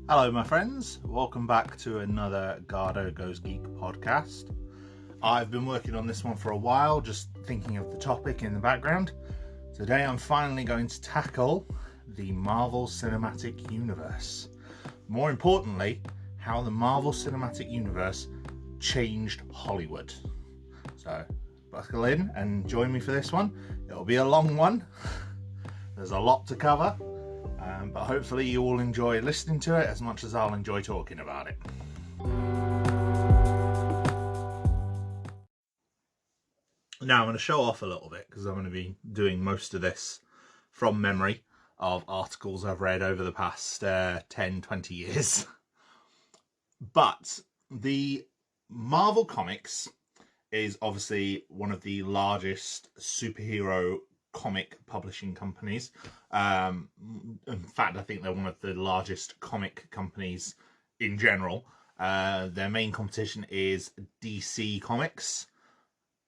Hello my friends, welcome back to another Garhdo Goes Geek podcast. I've been working on this one for a while, just thinking of the topic in the background. Today I'm finally going to tackle the Marvel Cinematic Universe. More importantly, how the Marvel Cinematic Universe changed Hollywood. So buckle in and join me for this one. It'll be a long one. There's a lot to cover. But hopefully you all enjoy listening to it as much as I'll enjoy talking about it. Now I'm going to show off a little bit because I'm going to be doing most of this from memory of articles I've read over the past 10-20 years. But the Marvel Comics is obviously one of the largest superhero comic publishing companies. In fact, I think they're one of the largest comic companies in general. Their main competition is DC Comics,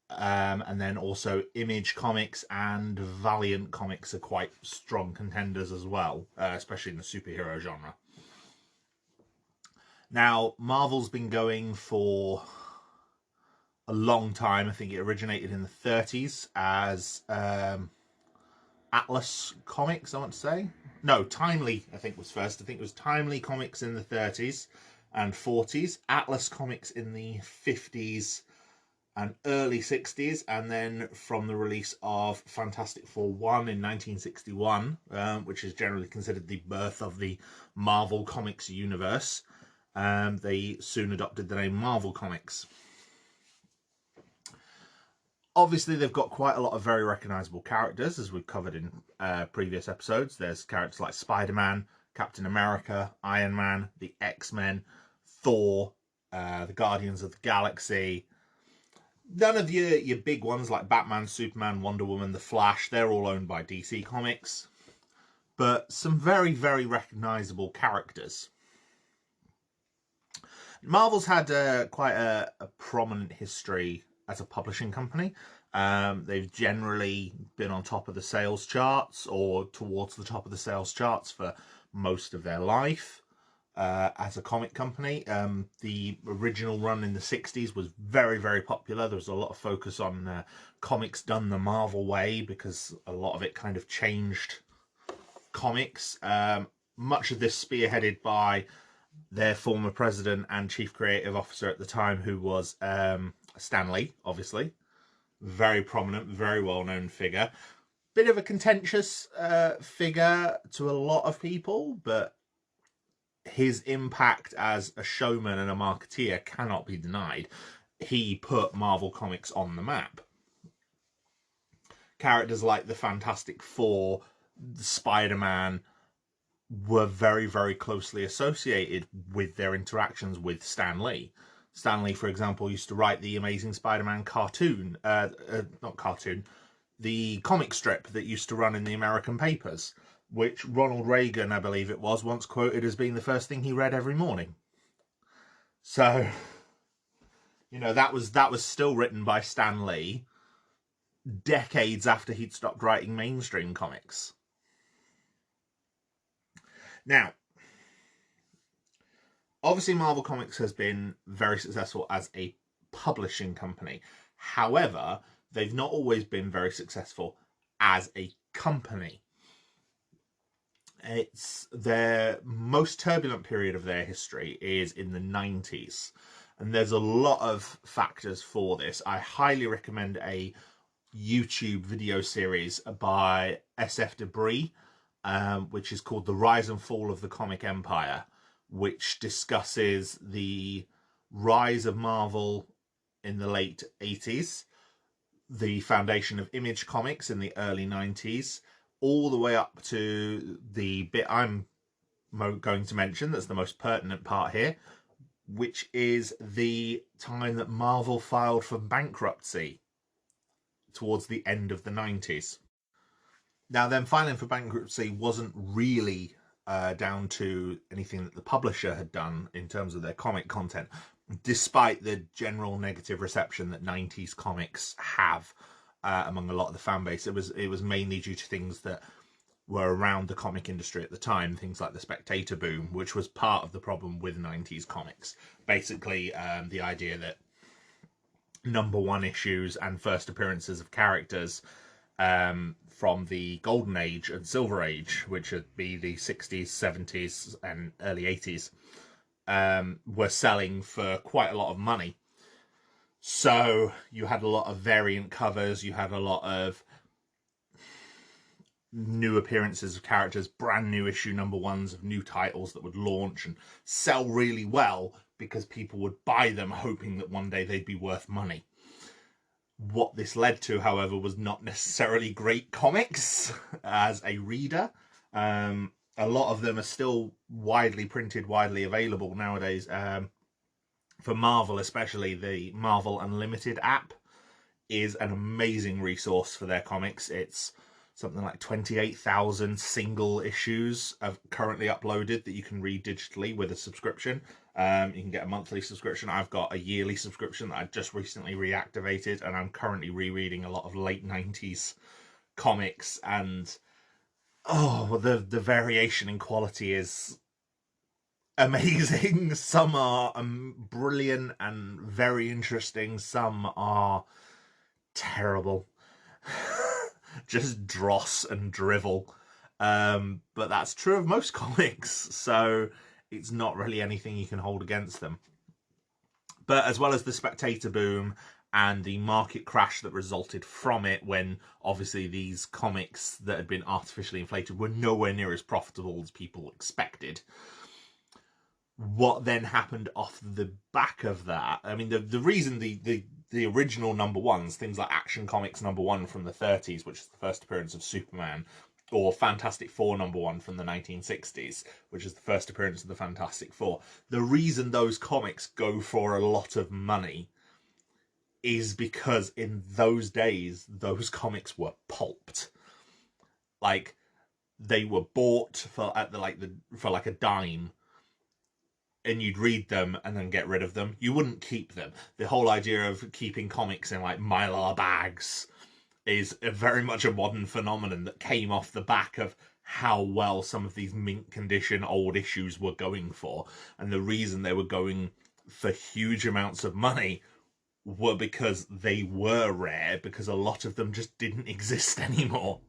and then also Image Comics and Valiant Comics are quite strong contenders as well, especially in the superhero genre. Now, Marvel's been going for a long time. I think it originated in the 30s as Atlas Comics, I want to say. No, Timely, I think, was first. I think it was Timely Comics in the 30s and 40s, Atlas Comics in the 50s and early 60s, and then from the release of Fantastic Four 1 in 1961, which is generally considered the birth of the Marvel Comics universe, they soon adopted the name Marvel Comics. Obviously, they've got quite a lot of very recognisable characters, as we've covered in previous episodes. There's characters like Spider-Man, Captain America, Iron Man, the X-Men, Thor, the Guardians of the Galaxy. None of your big ones like Batman, Superman, Wonder Woman, The Flash, they're all owned by DC Comics. But some very, very recognisable characters. Marvel's had quite a prominent history as a publishing company. They've generally been on top of the sales charts or towards the top of the sales charts for most of their life as a comic company. The original run in the 60s was very, very popular. There was a lot of focus on comics done the Marvel way because a lot of it kind of changed comics. Much of this spearheaded by their former president and chief creative officer at the time, who was Stan Lee, obviously. Very prominent, very well-known figure. Bit of a contentious figure to a lot of people, but his impact as a showman and a marketeer cannot be denied. He put Marvel Comics on the map. Characters like the Fantastic Four, Spider-Man, were very, very closely associated with their interactions with Stan Lee. Stan Lee, for example, used to write the Amazing Spider-Man cartoon, the comic strip that used to run in the American papers, which Ronald Reagan, I believe it was, once quoted as being the first thing he read every morning. So, you know, that was still written by Stan Lee decades after he'd stopped writing mainstream comics. Now, obviously Marvel Comics has been very successful as a publishing company. However, they've not always been very successful as a company. It's their most turbulent period of their history is in the 90s. And there's a lot of factors for this. I highly recommend a YouTube video series by SF Debris, which is called The Rise and Fall of the Comic Empire, which discusses the rise of Marvel in the late 80s, the foundation of Image Comics in the early 90s, all the way up to the bit I'm going to mention that's the most pertinent part here, which is the time that Marvel filed for bankruptcy towards the end of the 90s. Now, then, filing for bankruptcy wasn't really down to anything that the publisher had done in terms of their comic content, despite the general negative reception that 90s comics have among a lot of the fan base. It was mainly due to things that were around the comic industry at the time, things like the Spectator boom, which was part of the problem with 90s comics. Basically, the idea that #1 issues and first appearances of characters from the Golden Age and Silver Age, which would be the 60s, 70s, and early 80s, were selling for quite a lot of money. So you had a lot of variant covers, you had a lot of new appearances of characters, brand new issue #1s of new titles that would launch and sell really well because people would buy them hoping that one day they'd be worth money. What this led to, however, was not necessarily great comics as a reader. A lot of them are still widely printed, widely available nowadays. For Marvel especially, the Marvel Unlimited app is an amazing resource for their comics. It's something like 28,000 single issues of currently uploaded that you can read digitally with a subscription. You can get a monthly subscription. I've got a yearly subscription that I just recently reactivated, and I'm currently rereading a lot of late 90s comics, and the variation in quality is amazing. Some are brilliant and very interesting. Some are terrible. Just dross and drivel. But that's true of most comics, so it's not really anything you can hold against them. But as well as the Spectator boom and the market crash that resulted from it, when obviously these comics that had been artificially inflated were nowhere near as profitable as people expected, what then happened off the back of that? I mean, the reason the original #1s, things like Action Comics #1 from the 30s, which is the first appearance of Superman, or Fantastic Four #1 from the 1960s, which is the first appearance of the Fantastic Four. The reason those comics go for a lot of money is because in those days, those comics were pulped. Like, they were bought for like a dime, and you'd read them and then get rid of them. You wouldn't keep them. The whole idea of keeping comics in like Mylar bags is very much a modern phenomenon that came off the back of how well some of these mint condition old issues were going for. And the reason they were going for huge amounts of money were because they were rare, because a lot of them just didn't exist anymore.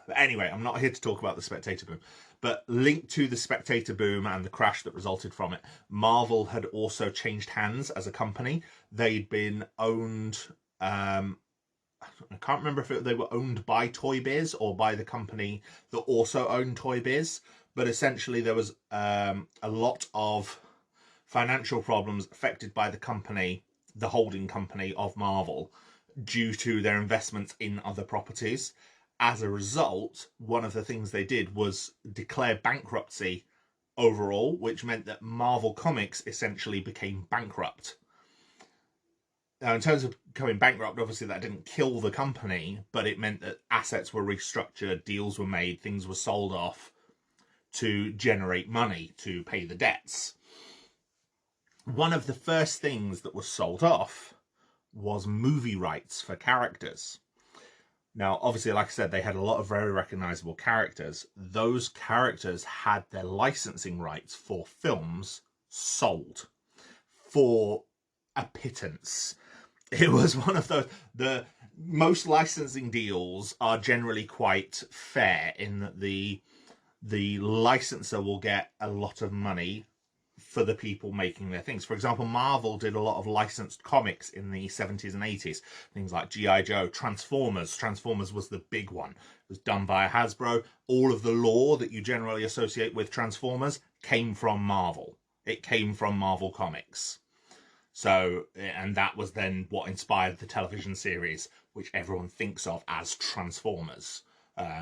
But anyway, I'm not here to talk about the Spectator boom. But linked to the Spectator boom and the crash that resulted from it, Marvel had also changed hands as a company. They'd been owned... I can't remember if they were owned by Toy Biz or by the company that also owned Toy Biz. But essentially there was a lot of financial problems affected by the company, the holding company of Marvel, due to their investments in other properties. As a result, one of the things they did was declare bankruptcy overall, which meant that Marvel Comics essentially became bankrupt. Now, in terms of going bankrupt, obviously that didn't kill the company, but it meant that assets were restructured, deals were made, things were sold off to generate money to pay the debts. One of the first things that was sold off was movie rights for characters. Now, obviously, like I said, they had a lot of very recognizable characters. Those characters had their licensing rights for films sold for a pittance. It was one of those... The most licensing deals are generally quite fair in that the licensor will get a lot of money for the people making their things. For example, Marvel did a lot of licensed comics in the 70s and 80s. Things like G.I. Joe, Transformers. Transformers was the big one. It was done by Hasbro. All of the lore that you generally associate with Transformers came from Marvel. It came from Marvel Comics. So, and that was then what inspired the television series, which everyone thinks of as Transformers.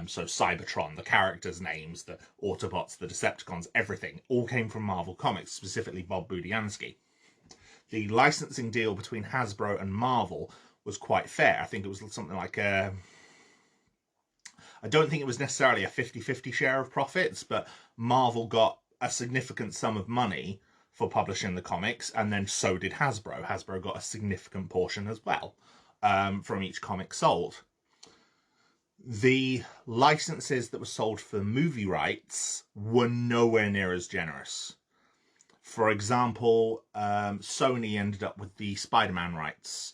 So Cybertron, the characters' names, the Autobots, the Decepticons, everything, all came from Marvel Comics, specifically Bob Budiansky. The licensing deal between Hasbro and Marvel was quite fair. I think it was something like I don't think it was necessarily a 50-50 share of profits, but Marvel got a significant sum of money for publishing the comics, and then so did Hasbro. Hasbro got a significant portion as well from each comic sold. The licenses that were sold for movie rights were nowhere near as generous. For example, Sony ended up with the Spider-Man rights.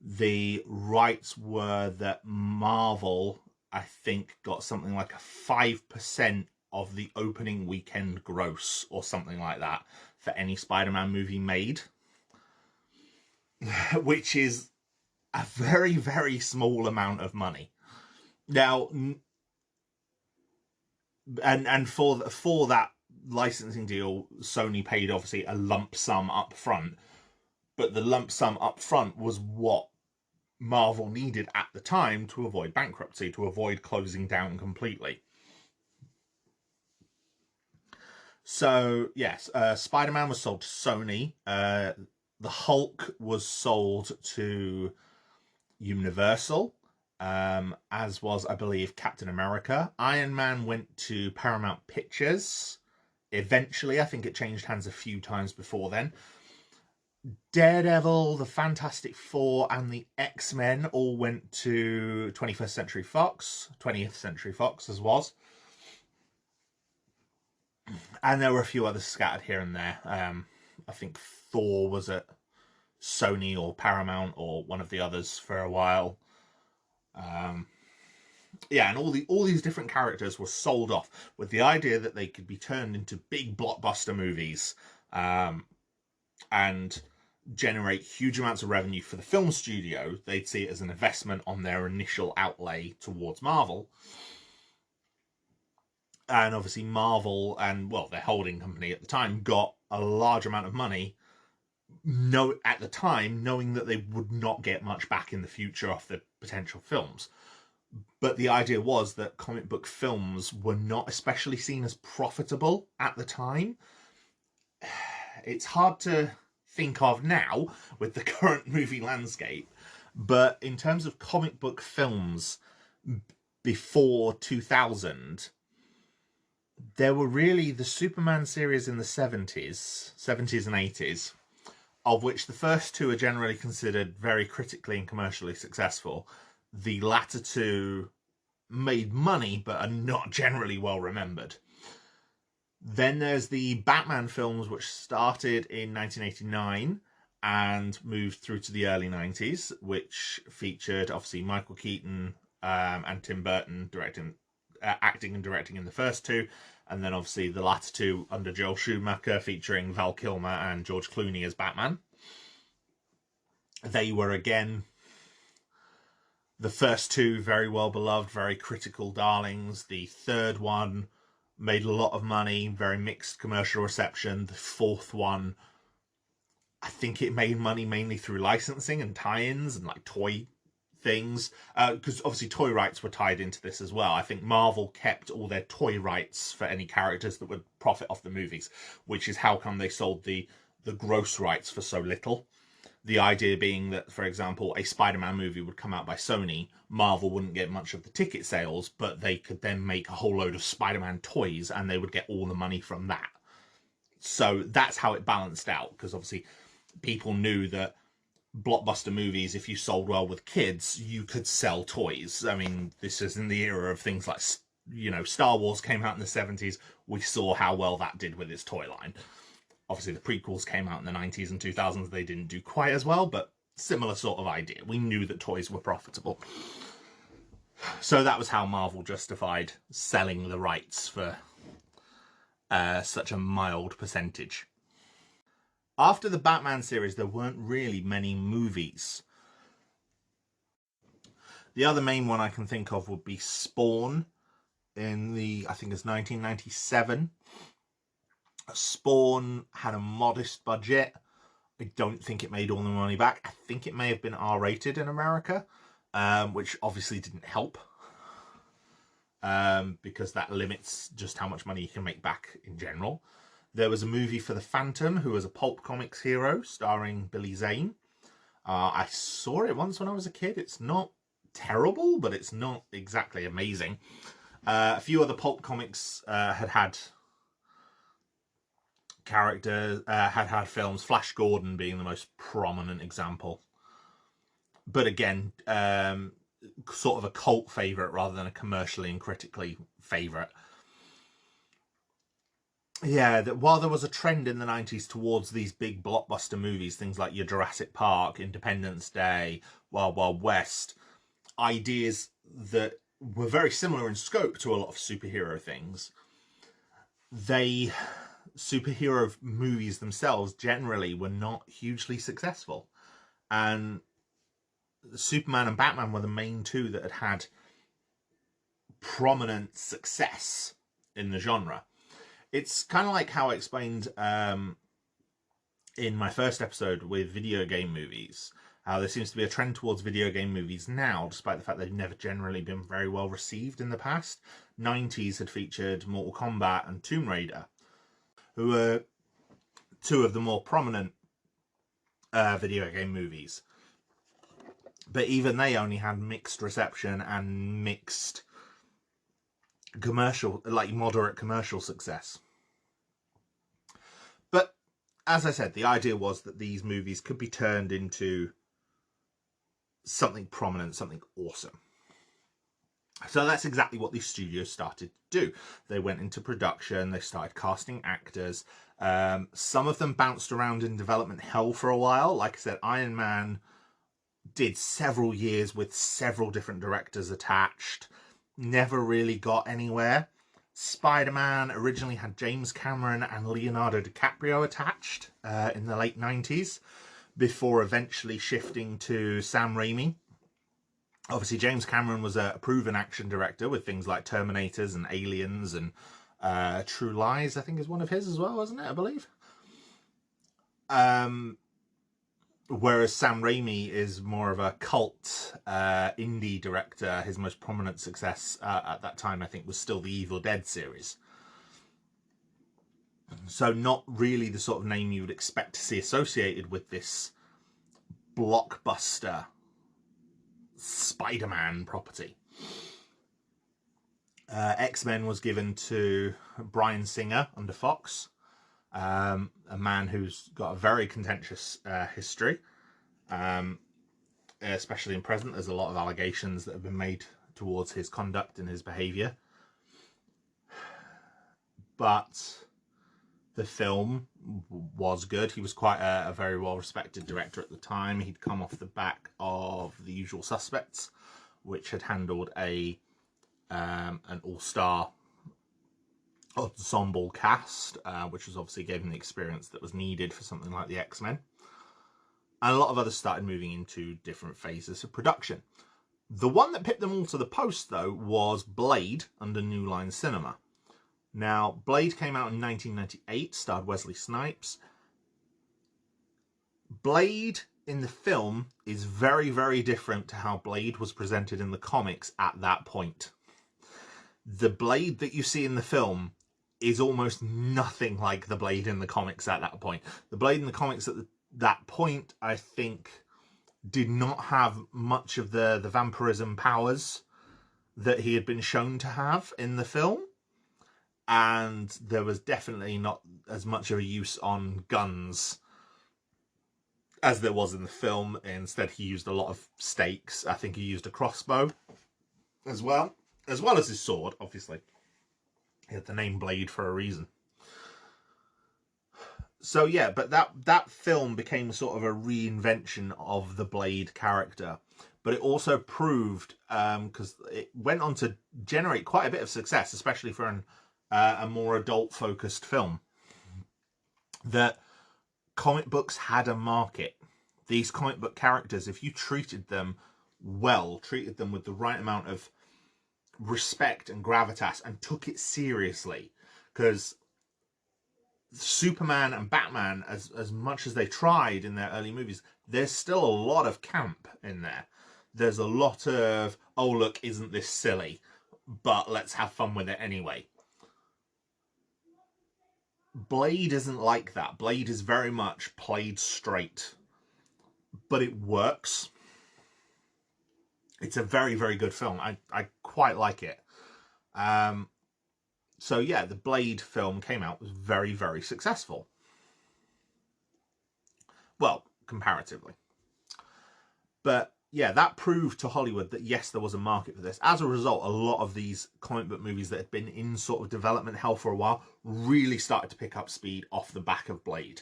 The rights were that Marvel, I think, got something like a 5% of the opening weekend gross or something like that for any Spider-Man movie made, which is a very, very small amount of money. Now, and for that licensing deal, Sony paid obviously a lump sum up front, but the lump sum up front was what Marvel needed at the time to avoid bankruptcy, to avoid closing down completely. So yes, Spider-Man was sold to Sony. The Hulk was sold to Universal, as was, I believe, Captain America. Iron Man went to Paramount Pictures. Eventually, I think it changed hands a few times before then. Daredevil, the Fantastic Four, and the X-Men all went to 20th Century Fox as was. And there were a few others scattered here and there. I think Thor was at Sony or Paramount or one of the others for a while. Yeah, and all these different characters were sold off with the idea that they could be turned into big blockbuster movies, and generate huge amounts of revenue for the film studio. They'd see it as an investment on their initial outlay towards Marvel. And obviously Marvel and, well, their holding company at the time got a large amount of money at the time, knowing that they would not get much back in the future off the potential films. But the idea was that comic book films were not especially seen as profitable at the time. It's hard to think of now with the current movie landscape, but in terms of comic book films before 2000, there were really the Superman series in the 70s and 80s, of which the first two are generally considered very critically and commercially successful. The latter two made money but are not generally well remembered. Then there's the Batman films, which started in 1989 and moved through to the early 90s, which featured obviously Michael Keaton and Tim Burton acting and directing in the first two, and then obviously the latter two under Joel Schumacher, featuring Val Kilmer and George Clooney as Batman. They were, again, the first two very well beloved, very critical darlings. The third one made a lot of money, very mixed commercial reception. The fourth one, I think it made money mainly through licensing and tie-ins and like toy things, because obviously toy rights were tied into this as well. I think Marvel kept all their toy rights for any characters that would profit off the movies, which is how come they sold the gross rights for so little. The idea being that, for example, a Spider-Man movie would come out by Sony, Marvel wouldn't get much of the ticket sales, but they could then make a whole load of Spider-Man toys and they would get all the money from that. So that's how it balanced out, because obviously people knew that blockbuster movies, if you sold well with kids, you could sell toys. I mean, this is in the era of things like, Star Wars came out in the 70s. We saw how well that did with its toy line. Obviously, the prequels came out in the 90s and 2000s. They didn't do quite as well, but similar sort of idea. We knew that toys were profitable. So that was how Marvel justified selling the rights for such a mild percentage. After the Batman series, there weren't really many movies. The other main one I can think of would be Spawn in I think it's 1997. Spawn had a modest budget. I don't think it made all the money back. I think it may have been R-rated in America, which obviously didn't help, because that limits just how much money you can make back in general. There was a movie for the Phantom, who was a pulp comics hero, starring Billy Zane. I saw it once when I was a kid. It's not terrible, but it's not exactly amazing. A few other pulp comics had characters, had films, Flash Gordon being the most prominent example. But again, sort of a cult favourite rather than a commercially and critically favourite. Yeah, that while there was a trend in the 90s towards these big blockbuster movies, things like your Jurassic Park, Independence Day, Wild Wild West, ideas that were very similar in scope to a lot of superhero things, superhero movies themselves generally were not hugely successful. And Superman and Batman were the main two that had prominent success in the genre. It's kind of like how I explained in my first episode with video game movies, how there seems to be a trend towards video game movies now, despite the fact they've never generally been very well received in the past. 90s had featured Mortal Kombat and Tomb Raider, who were two of the more prominent video game movies. But even they only had mixed reception and mixed commercial, like moderate commercial success. But as I said, the idea was that these movies could be turned into something prominent, something awesome. So that's exactly what these studios started to do. They went into production, they started casting actors. Some of them bounced around in development hell for a while. Like I said, Iron Man did several years with several different directors attached. Never really got anywhere. Spider-Man originally had James Cameron and Leonardo DiCaprio attached in the late 90s, before eventually shifting to Sam Raimi. Obviously, James Cameron was a proven action director with things like Terminators and Aliens, and True Lies, I think, is one of his as well, isn't it? I believe. Whereas Sam Raimi is more of a cult indie director. His most prominent success at that time, I think, was still the Evil Dead series. So not really the sort of name you would expect to see associated with this blockbuster Spider-Man property. X-Men was given to Bryan Singer under Fox, a man who's got a very contentious history, especially in present. There's a lot of allegations that have been made towards his conduct and his behaviour. But the film was good. He was quite a very well-respected director at the time. He'd come off the back of The Usual Suspects, which had handled an all-star ensemble cast, which was obviously gave him the experience that was needed for something like the X-Men. And a lot of others started moving into different phases of production. The one that pipped them all to the post, though, was Blade under New Line Cinema. Now, Blade came out in 1998, starred Wesley Snipes. Blade in the film is very, very different to how Blade was presented in the comics at that point. The Blade that you see in the film is almost nothing like the Blade in the comics at that point. The Blade in the comics at that point, I think, did not have much of the vampirism powers that he had been shown to have in the film. And there was definitely not as much of a use on guns as there was in the film. Instead, he used a lot of stakes. I think he used a crossbow as well as his sword, obviously. He had the name Blade for a reason. So yeah, but that film became sort of a reinvention of the Blade character. But it also proved, because it went on to generate quite a bit of success, especially for a more adult-focused film, that comic books had a market. These comic book characters, if you treated them well, treated them with the right amount of respect and gravitas, and took it seriously, because Superman and Batman, as much as they tried in their early movies, there's still a lot of camp in there. There's a lot of, oh look, isn't this silly, but let's have fun with it anyway. Blade isn't like that. Blade is very much played straight, but it works. It's a very, very good film. I quite like it. So yeah, the Blade film came out, was very, very successful. Well, comparatively. But yeah, that proved to Hollywood that yes, there was a market for this. As a result, a lot of these comic book movies that had been in sort of development hell for a while really started to pick up speed off the back of Blade.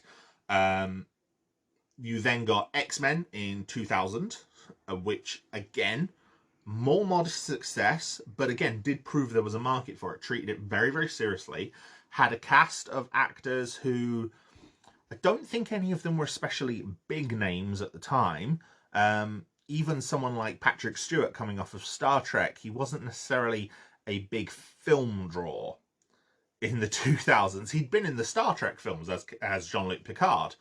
You then got X-Men in 2000, which again, more modest success, but again, did prove there was a market for it. Treated it very, very seriously. Had a cast of actors who I don't think any of them were especially big names at the time. Even someone like Patrick Stewart coming off of Star Trek, he wasn't necessarily a big film draw in the 2000s. He'd been in the Star Trek films as Jean-Luc Picard,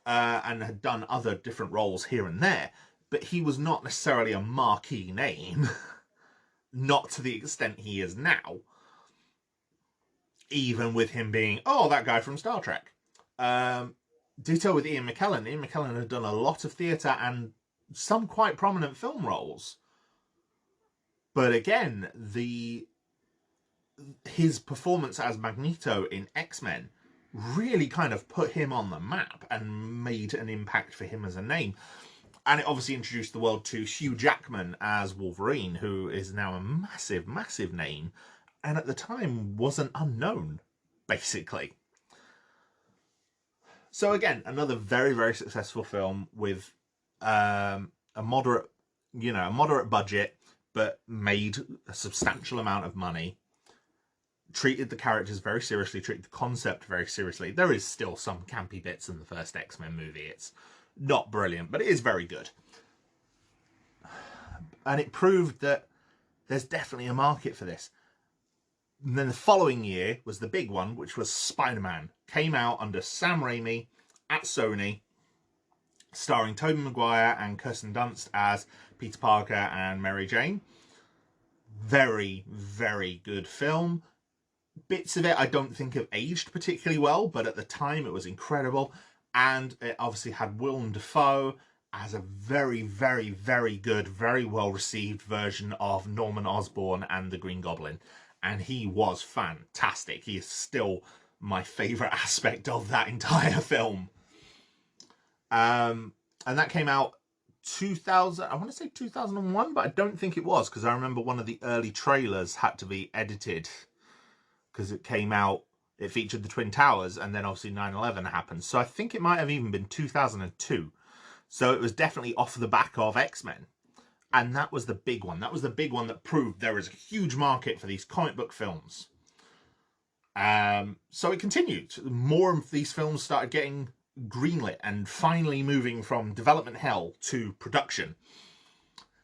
and had done other different roles here and there, but he was not necessarily a marquee name, not to the extent he is now, even with him being, oh, that guy from Star Trek. Ditto with Ian McKellen. Ian McKellen had done a lot of theatre and some quite prominent film roles. But again, his performance as Magneto in X-Men really kind of put him on the map and made an impact for him as a name. And it obviously introduced the world to Hugh Jackman as Wolverine, who is now a massive, massive name, and at the time wasn't unknown, basically. So again, another very, very successful film with a moderate budget, but made a substantial amount of money. Treated the characters very seriously, treated the concept very seriously. There is still some campy bits in the first X-Men movie. It's not brilliant, but it is very good. And it proved that there's definitely a market for this. And then the following year was the big one, which was Spider-Man. Came out under Sam Raimi at Sony, starring Tobey Maguire and Kirsten Dunst as Peter Parker and Mary Jane. Very, very good film. Bits of it I don't think have aged particularly well, but at the time it was incredible. And it obviously had Willem Dafoe as a very, very, very good, very well-received version of Norman Osborn and the Green Goblin. And he was fantastic. He is still my favourite aspect of that entire film. And that came out 2000, I want to say 2001, but I don't think it was, because I remember one of the early trailers had to be edited because it came out, it featured the Twin Towers, and then obviously 9/11 happened. So I think it might have even been 2002. So it was definitely off the back of X-Men. And that was the big one. That was the big one that proved there is a huge market for these comic book films. So it continued. More of these films started getting greenlit and finally moving from development hell to production.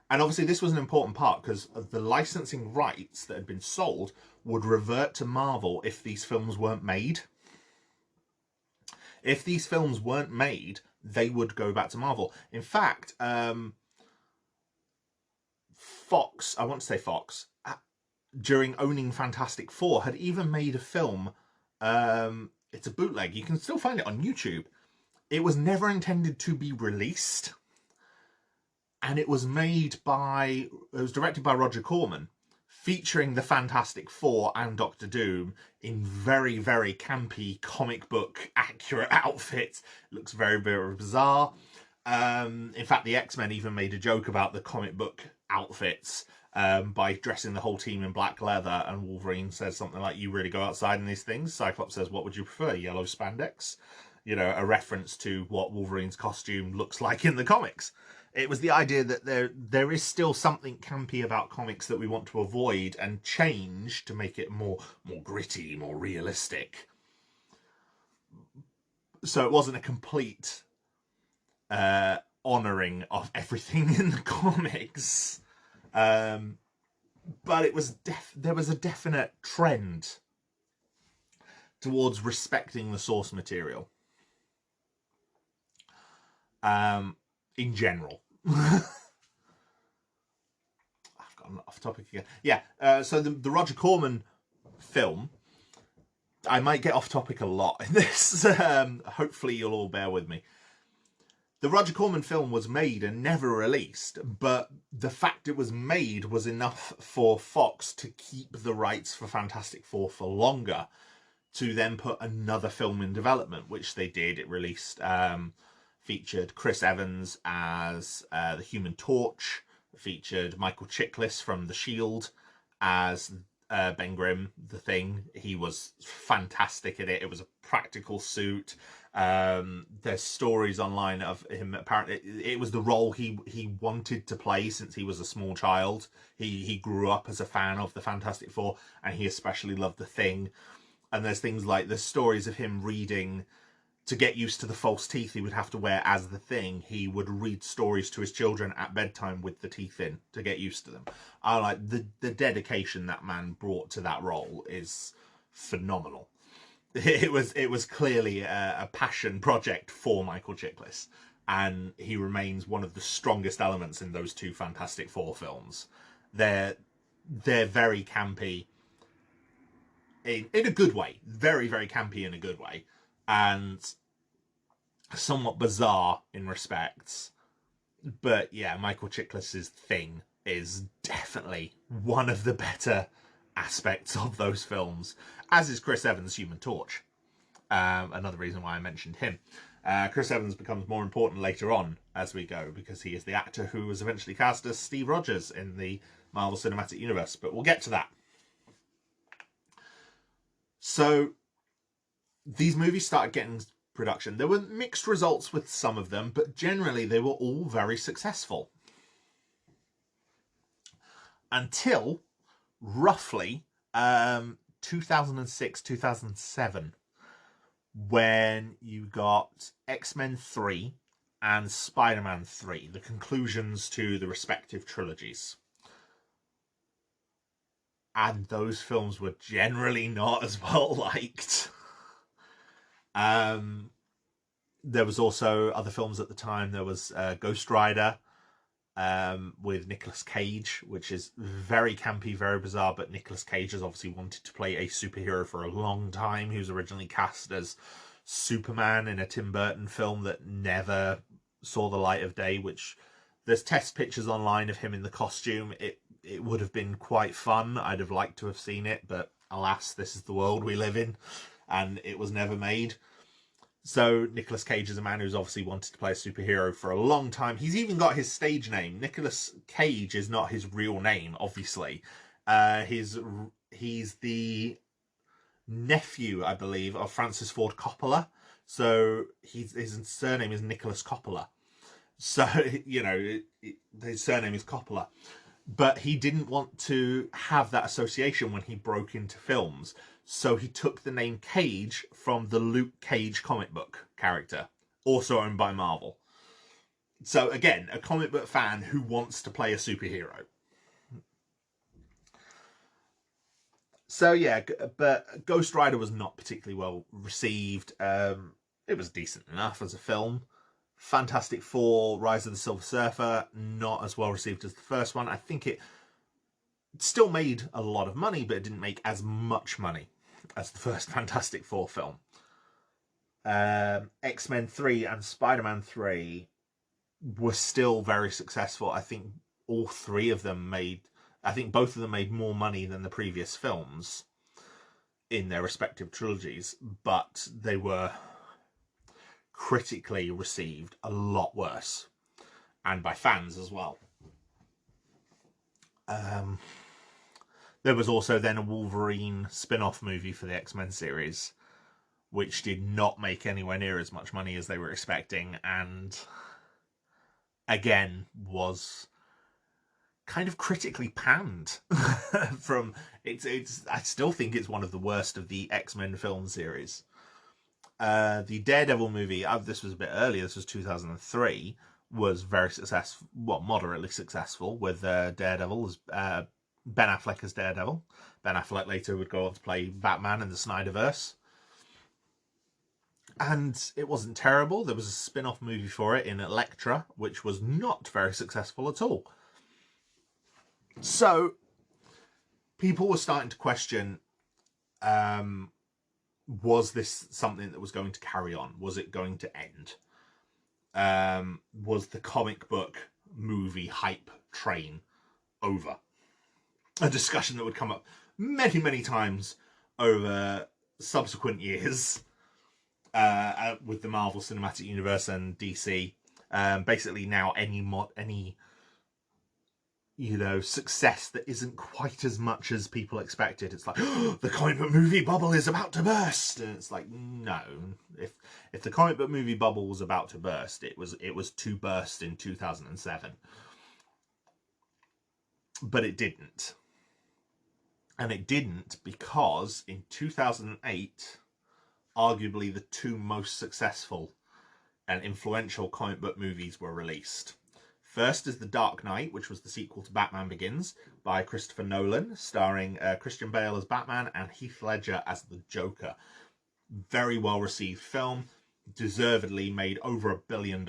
And obviously this was an important part because the licensing rights that had been sold would revert to Marvel if these films weren't made. If these films weren't made, they would go back to Marvel. In fact, Fox, I want to say Fox, during owning Fantastic Four, had even made a film. It's a bootleg. You can still find it on YouTube. It was never intended to be released. And it was directed by Roger Corman, featuring the Fantastic Four and Doctor Doom in very, very campy comic book accurate outfits. It looks very, very bizarre. In fact, the X-Men even made a joke about the comic book outfits by dressing the whole team in black leather, and Wolverine says something like, "You really go outside in these things?" Cyclops says, "What would you prefer, yellow spandex?" You know, a reference to what Wolverine's costume looks like in the comics. It was the idea that there is still something campy about comics that we want to avoid and change to make it more gritty, more realistic. So it wasn't a complete honouring of everything in the comics. But it was there was a definite trend towards respecting the source material. In general. I've gotten off topic again. Yeah, so the Roger Corman film, I might get off topic a lot in this. Hopefully you'll all bear with me. The Roger Corman film was made and never released, but the fact it was made was enough for Fox to keep the rights for Fantastic Four for longer, to then put another film in development, which they did. It released featured Chris Evans as the Human Torch, featured Michael Chiklis from The Shield as Ben Grimm, the Thing. He was fantastic in it. It was a practical suit. There's stories online of him. Apparently, it was the role he wanted to play since he was a small child. He grew up as a fan of the Fantastic Four, and he especially loved the Thing. And there's things like the stories of him reading. To get used to the false teeth he would have to wear as the Thing, he would read stories to his children at bedtime with the teeth in to get used to them. I like the dedication that man brought to that role is phenomenal. It was clearly a passion project for Michael Chiklis, and he remains one of the strongest elements in those two Fantastic Four films. They're very campy in a good way, very, very campy in a good way, and somewhat bizarre in respects. But yeah, Michael Chiklis's Thing is definitely one of the better aspects of those films, as is Chris Evans' Human Torch. Another reason why I mentioned him. Chris Evans becomes more important later on as we go, because he is the actor who was eventually cast as Steve Rogers in the Marvel Cinematic Universe, but we'll get to that. So these movies started getting production. There were mixed results with some of them, but generally they were all very successful. Until roughly 2006, 2007, when you got X-Men 3 and Spider-Man 3, the conclusions to the respective trilogies. And those films were generally not as well liked. There was also other films at the time. There was Ghost Rider with Nicolas Cage, which is very campy, very bizarre, but Nicolas Cage has obviously wanted to play a superhero for a long time. He was originally cast as Superman in a Tim Burton film that never saw the light of day, which there's test pictures online of him in the costume. It would have been quite fun. I'd have liked to have seen it, but alas, this is the world we live in, and it was never made. So Nicolas Cage is a man who's obviously wanted to play a superhero for a long time. He's even got his stage name. Nicolas Cage is not his real name, obviously. He's the nephew, I believe, of Francis Ford Coppola. So his surname is Nicholas Coppola. So, you know, his surname is Coppola. But he didn't want to have that association when he broke into films. So he took the name Cage from the Luke Cage comic book character, also owned by Marvel. So again, a comic book fan who wants to play a superhero. So yeah, but Ghost Rider was not particularly well received. It was decent enough as a film. Fantastic Four, Rise of the Silver Surfer, not as well received as the first one. I think it still made a lot of money, but it didn't make as much money as the first Fantastic Four film. X-Men 3 and Spider-Man 3 were still very successful. I think all three of them both of them made more money than the previous films in their respective trilogies, but they were critically received a lot worse, and by fans as well. There was also then a Wolverine spin-off movie for the X-Men series, which did not make anywhere near as much money as they were expecting, and again was kind of critically panned from it's I still think it's one of the worst of the X-Men film series. The Daredevil movie, this was a bit earlier, this was 2003, was very successful, well, moderately successful, with Daredevil as Ben Affleck as Daredevil. Ben Affleck later would go on to play Batman in the Snyderverse. And it wasn't terrible. There was a spin-off movie for it in Elektra, which was not very successful at all. So, people were starting to question, was this something that was going to carry on? Was it going to end? Was the comic book movie hype train over? A discussion that would come up many, many times over subsequent years. with the Marvel Cinematic Universe and DC. Basically now any success that isn't quite as much as people expected, it's like, oh, the comic book movie bubble is about to burst, and it's like, no. If the comic book movie bubble was about to burst, it was to burst in 2007, but it didn't. And it didn't because in 2008, arguably the two most successful and influential comic book movies were released. First is The Dark Knight, which was the sequel to Batman Begins by Christopher Nolan, starring Christian Bale as Batman and Heath Ledger as the Joker. Very well received film, deservedly made over $1 billion.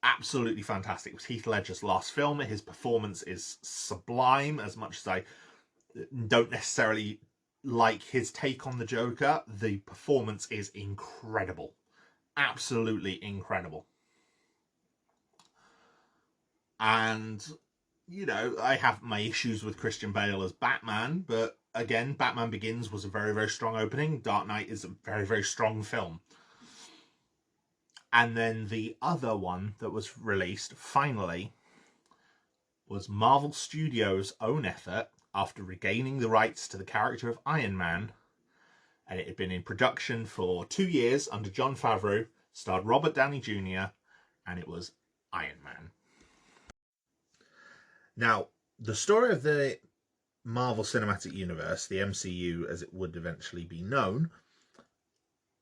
Absolutely fantastic. It was Heath Ledger's last film. His performance is sublime, as much as I don't necessarily like his take on the Joker. The performance is incredible. Absolutely incredible. And, I have my issues with Christian Bale as Batman, but again, Batman Begins was a very, very strong opening. Dark Knight is a very, very strong film. And then the other one that was released, finally, was Marvel Studios' own effort after regaining the rights to the character of Iron Man. And it had been in production for 2 years under Jon Favreau, starred Robert Downey Jr., and it was Iron Man. Now, the story of the Marvel Cinematic Universe, the MCU as it would eventually be known,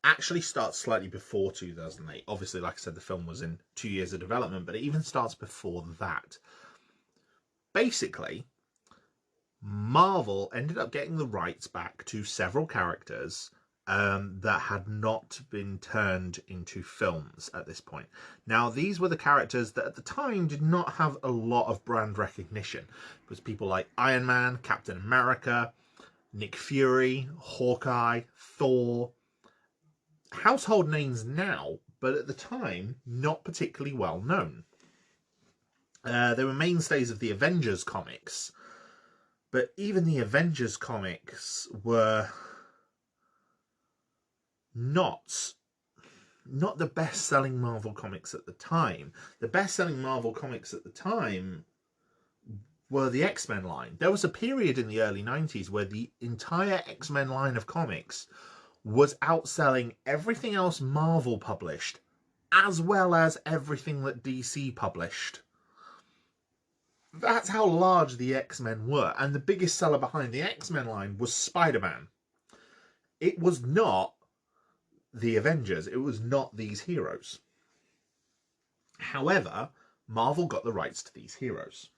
actually starts slightly before 2008. Obviously, like I said, the film was in 2 years of development, but it even starts before that. Basically, Marvel ended up getting the rights back to several characters that had not been turned into films at this point. Now, these were the characters that at the time did not have a lot of brand recognition. It was people like Iron Man, Captain America, Nick Fury, Hawkeye, Thor. Household names now, but at the time, not particularly well known. They were mainstays of the Avengers comics, but even the Avengers comics were not the best-selling Marvel comics at the time. The best-selling Marvel comics at the time were the X-Men line. There was a period in the early 90s where the entire X-Men line of comics was outselling everything else Marvel published, as well as everything that DC published. That's how large the X-Men were, and the biggest seller behind the X-Men line was Spider-Man. It was not the Avengers, it was not these heroes. However, Marvel got the rights to these heroes.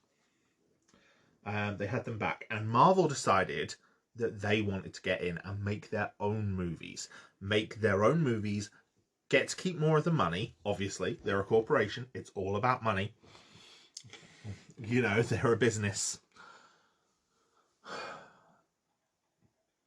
They had them back, and Marvel decided that they wanted to get in and make their own movies. Get to keep more of the money. Obviously, they're a corporation. It's all about money. They're a business.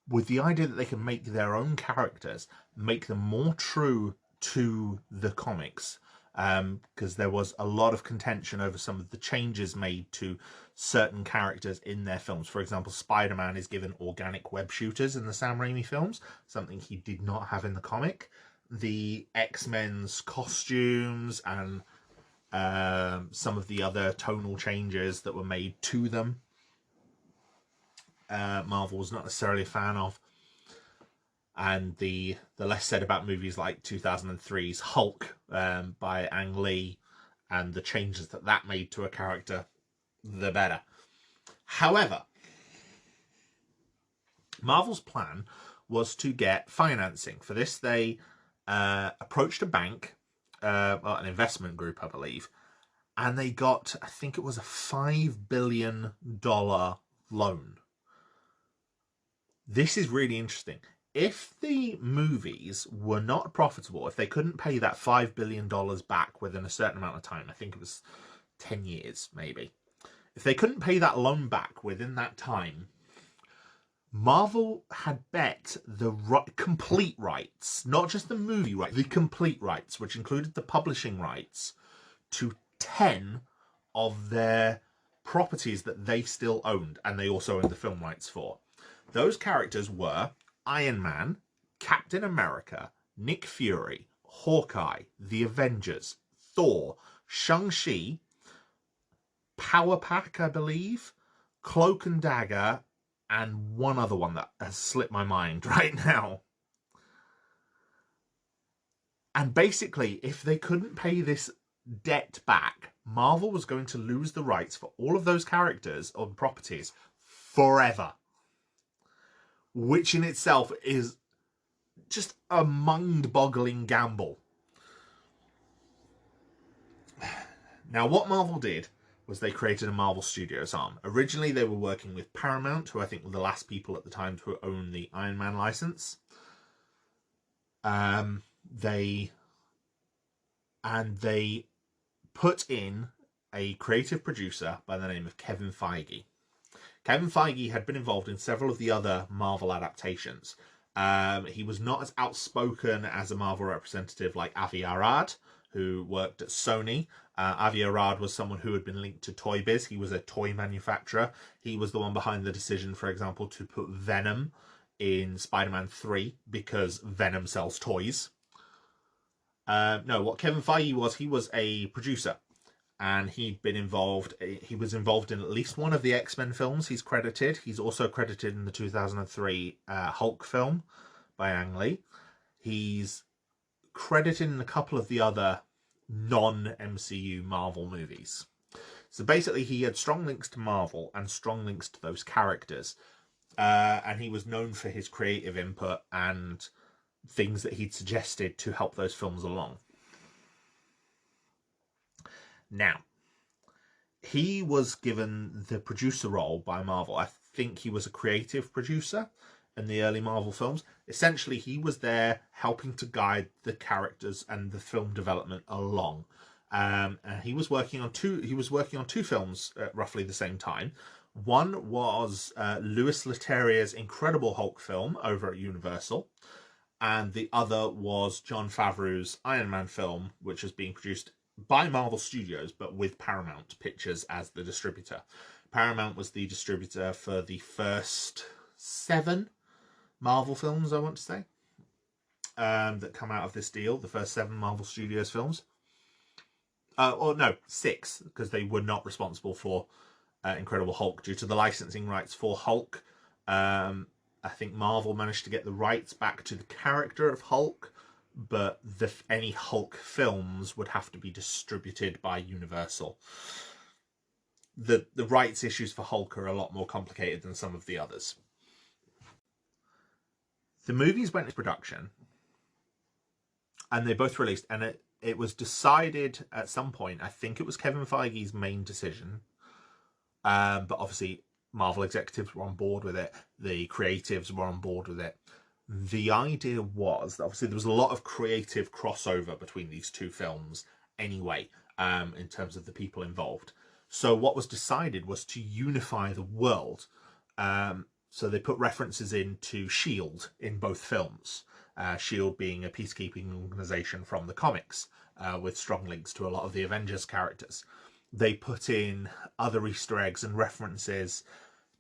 With the idea that they can make their own characters, make them more true to the comics, because there was a lot of contention over some of the changes made to certain characters in their films. For example, Spider-Man is given organic web shooters in the Sam Raimi films, something he did not have in the comic. The X-Men's costumes and some of the other tonal changes that were made to them, Marvel was not necessarily a fan of. And the less said about movies like 2003's Hulk by Ang Lee and the changes that made to a character, the better. However, Marvel's plan was to get financing. For this, they approached a bank, an investment group, I believe, and they got, I think it was a $5 billion loan. This is really interesting. If the movies were not profitable, if they couldn't pay that $5 billion back within a certain amount of time, I think it was 10 years maybe, if they couldn't pay that loan back within that time, Marvel had bet the complete rights, not just the movie rights, the complete rights, which included the publishing rights, to 10 of their properties that they still owned, and they also owned the film rights for. Those characters were Iron Man, Captain America, Nick Fury, Hawkeye, The Avengers, Thor, Shang-Chi, Power Pack, I believe, Cloak and Dagger, and one other one that has slipped my mind right now. And basically, if they couldn't pay this debt back, Marvel was going to lose the rights for all of those characters or properties forever. Which in itself is just a mind-boggling gamble. Now, what Marvel did was they created a Marvel Studios arm. Originally, they were working with Paramount, who I think were the last people at the time to own the Iron Man license. They put in a creative producer by the name of Kevin Feige. Kevin Feige had been involved in several of the other Marvel adaptations. He was not as outspoken as a Marvel representative like Avi Arad, who worked at Sony. Avi Arad was someone who had been linked to Toy Biz. He was a toy manufacturer. He was the one behind the decision, for example, to put Venom in Spider-Man 3 because Venom sells toys. No, what Kevin Feige was, he was a producer. And he was involved in at least one of the X-Men films he's credited. He's also credited in the 2003 Hulk film by Ang Lee. He's credited in a couple of the other non-MCU Marvel movies. So basically he had strong links to Marvel and strong links to those characters. And he was known for his creative input and things that he'd suggested to help those films along. Now, he was given the producer role by Marvel. I think he was a creative producer in the early Marvel films. Essentially, he was there helping to guide the characters and the film development along. And he was working on two films at roughly the same time. One was Louis Leterrier's Incredible Hulk film over at Universal, and the other was Jon Favreau's Iron Man film, which was being produced by Marvel Studios, but with Paramount Pictures as the distributor. Paramount was the distributor for the first 7 Marvel films, I want to say, that come out of this deal. The first 7 Marvel Studios films. Or no, 6, because they were not responsible for Incredible Hulk due to the licensing rights for Hulk. I think Marvel managed to get the rights back to the character of Hulk, but any Hulk films would have to be distributed by Universal. The rights issues for Hulk are a lot more complicated than some of the others. The movies went into production, and they both released, and it was decided at some point, I think it was Kevin Feige's main decision, but obviously Marvel executives were on board with it, the creatives were on board with it. The idea was that obviously there was a lot of creative crossover between these two films anyway, in terms of the people involved. So what was decided was to unify the world. So they put references into S.H.I.E.L.D. in both films. S.H.I.E.L.D. being a peacekeeping organization from the comics, with strong links to a lot of the Avengers characters. They put in other Easter eggs and references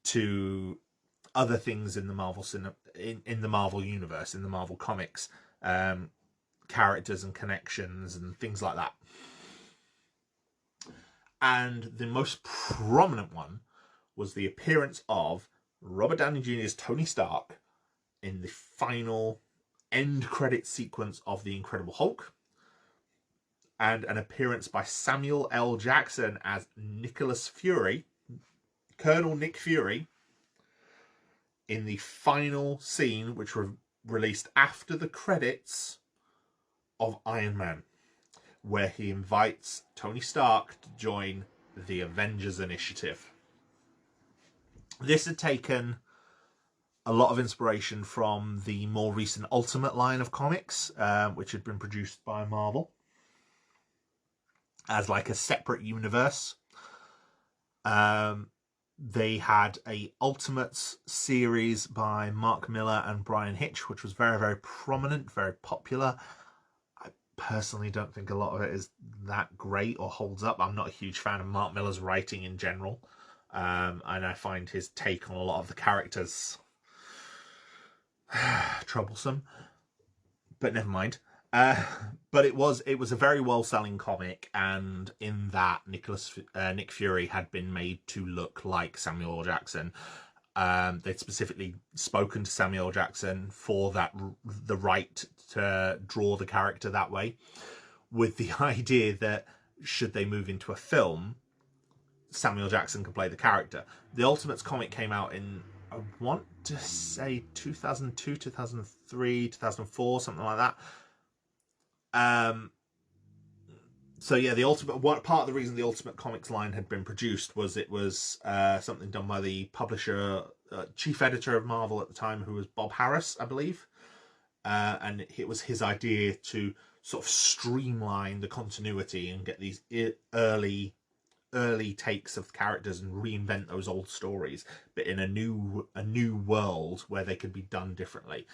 to other things in the Marvel in the Marvel universe, in the Marvel comics, characters and connections and things like that. And the most prominent one was the appearance of Robert Downey Jr.'s Tony Stark in the final end credit sequence of The Incredible Hulk, and an appearance by Samuel L. Jackson as Nicholas Fury, Colonel Nick Fury, in the final scene, which were released after the credits of Iron Man, where he invites Tony Stark to join the Avengers Initiative. This had taken a lot of inspiration from the more recent Ultimate line of comics, which had been produced by Marvel as like a separate universe. They had a Ultimates series by Mark Miller and Brian Hitch, which was very, very prominent, very popular. I personally don't think a lot of it is that great or holds up. I'm not a huge fan of Mark Miller's writing in general. And I find his take on a lot of the characters troublesome. but never mind. But it was a very well-selling comic, and in that, Nick Fury had been made to look like Samuel L. Jackson. They'd specifically spoken to Samuel L. Jackson for the right to draw the character that way, with the idea that should they move into a film, Samuel Jackson could play the character. The Ultimates comic came out in, I want to say 2002, 2003, 2004, something like that. So yeah, part of the reason the Ultimate Comics line had been produced was it was something done by the publisher, chief editor of Marvel at the time, who was Bob Harris, I believe. And it was his idea to sort of streamline the continuity and get these early takes of characters and reinvent those old stories, but in a new world where they could be done differently.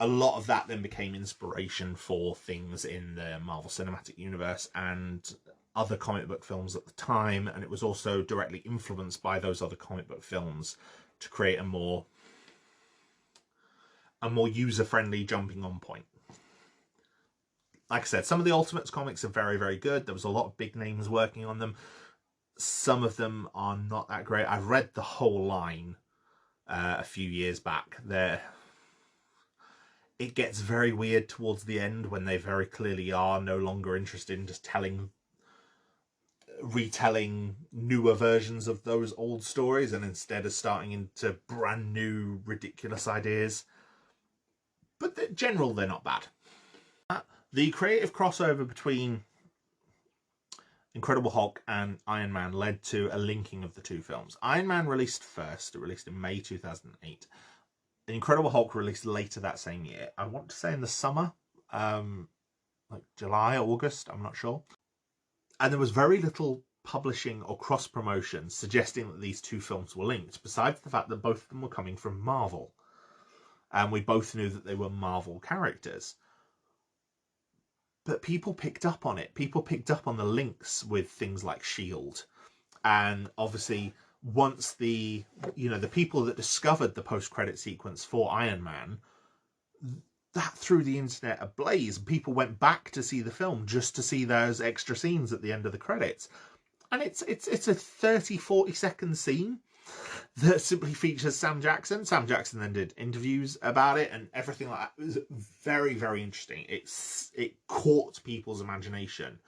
A lot of that then became inspiration for things in the Marvel Cinematic Universe and other comic book films at the time, and it was also directly influenced by those other comic book films to create a more user-friendly jumping on point. Like I said, some of the Ultimates comics are very, very good. There was a lot of big names working on them. Some of them are not that great. I've read the whole line a few years back. It gets very weird towards the end when they very clearly are no longer interested in just retelling newer versions of those old stories, and instead of starting into brand new ridiculous ideas. But in general, they're not bad. The creative crossover between Incredible Hulk and Iron Man led to a linking of the two films. Iron Man released first. It released in May 2008. The Incredible Hulk released later that same year. I want to say in the summer, like July, August, I'm not sure. And there was very little publishing or cross-promotion suggesting that these two films were linked, besides the fact that both of them were coming from Marvel. And we both knew that they were Marvel characters. But people picked up on it. People picked up on the links with things like S.H.I.E.L.D. And obviously, once the people that discovered the post-credit sequence for Iron Man, that threw the internet ablaze. People went back to see the film just to see those extra scenes at the end of the credits. And it's a 30-40 second scene that simply features Sam Jackson. Sam Jackson then did interviews about it and everything like that. It was very, very interesting. It caught people's imagination.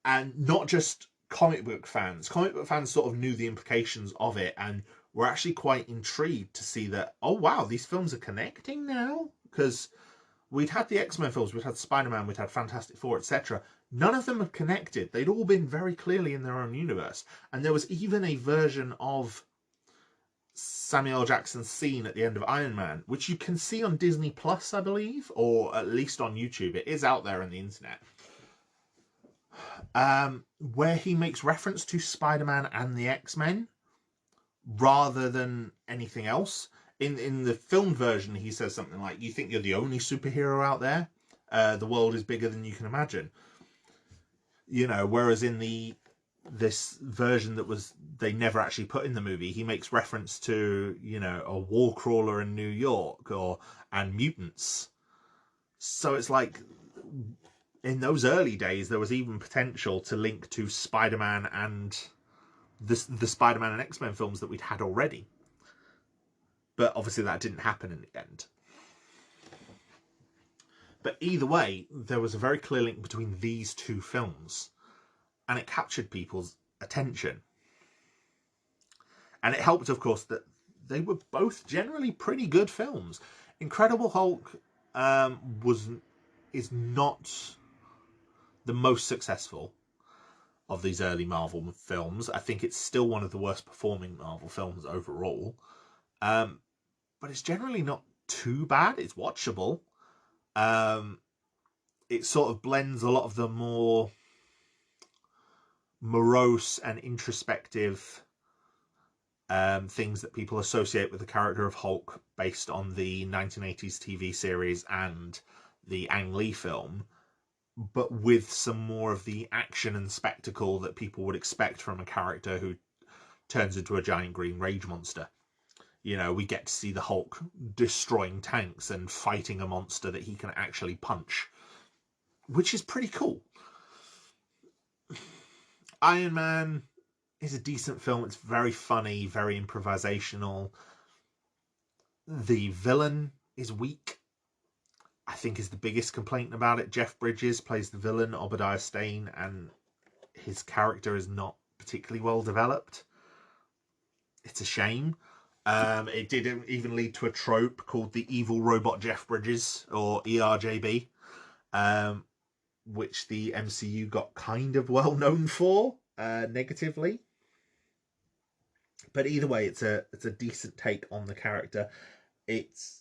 And not just comic book fans. Comic book fans sort of knew the implications of it and were actually quite intrigued to see that, oh wow, these films are connecting now? Because we'd had the X-Men films, we'd had Spider-Man, we'd had Fantastic Four, etc. None of them have connected. They'd all been very clearly in their own universe. And there was even a version of Samuel L. Jackson's scene at the end of Iron Man, which you can see on Disney Plus, I believe, or at least on YouTube. It is out there on the internet. Where he makes reference to Spider-Man and the X-Men rather than anything else. In the filmed version, he says something like, "You think you're the only superhero out there? The world is bigger than you can imagine." Whereas in this version that they never actually put in the movie, he makes reference to, a wall crawler in New York and mutants. So it's like, in those early days, there was even potential to link to Spider-Man and the Spider-Man and X-Men films that we'd had already. But obviously that didn't happen in the end. But either way, there was a very clear link between these two films, and it captured people's attention. And it helped, of course, that they were both generally pretty good films. Incredible Hulk is not the most successful of these early Marvel films. I think it's still one of the worst performing Marvel films overall. But it's generally not too bad. It's watchable. It sort of blends a lot of the more morose and introspective things that people associate with the character of Hulk based on the 1980s TV series and the Ang Lee film, but with some more of the action and spectacle that people would expect from a character who turns into a giant green rage monster. You know, we get to see the Hulk destroying tanks and fighting a monster that he can actually punch, which is pretty cool. Iron Man is a decent film. It's very funny, very improvisational. The villain is weak, I think, is the biggest complaint about it. Jeff Bridges plays the villain, Obadiah Stane, and his character is not particularly well developed. It's a shame. It did even lead to a trope called the evil robot Jeff Bridges, or ERJB, which the MCU got kind of well known for, negatively. But either way, it's a decent take on the character. It's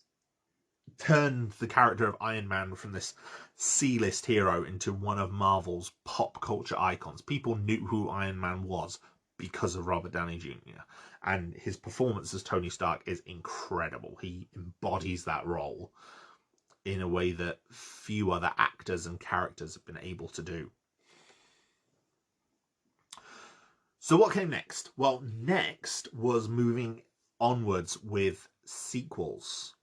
turned the character of Iron Man from this C-list hero into one of Marvel's pop culture icons. People knew who Iron Man was because of Robert Downey Jr. And his performance as Tony Stark is incredible. He embodies that role in a way that few other actors and characters have been able to do. So what came next? Well, next was moving onwards with sequels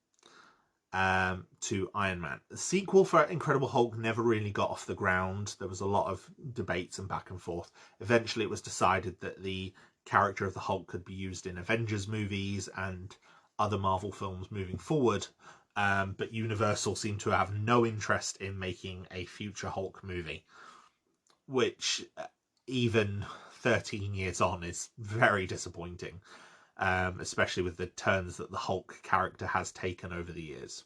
to Iron Man. The sequel for Incredible Hulk never really got off the ground. There was a lot of debates and back and forth. Eventually it was decided that the character of the Hulk could be used in Avengers movies and other Marvel films moving forward, but Universal seemed to have no interest in making a future Hulk movie, which even 13 years on is very disappointing. Especially with the turns that the Hulk character has taken over the years.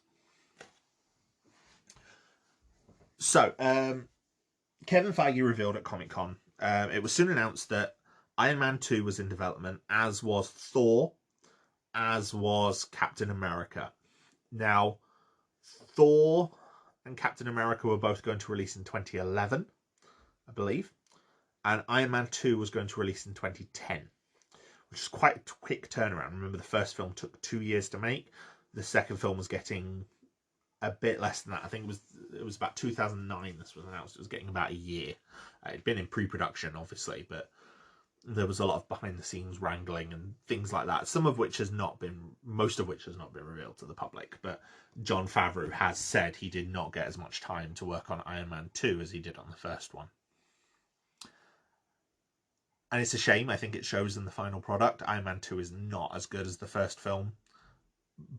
So, Kevin Feige revealed at Comic-Con, it was soon announced that Iron Man 2 was in development, as was Thor, as was Captain America. Now, Thor and Captain America were both going to release in 2011, I believe, and Iron Man 2 was going to release in 2010. Which is quite a quick turnaround. Remember, the first film took 2 years to make. The second film was getting a bit less than that. I think it was about 2009 this was announced. It was getting about a year. It'd been in pre-production, obviously, but there was a lot of behind-the-scenes wrangling and things like that, most of which has not been revealed to the public. But Jon Favreau has said he did not get as much time to work on Iron Man 2 as he did on the first one. And it's a shame. I think it shows in the final product. Iron Man 2 is not as good as the first film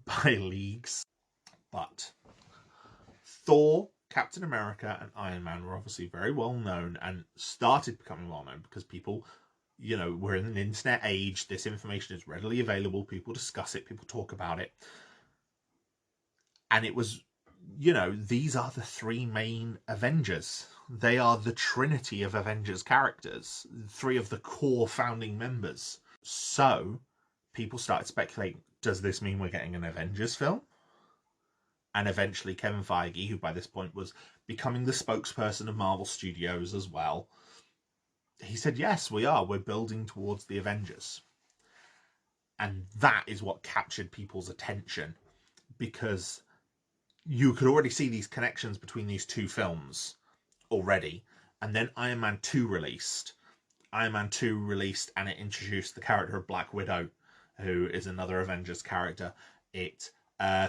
by leagues. But Thor, Captain America, and Iron Man were obviously very well known and started becoming well known because people, you know, we're in an internet age. This information is readily available. People discuss it. People talk about it. And it was, you know, these are the three main Avengers. They are the trinity of Avengers characters, three of the core founding members. So people started speculating, does this mean we're getting an Avengers film? And eventually Kevin Feige, who by this point was becoming the spokesperson of Marvel Studios as well, he said, yes, we are. We're building towards the Avengers. And that is what captured people's attention, because you could already see these connections between these two films already. And then Iron Man 2 released. Iron Man 2 released and it introduced the character of Black Widow, who is another Avengers character. It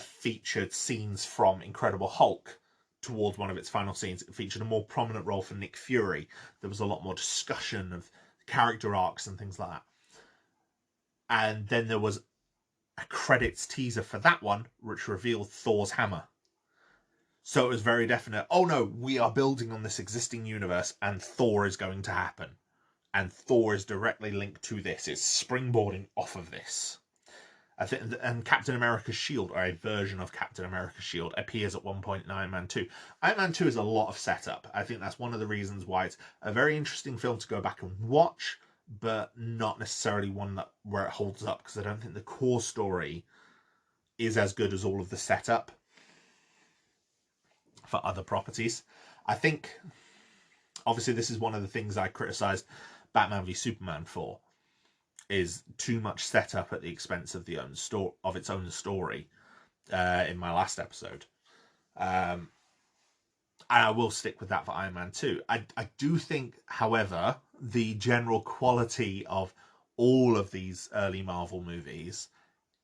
featured scenes from Incredible Hulk towards one of its final scenes. It featured a more prominent role for Nick Fury. There was a lot more discussion of character arcs and things like that. And then there was a credits teaser for that one, which revealed Thor's hammer. So it was very definite, oh no, we are building on this existing universe and Thor is going to happen. And Thor is directly linked to this. It's springboarding off of this. I think, and Captain America's shield, or a version of Captain America's shield, appears at one point in Iron Man 2. Iron Man 2 is a lot of setup. I think that's one of the reasons why it's a very interesting film to go back and watch, but not necessarily one where it holds up, because I don't think the core story is as good as all of the setup for other properties. I think, obviously, this is one of the things I criticised Batman v Superman for, is too much setup at the expense of its own story in my last episode. And I will stick with that for Iron Man 2. I do think, however, the general quality of all of these early Marvel movies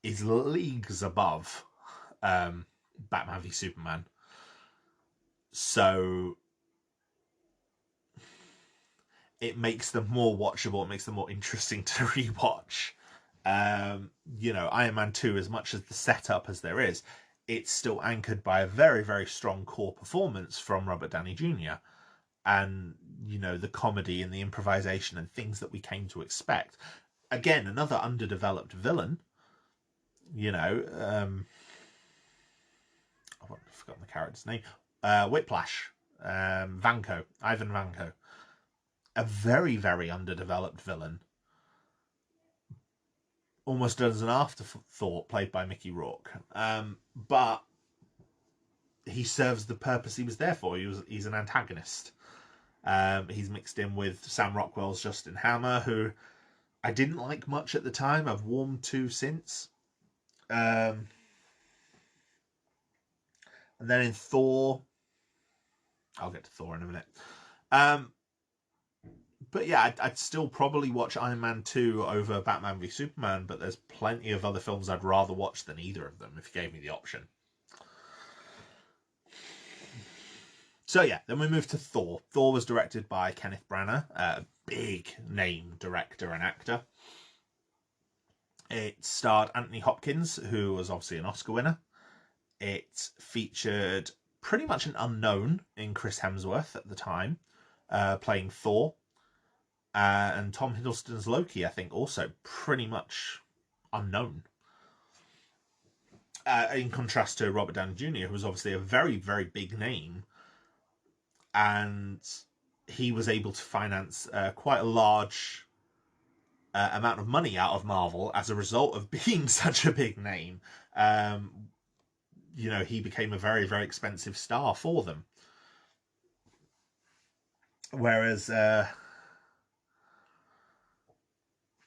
is leagues above Batman v Superman. So it makes them more watchable, it makes them more interesting to rewatch. Iron Man 2, as much as the setup as there is, it's still anchored by a very, very strong core performance from Robert Downey Jr. And, the comedy and the improvisation and things that we came to expect. Again, another underdeveloped villain. I've forgotten the character's name. Whiplash. Ivan Vanko. A very, very underdeveloped villain. Almost as an afterthought, played by Mickey Rourke. But he serves the purpose he was there for. He's an antagonist. He's mixed in with Sam Rockwell's Justin Hammer, who I didn't like much at the time. I've warmed to since. And then in Thor, I'll get to Thor in a minute. But yeah, I'd still probably watch Iron Man 2 over Batman v Superman, but there's plenty of other films I'd rather watch than either of them if you gave me the option. So yeah, then we move to Thor. Thor was directed by Kenneth Branagh, a big name director and actor. It starred Anthony Hopkins, who was obviously an Oscar winner. It featured pretty much an unknown in Chris Hemsworth at the time, playing Thor. And Tom Hiddleston's Loki, I think, also pretty much unknown. In contrast to Robert Downey Jr., who was obviously a very, very big name. And he was able to finance quite a large amount of money out of Marvel as a result of being such a big name. He became a very, very expensive star for them. Whereas...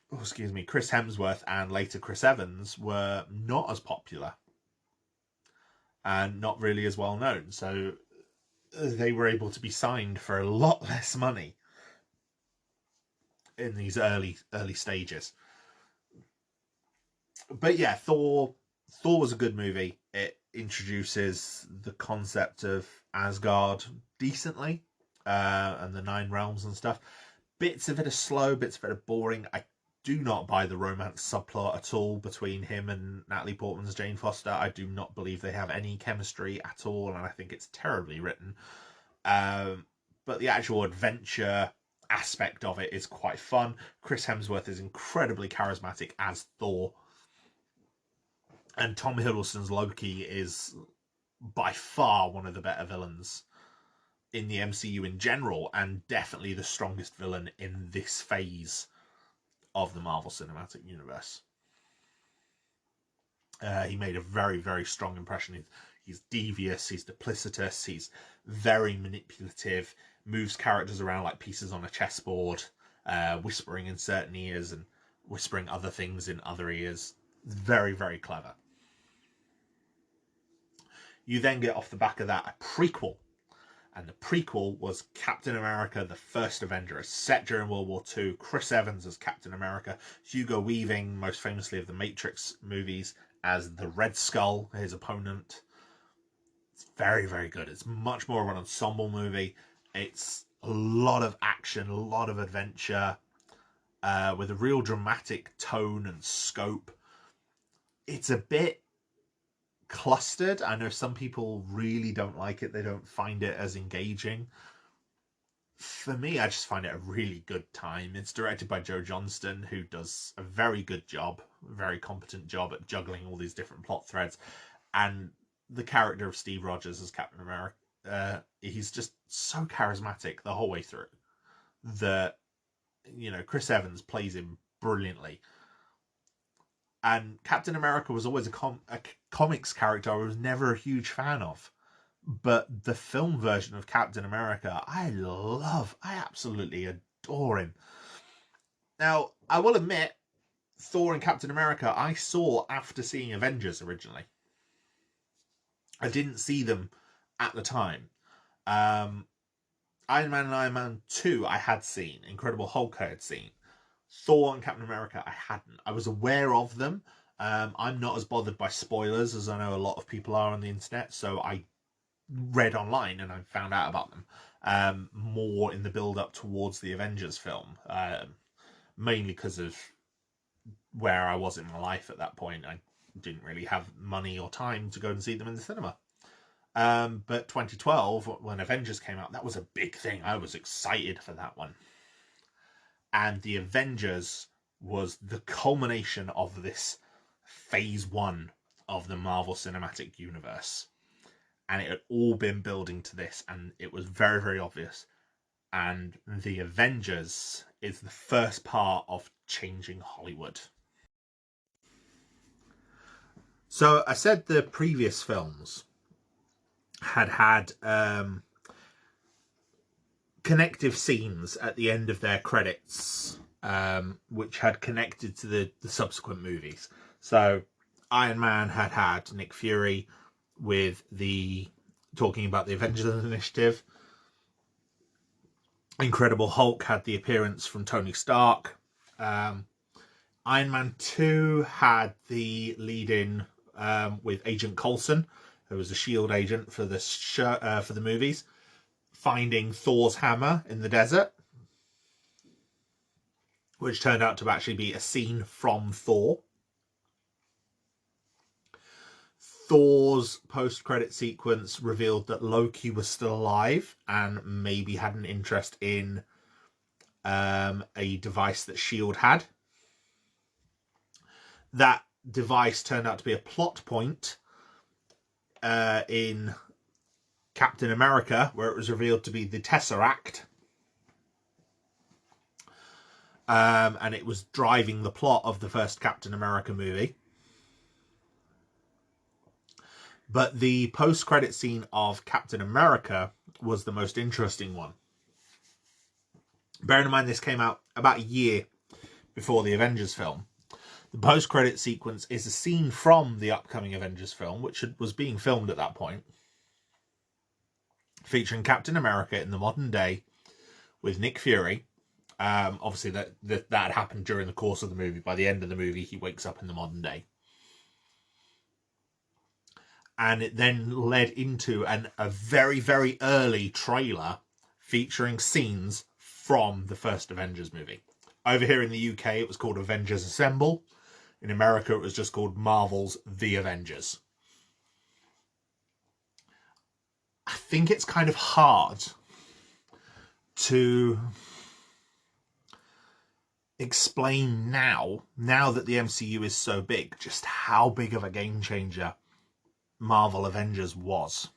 Chris Hemsworth and later Chris Evans were not as popular and not really as well known. So they were able to be signed for a lot less money in these early stages. But yeah, Thor was a good movie. It introduces the concept of Asgard decently, and the 9 realms and stuff. Bits of it are slow, bits of it are boring. I do not buy the romance subplot at all between him and Natalie Portman's Jane Foster. I do not believe they have any chemistry at all, and I think it's terribly written. But the actual adventure aspect of it is quite fun. Chris Hemsworth is incredibly charismatic as Thor. And Tom Hiddleston's Loki is by far one of the better villains in the MCU in general, and definitely the strongest villain in this phase of the Marvel Cinematic Universe. He made a very, very strong impression. He's devious, he's duplicitous, he's very manipulative, moves characters around like pieces on a chessboard, whispering in certain ears and whispering other things in other ears. Very, very clever. You then get off the back of that a prequel. And the prequel was Captain America, the First Avenger, set during World War II. Chris Evans as Captain America. Hugo Weaving, most famously of the Matrix movies, as the Red Skull, his opponent. It's very, very good. It's much more of an ensemble movie. It's a lot of action, a lot of adventure, with a real dramatic tone and scope. It's a bit clustered. I know some people really don't like it. They don't find it as engaging. For me, I just find it a really good time. It's directed by Joe Johnston, who does a very good job, a very competent job at juggling all these different plot threads. And the character of Steve Rogers as Captain America, he's just so charismatic the whole way through that, Chris Evans plays him brilliantly. And Captain America was always a comics character I was never a huge fan of. But the film version of Captain America, I absolutely adore him. Now, I will admit, Thor and Captain America, I saw after seeing Avengers originally. I didn't see them at the time. Iron Man and Iron Man 2 I had seen. Incredible Hulk I had seen. Thor and Captain America I hadn't. I was aware of them, I'm not as bothered by spoilers as I know a lot of people are on the internet, so I read online and I found out about them more in the build-up towards the Avengers film, mainly because of where I was in my life at that point. I didn't really have money or time to go and see them in the cinema. But 2012, when Avengers came out, that was a big thing. I was excited for that one. And the Avengers was the culmination of this phase one of the Marvel Cinematic Universe. And it had all been building to this, and it was very, very obvious. And the Avengers is the first part of changing Hollywood. So I said the previous films had connective scenes at the end of their credits, which had connected to the subsequent movies. So Iron Man had Nick Fury with the talking about the Avengers Initiative. Incredible Hulk had the appearance from Tony Stark. Iron Man 2 had the lead-in with Agent Coulson, who was a S.H.I.E.L.D. agent for the movies, finding Thor's hammer in the desert, which turned out to actually be a scene from Thor. Thor's post-credit sequence revealed that Loki was still alive and maybe had an interest in a device that S.H.I.E.L.D. had. That device turned out to be a plot point in Captain America, where it was revealed to be the Tesseract. And it was driving the plot of the first Captain America movie. But the post-credit scene of Captain America was the most interesting one. Bearing in mind this came out about a year before the Avengers film. The post-credit sequence is a scene from the upcoming Avengers film, which was being filmed at that point, featuring Captain America in the modern day with Nick Fury. Obviously, that happened during the course of the movie. By the end of the movie, he wakes up in the modern day. And it then led into a very, very early trailer featuring scenes from the first Avengers movie. Over here in the UK, it was called Avengers Assemble. In America, it was just called Marvel's The Avengers. I think it's kind of hard to explain now that the MCU is so big, just how big of a game changer Marvel Avengers was.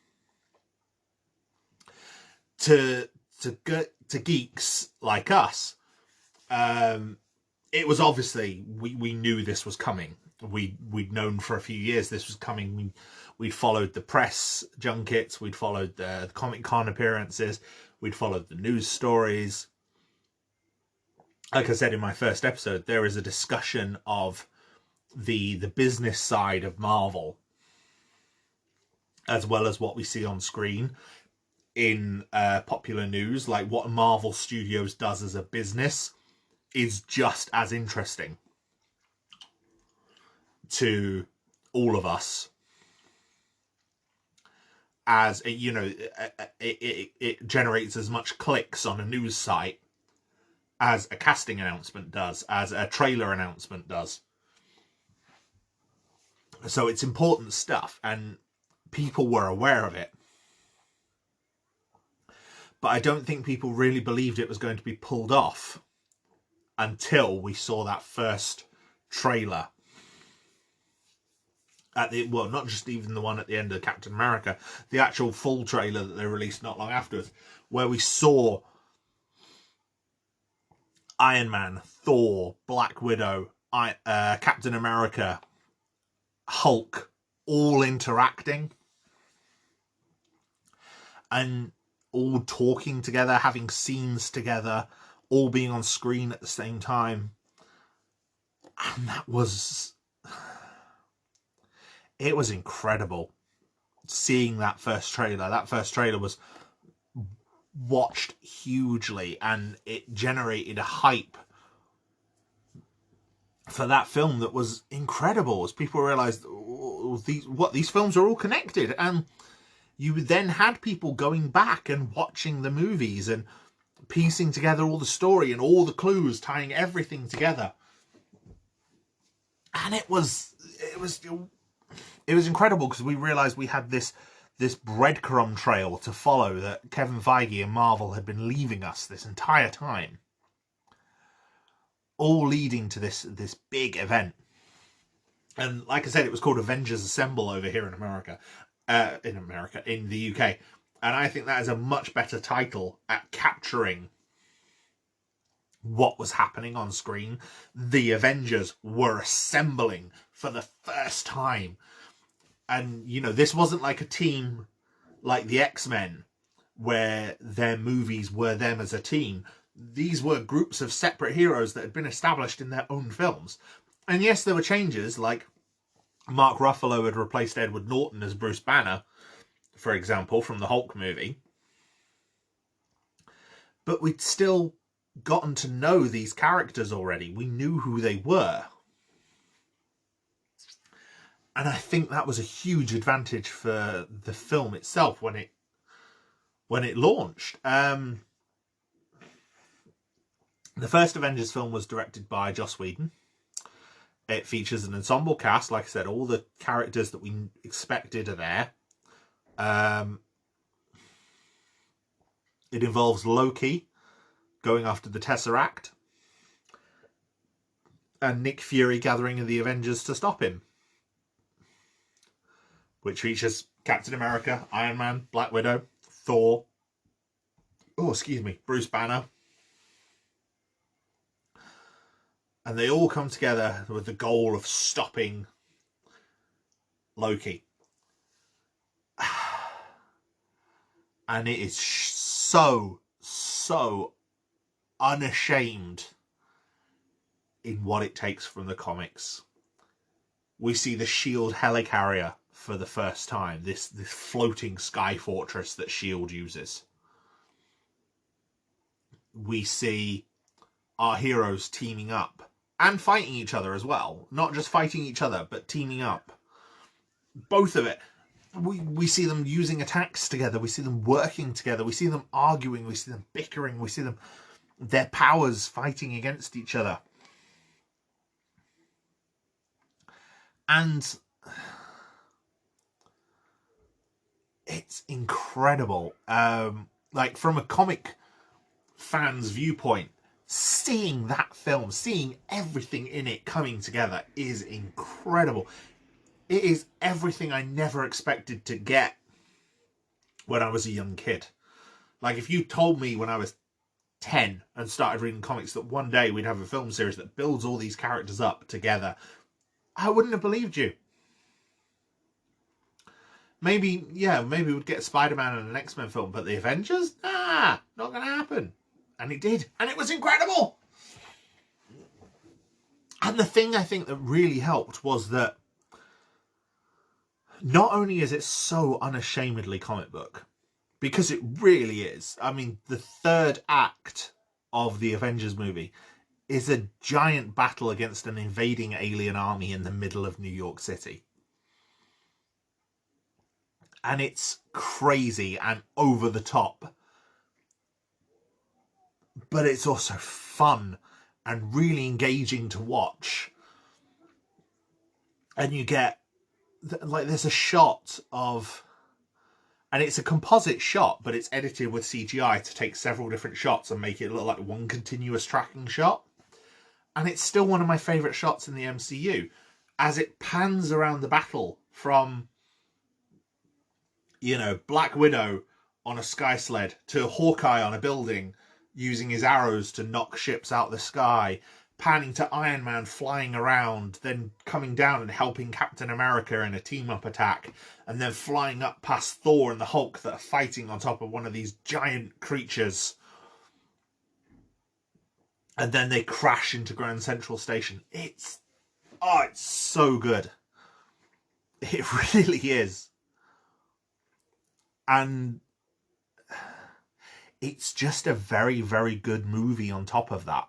To geeks like us, it was obviously, we knew this was coming. We'd known for a few years this was coming. We'd followed the press junkets, we'd followed the Comic-Con appearances, we'd followed the news stories. Like I said in my first episode, there is a discussion of the business side of Marvel, as well as what we see on screen in popular news. Like what Marvel Studios does as a business is just as interesting to all of us as it generates as much clicks on a news site as a casting announcement does, as a trailer announcement does. So it's important stuff, and people were aware of it. But I don't think people really believed it was going to be pulled off until we saw that first trailer. Not just even the one at the end of Captain America, the actual full trailer that they released not long afterwards, where we saw Iron Man, Thor, Black Widow, Captain America, Hulk, all interacting and all talking together, having scenes together, all being on screen at the same time. And it was incredible seeing that first trailer. That first trailer was watched hugely, and it generated a hype for that film that was incredible, as people realized, oh, these films are all connected. And you then had people going back and watching the movies and piecing together all the story and all the clues, tying everything together. And it was incredible, because we realized we had this breadcrumb trail to follow that Kevin Feige and Marvel had been leaving us this entire time, all leading to this big event. And like I said, it was called Avengers Assemble over here in America, in the UK. And I think that is a much better title at capturing what was happening on screen. The Avengers were assembling for the first time. And, you know, this wasn't like a team like the X-Men, where their movies were them as a team. These were groups of separate heroes that had been established in their own films. And yes, there were changes, like Mark Ruffalo had replaced Edward Norton as Bruce Banner, for example, from the Hulk movie. But we'd still gotten to know these characters already. We knew who they were. And I think that was a huge advantage for the film itself when it launched. The first Avengers film was directed by Joss Whedon. It features an ensemble cast. Like I said, all the characters that we expected are there. It involves Loki going after the Tesseract and Nick Fury gathering the Avengers to stop him, which features Captain America, Iron Man, Black Widow, Thor, Bruce Banner. And they all come together with the goal of stopping Loki. And it is so unashamed in what it takes from the comics. We see the S.H.I.E.L.D. helicarrier for the first time, this floating sky fortress that S.H.I.E.L.D. uses. We see our heroes teaming up and fighting each other as well. Not just fighting each other, but teaming up. Both of it. We see them using attacks together. We see them working together. We see them arguing. We see them bickering. We see their powers fighting against each other. And it's incredible. Like, from a comic fan's viewpoint, seeing that film, seeing everything in it coming together is incredible. It is everything I never expected to get when I was a young kid. Like, if you told me when I was 10 and started reading comics that one day we'd have a film series that builds all these characters up together, I wouldn't have believed you. Maybe we'd get Spider-Man and an X-Men film, but the Avengers? Not gonna happen. And it did. And it was incredible! And the thing I think that really helped was that not only is it so unashamedly comic book, because it really is. I mean, the third act of the Avengers movie is a giant battle against an invading alien army in the middle of New York City. And it's crazy and over the top. But it's also fun and really engaging to watch. And you get, like, there's a shot of, and it's a composite shot, but it's edited with CGI to take several different shots and make it look like one continuous tracking shot. And it's still one of my favourite shots in the MCU, as it pans around the battle from, you know, Black Widow on a sky sled to Hawkeye on a building using his arrows to knock ships out the sky, panning to Iron Man flying around, then coming down and helping Captain America in a team-up attack, and then flying up past Thor and the Hulk that are fighting on top of one of these giant creatures. And then they crash into Grand Central Station. It's so good. It really is. And it's just a very, very good movie on top of that.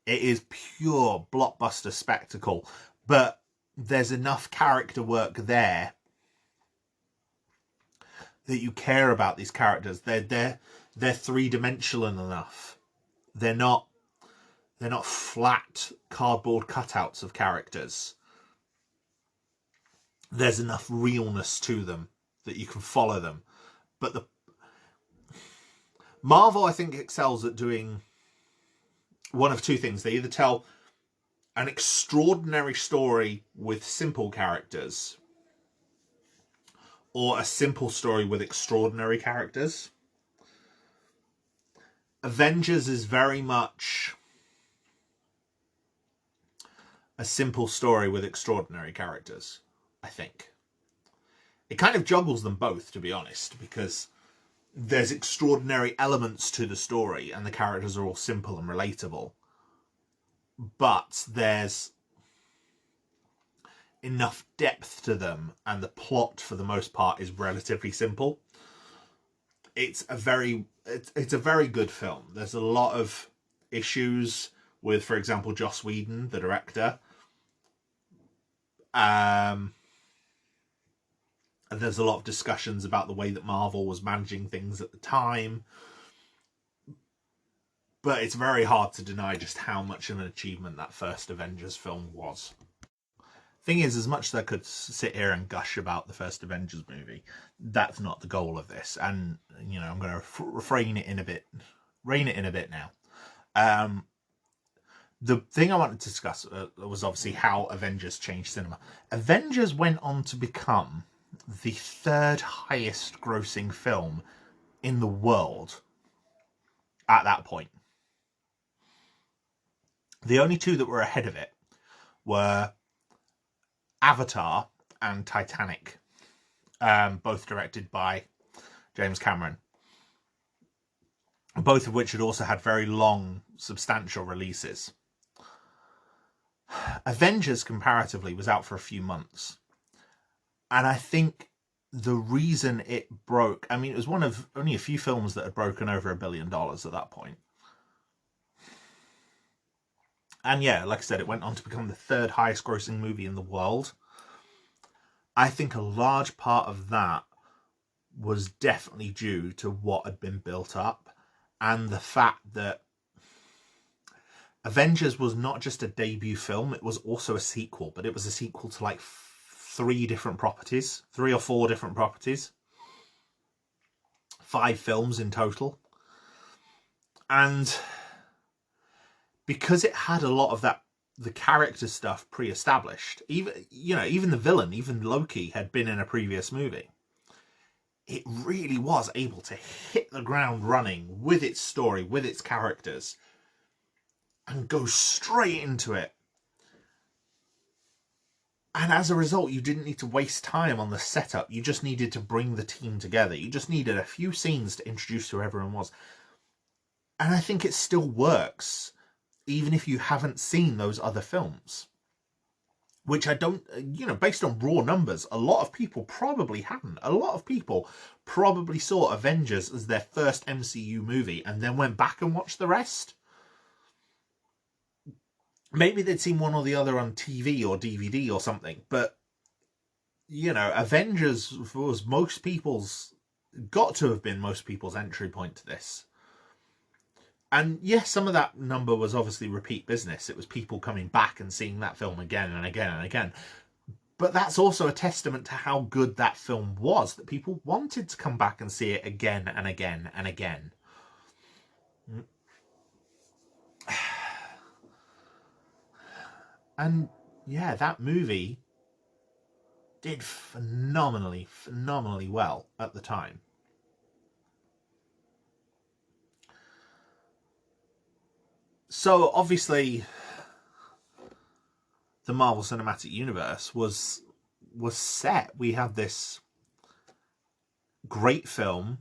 It is pure blockbuster spectacle, but there's enough character work there that you care about these characters. They're three-dimensional enough. They're not flat cardboard cutouts of characters. There's enough realness to them that you can follow them. But the Marvel, I think, excels at doing one of two things. They either tell an extraordinary story with simple characters, or a simple story with extraordinary characters. Avengers is very much a simple story with extraordinary characters, I think. It kind of juggles them both, to be honest, because there's extraordinary elements to the story and the characters are all simple and relatable. But there's enough depth to them, and the plot, for the most part, is relatively simple. It's a very good film. There's a lot of issues with, for example, Joss Whedon, the director. And there's a lot of discussions about the way that Marvel was managing things at the time. But it's very hard to deny just how much of an achievement that first Avengers film was. Thing is, as much as I could sit here and gush about the first Avengers movie, that's not the goal of this. And, you know, I'm going to rein it in a bit now. The thing I wanted to discuss was obviously how Avengers changed cinema. Avengers went on to become the third highest grossing film in the world at that point. The only two that were ahead of it were Avatar and Titanic, both directed by James Cameron, both of which had also had very long, substantial releases. Avengers, comparatively, was out for a few months. And I think the reason it broke, I mean, it was one of only a few films that had broken over $1 billion at that point. And yeah, like I said, it went on to become the third highest grossing movie in the world. I think a large part of that was definitely due to what had been built up, and the fact that Avengers was not just a debut film, it was also a sequel, but it was a sequel to like 3 or 4 different properties. 5 films in total. And because it had a lot of that, the character stuff pre-established, even the villain, even Loki, had been in a previous movie. It really was able to hit the ground running with its story, with its characters, and go straight into it. And as a result, you didn't need to waste time on the setup. You just needed to bring the team together. You just needed a few scenes to introduce who everyone was. And I think it still works, even if you haven't seen those other films. Which I don't, based on raw numbers, a lot of people probably hadn't. A lot of people probably saw Avengers as their first MCU movie and then went back and watched the rest. Maybe they'd seen one or the other on TV or DVD or something, but, Avengers was got to have been most people's entry point to this. And yes, some of that number was obviously repeat business. It was people coming back and seeing that film again and again and again. But that's also a testament to how good that film was, that people wanted to come back and see it again and again and again. And yeah, that movie did phenomenally well at the time. So obviously the Marvel Cinematic Universe was set. We had this great film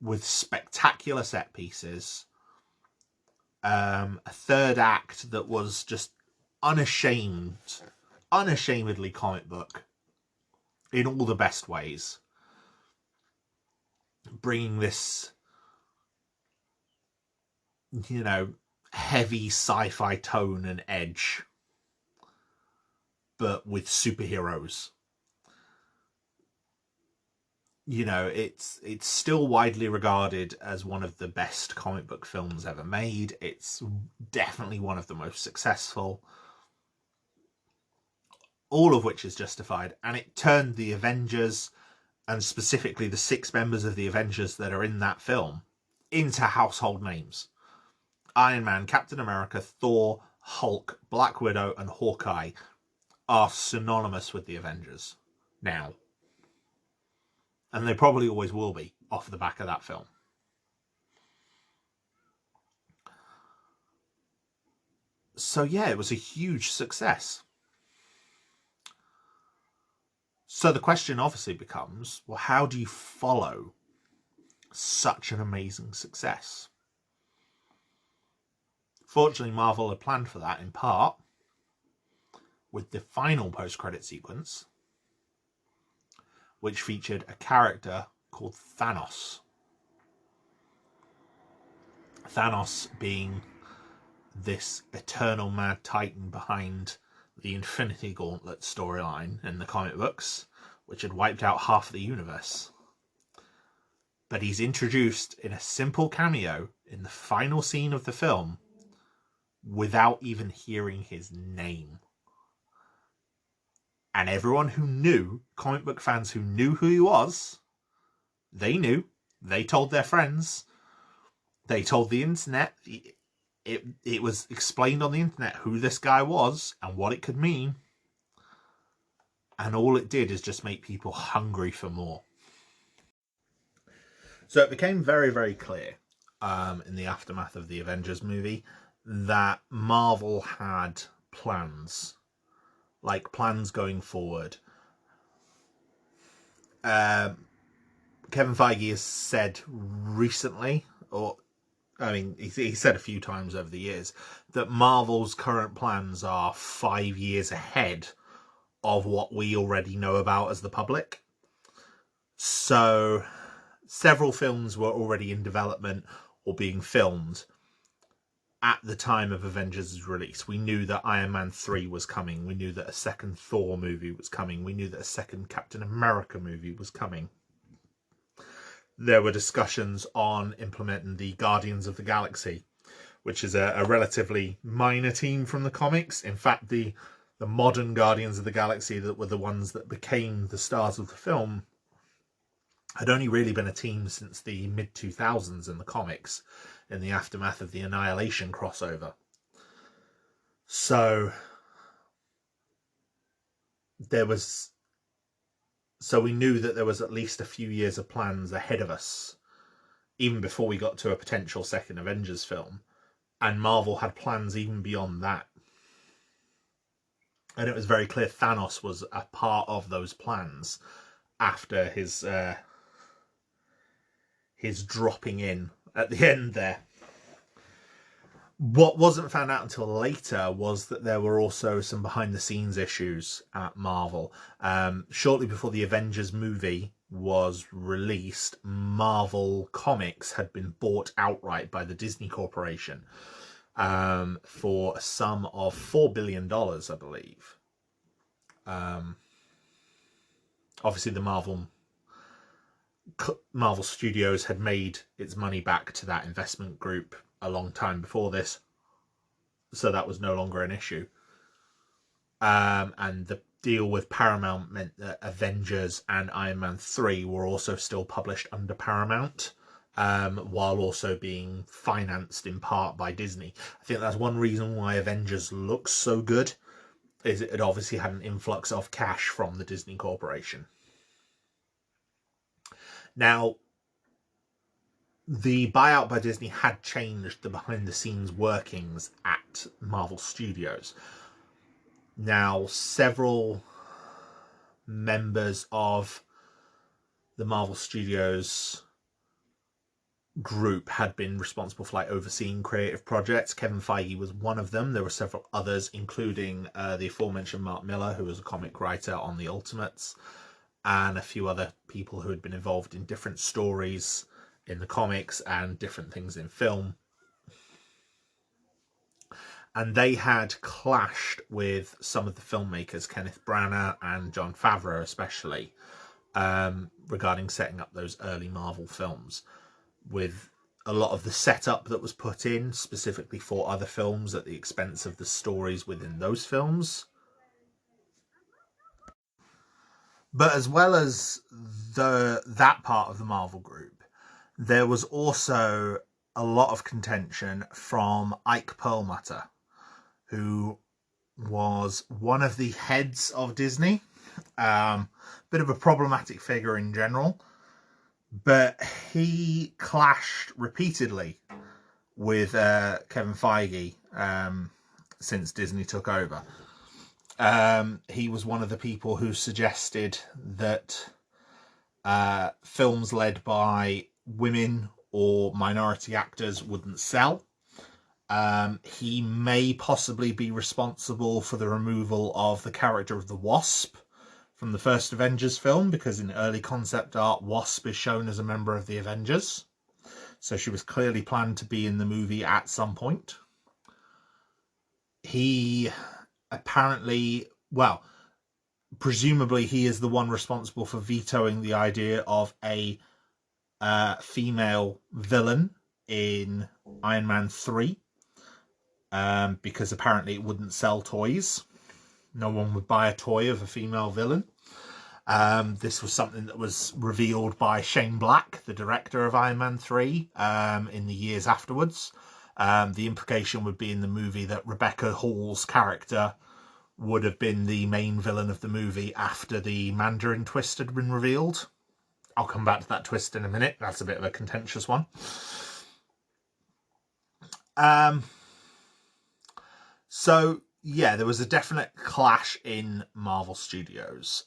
with spectacular set pieces, a third act that was just unashamedly comic book in all the best ways, bringing this, heavy sci-fi tone and edge, but with superheroes. You know, it's still widely regarded as one of the best comic book films ever made. It's definitely one of the most successful, all of which is justified, and it turned the Avengers, and specifically the 6 members of the Avengers that are in that film, into household names. Iron Man, Captain America, Thor, Hulk, Black Widow, and Hawkeye are synonymous with the Avengers now. And they probably always will be off the back of that film. So yeah, it was a huge success. So the question obviously becomes, well, how do you follow such an amazing success? Fortunately, Marvel had planned for that in part with the final post-credit sequence, which featured a character called Thanos. Thanos being this eternal mad titan behind the Infinity Gauntlet storyline in the comic books, which had wiped out half the universe. But he's introduced in a simple cameo in the final scene of the film without even hearing his name. And everyone who knew, comic book fans who knew who he was, they knew. They told their friends. They told the internet. It was explained on the internet who this guy was and what it could mean. And all it did is just make people hungry for more. So it became very, very clear in the aftermath of the Avengers movie that Marvel had plans, like plans going forward. Kevin Feige has said recently, he said a few times over the years, that Marvel's current plans are 5 years ahead of what we already know about as the public. So several films were already in development or being filmed at the time of Avengers' release. We knew that Iron Man 3 was coming. We knew that a second Thor movie was coming. We knew that a second Captain America movie was coming. There were discussions on implementing the Guardians of the Galaxy, which is a relatively minor team from the comics. In fact, the modern Guardians of the Galaxy that were the ones that became the stars of the film had only really been a team since the mid-2000s in the comics, in the aftermath of the Annihilation crossover. So we knew that there was at least a few years of plans ahead of us, even before we got to a potential second Avengers film. And Marvel had plans even beyond that. And it was very clear Thanos was a part of those plans after his dropping in at the end there. What wasn't found out until later was that there were also some behind-the-scenes issues at Marvel. Shortly before the Avengers movie was released, Marvel Comics had been bought outright by the Disney Corporation for a sum of $4 billion, I believe. Obviously, the Marvel Studios had made its money back to that investment group a long time before this, so that was no longer an issue. And the deal with Paramount meant that Avengers and Iron Man 3 were also still published under Paramount, while also being financed in part by Disney. I think that's one reason why Avengers looks so good, is it obviously had an influx of cash from the Disney Corporation. Now, the buyout by Disney had changed the behind-the-scenes workings at Marvel Studios. Now, several members of the Marvel Studios group had been responsible for overseeing creative projects. Kevin Feige was one of them. There were several others, including the aforementioned Mark Millar, who was a comic writer on the Ultimates, and a few other people who had been involved in different stories in the comics and different things in film. and they had clashed with some of the filmmakers, Kenneth Branagh and Jon Favreau especially, regarding setting up those early Marvel films, with a lot of the setup that was put in specifically for other films at the expense of the stories within those films. But as well as that part of the Marvel group, there was also a lot of contention from Ike Perlmutter, who was one of the heads of Disney. Bit of a problematic figure in general, but he clashed repeatedly with Kevin Feige since Disney took over. He was one of the people who suggested that films led by women or minority actors wouldn't sell. He may possibly be responsible for the removal of the character of the Wasp from the first Avengers film, because in early concept art, Wasp is shown as a member of the Avengers. So she was clearly planned to be in the movie at some point. He apparently, well, presumably he is the one responsible for vetoing the idea of a female villain in Iron Man 3, because apparently it wouldn't sell toys. No one would buy a toy of a female villain. This was something that was revealed by Shane Black, the director of Iron Man 3, in the years afterwards. The implication would be in the movie that Rebecca Hall's character would have been the main villain of the movie after the Mandarin twist had been revealed. I'll come back to that twist in a minute. That's a bit of a contentious one. So, yeah, there was a definite clash in Marvel Studios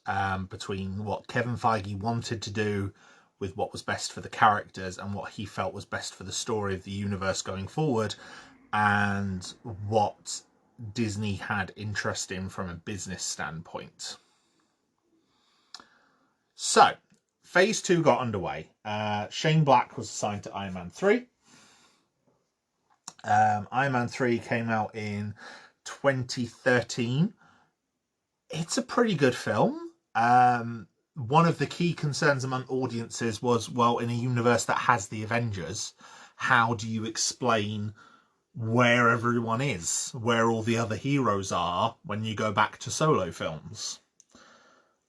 between what Kevin Feige wanted to do with what was best for the characters and what he felt was best for the story of the universe going forward, and what Disney had interest in from a business standpoint. So, Phase 2 got underway. Shane Black was assigned to Iron Man 3. Iron Man 3 came out in 2013. It's a pretty good film. One of the key concerns among audiences was, well, in a universe that has the Avengers, how do you explain where everyone is, where all the other heroes are when you go back to solo films?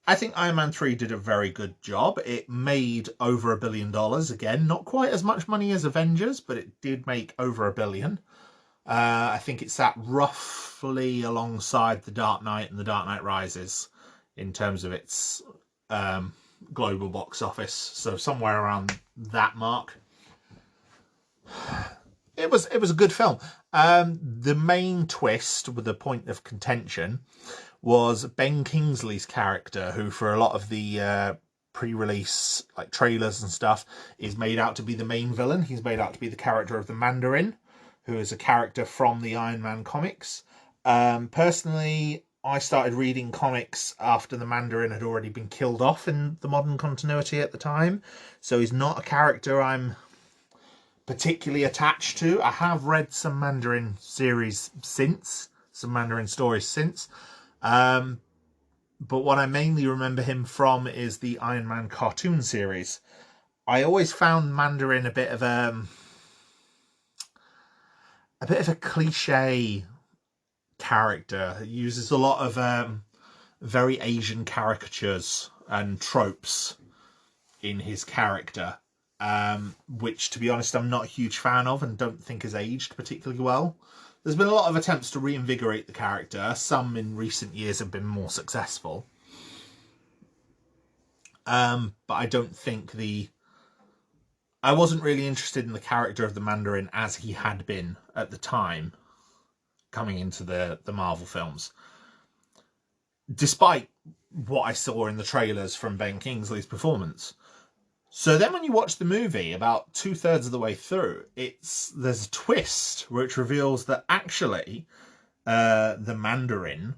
I think Iron Man 3 did a very good job. It made over $1 billion. Again, not quite as much money as Avengers, but it did make over $1 billion. I think it sat roughly alongside The Dark Knight and The Dark Knight Rises in terms of its global box office. So somewhere around that mark. It was a good film. The main twist with the point of contention was Ben Kingsley's character, who for a lot of the pre-release like trailers and stuff is made out to be the main villain. He's made out to be the character of the Mandarin, who is a character from the Iron Man comics. Personally, I started reading comics after the Mandarin had already been killed off in the modern continuity at the time, so he's not a character I'm particularly attached to. I have read some Mandarin series since, some Mandarin stories since, but what I mainly remember him from is the Iron Man cartoon series. I always found Mandarin a bit of a cliche character. He uses a lot of very Asian caricatures and tropes in his character, which, to be honest, I'm not a huge fan of and don't think has aged particularly well. There's been a lot of attempts to reinvigorate the character. Some in recent years have been more successful. But I don't think I wasn't really interested in the character of the Mandarin as he had been at the time coming into the Marvel films. Despite what I saw in the trailers from Ben Kingsley's performance. So then when you watch the movie, about 2/3 of the way through, there's a twist which reveals that actually the Mandarin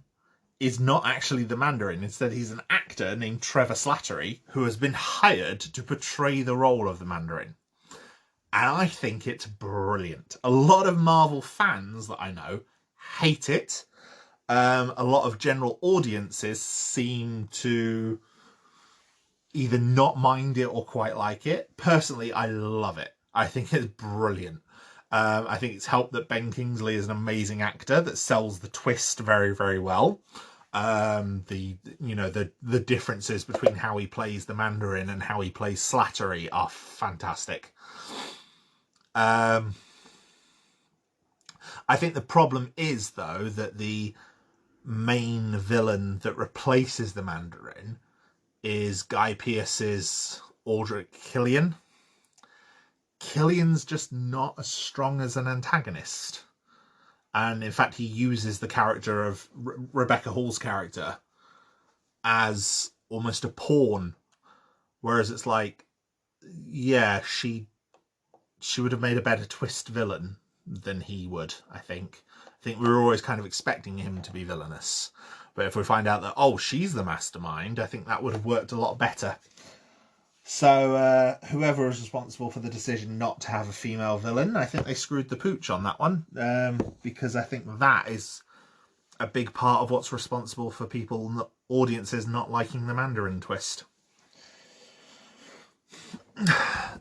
is not actually the Mandarin. Instead, he's an actor named Trevor Slattery who has been hired to portray the role of the Mandarin. And I think it's brilliant. A lot of Marvel fans that I know hate it. A lot of general audiences seem to either not mind it or quite like it. Personally, I love it. I think it's brilliant. I think it's helped that Ben Kingsley is an amazing actor that sells the twist very, very well. The differences between how he plays the Mandarin and how he plays Slattery are fantastic. I think the problem is, though, that the main villain that replaces the Mandarin is Guy Pearce's Aldrich Killian. Killian's just not as strong as an antagonist. And in fact, he uses the character of Rebecca Hall's character as almost a pawn. Whereas it's like, yeah, she would have made a better twist villain than he would, I think. I think we were always kind of expecting him to be villainous. But if we find out that, oh, she's the mastermind, I think that would have worked a lot better. So whoever is responsible for the decision not to have a female villain, I think they screwed the pooch on that one, because I think that is a big part of what's responsible for audiences not liking the Mandarin twist.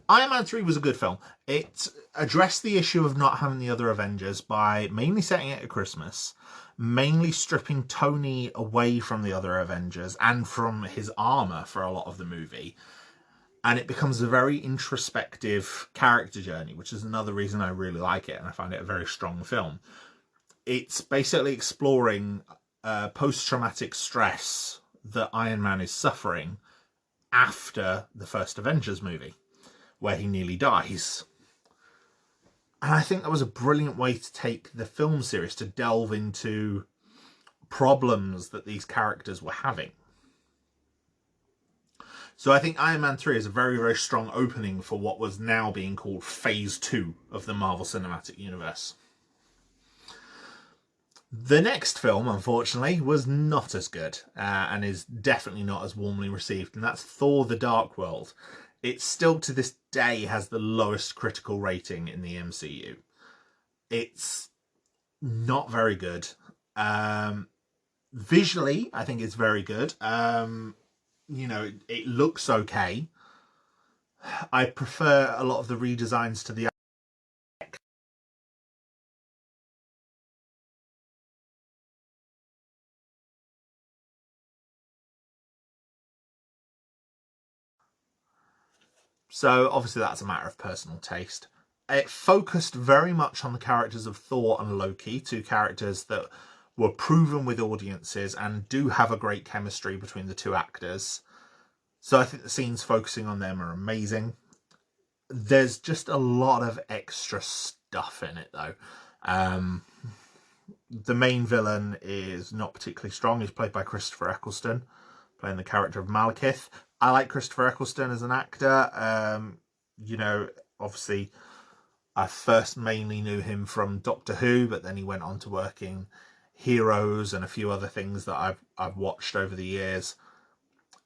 Iron Man 3 was a good film. It addressed the issue of not having the other Avengers by mainly setting it at Christmas, mainly stripping Tony away from the other Avengers and from his armor for a lot of the movie. And it becomes a very introspective character journey, which is another reason I really like it, and I find it a very strong film. It's basically exploring post-traumatic stress that Iron Man is suffering after the first Avengers movie, where he nearly dies. And I think that was a brilliant way to take the film series, to delve into problems that these characters were having. So I think Iron Man 3 is a very, very strong opening for what was now being called Phase 2 of the Marvel Cinematic Universe. The next film, unfortunately, was not as good and is definitely not as warmly received, and that's Thor: The Dark World. It still, to this day, has the lowest critical rating in the MCU. It's not very good. Visually, I think it's very good. It looks okay. I prefer a lot of the redesigns to the So obviously that's a matter of personal taste. It focused very much on the characters of Thor and Loki, two characters that were proven with audiences and do have a great chemistry between the two actors. So I think the scenes focusing on them are amazing. There's just a lot of extra stuff in it, though. The main villain is not particularly strong. He's played by Christopher Eccleston, playing the character of Malekith. I like Christopher Eccleston as an actor. Obviously, I first mainly knew him from Doctor Who, but then he went on to work in Heroes and a few other things that I've watched over the years.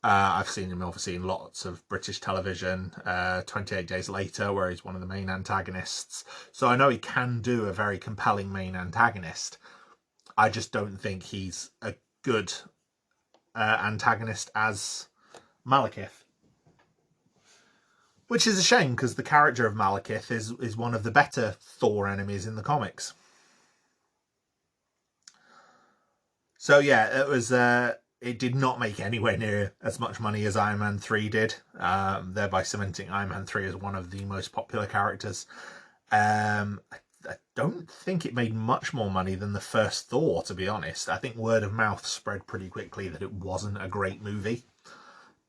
I've seen him obviously in lots of British television, 28 Days Later, where he's one of the main antagonists. So I know he can do a very compelling main antagonist. I just don't think he's a good antagonist as Malekith. Which is a shame, because the character of Malekith is one of the better Thor enemies in the comics. So yeah, it was... it did not make anywhere near as much money as Iron Man 3 did, thereby cementing Iron Man 3 as one of the most popular characters. I don't think it made much more money than the first Thor, to be honest. I think word of mouth spread pretty quickly that it wasn't a great movie.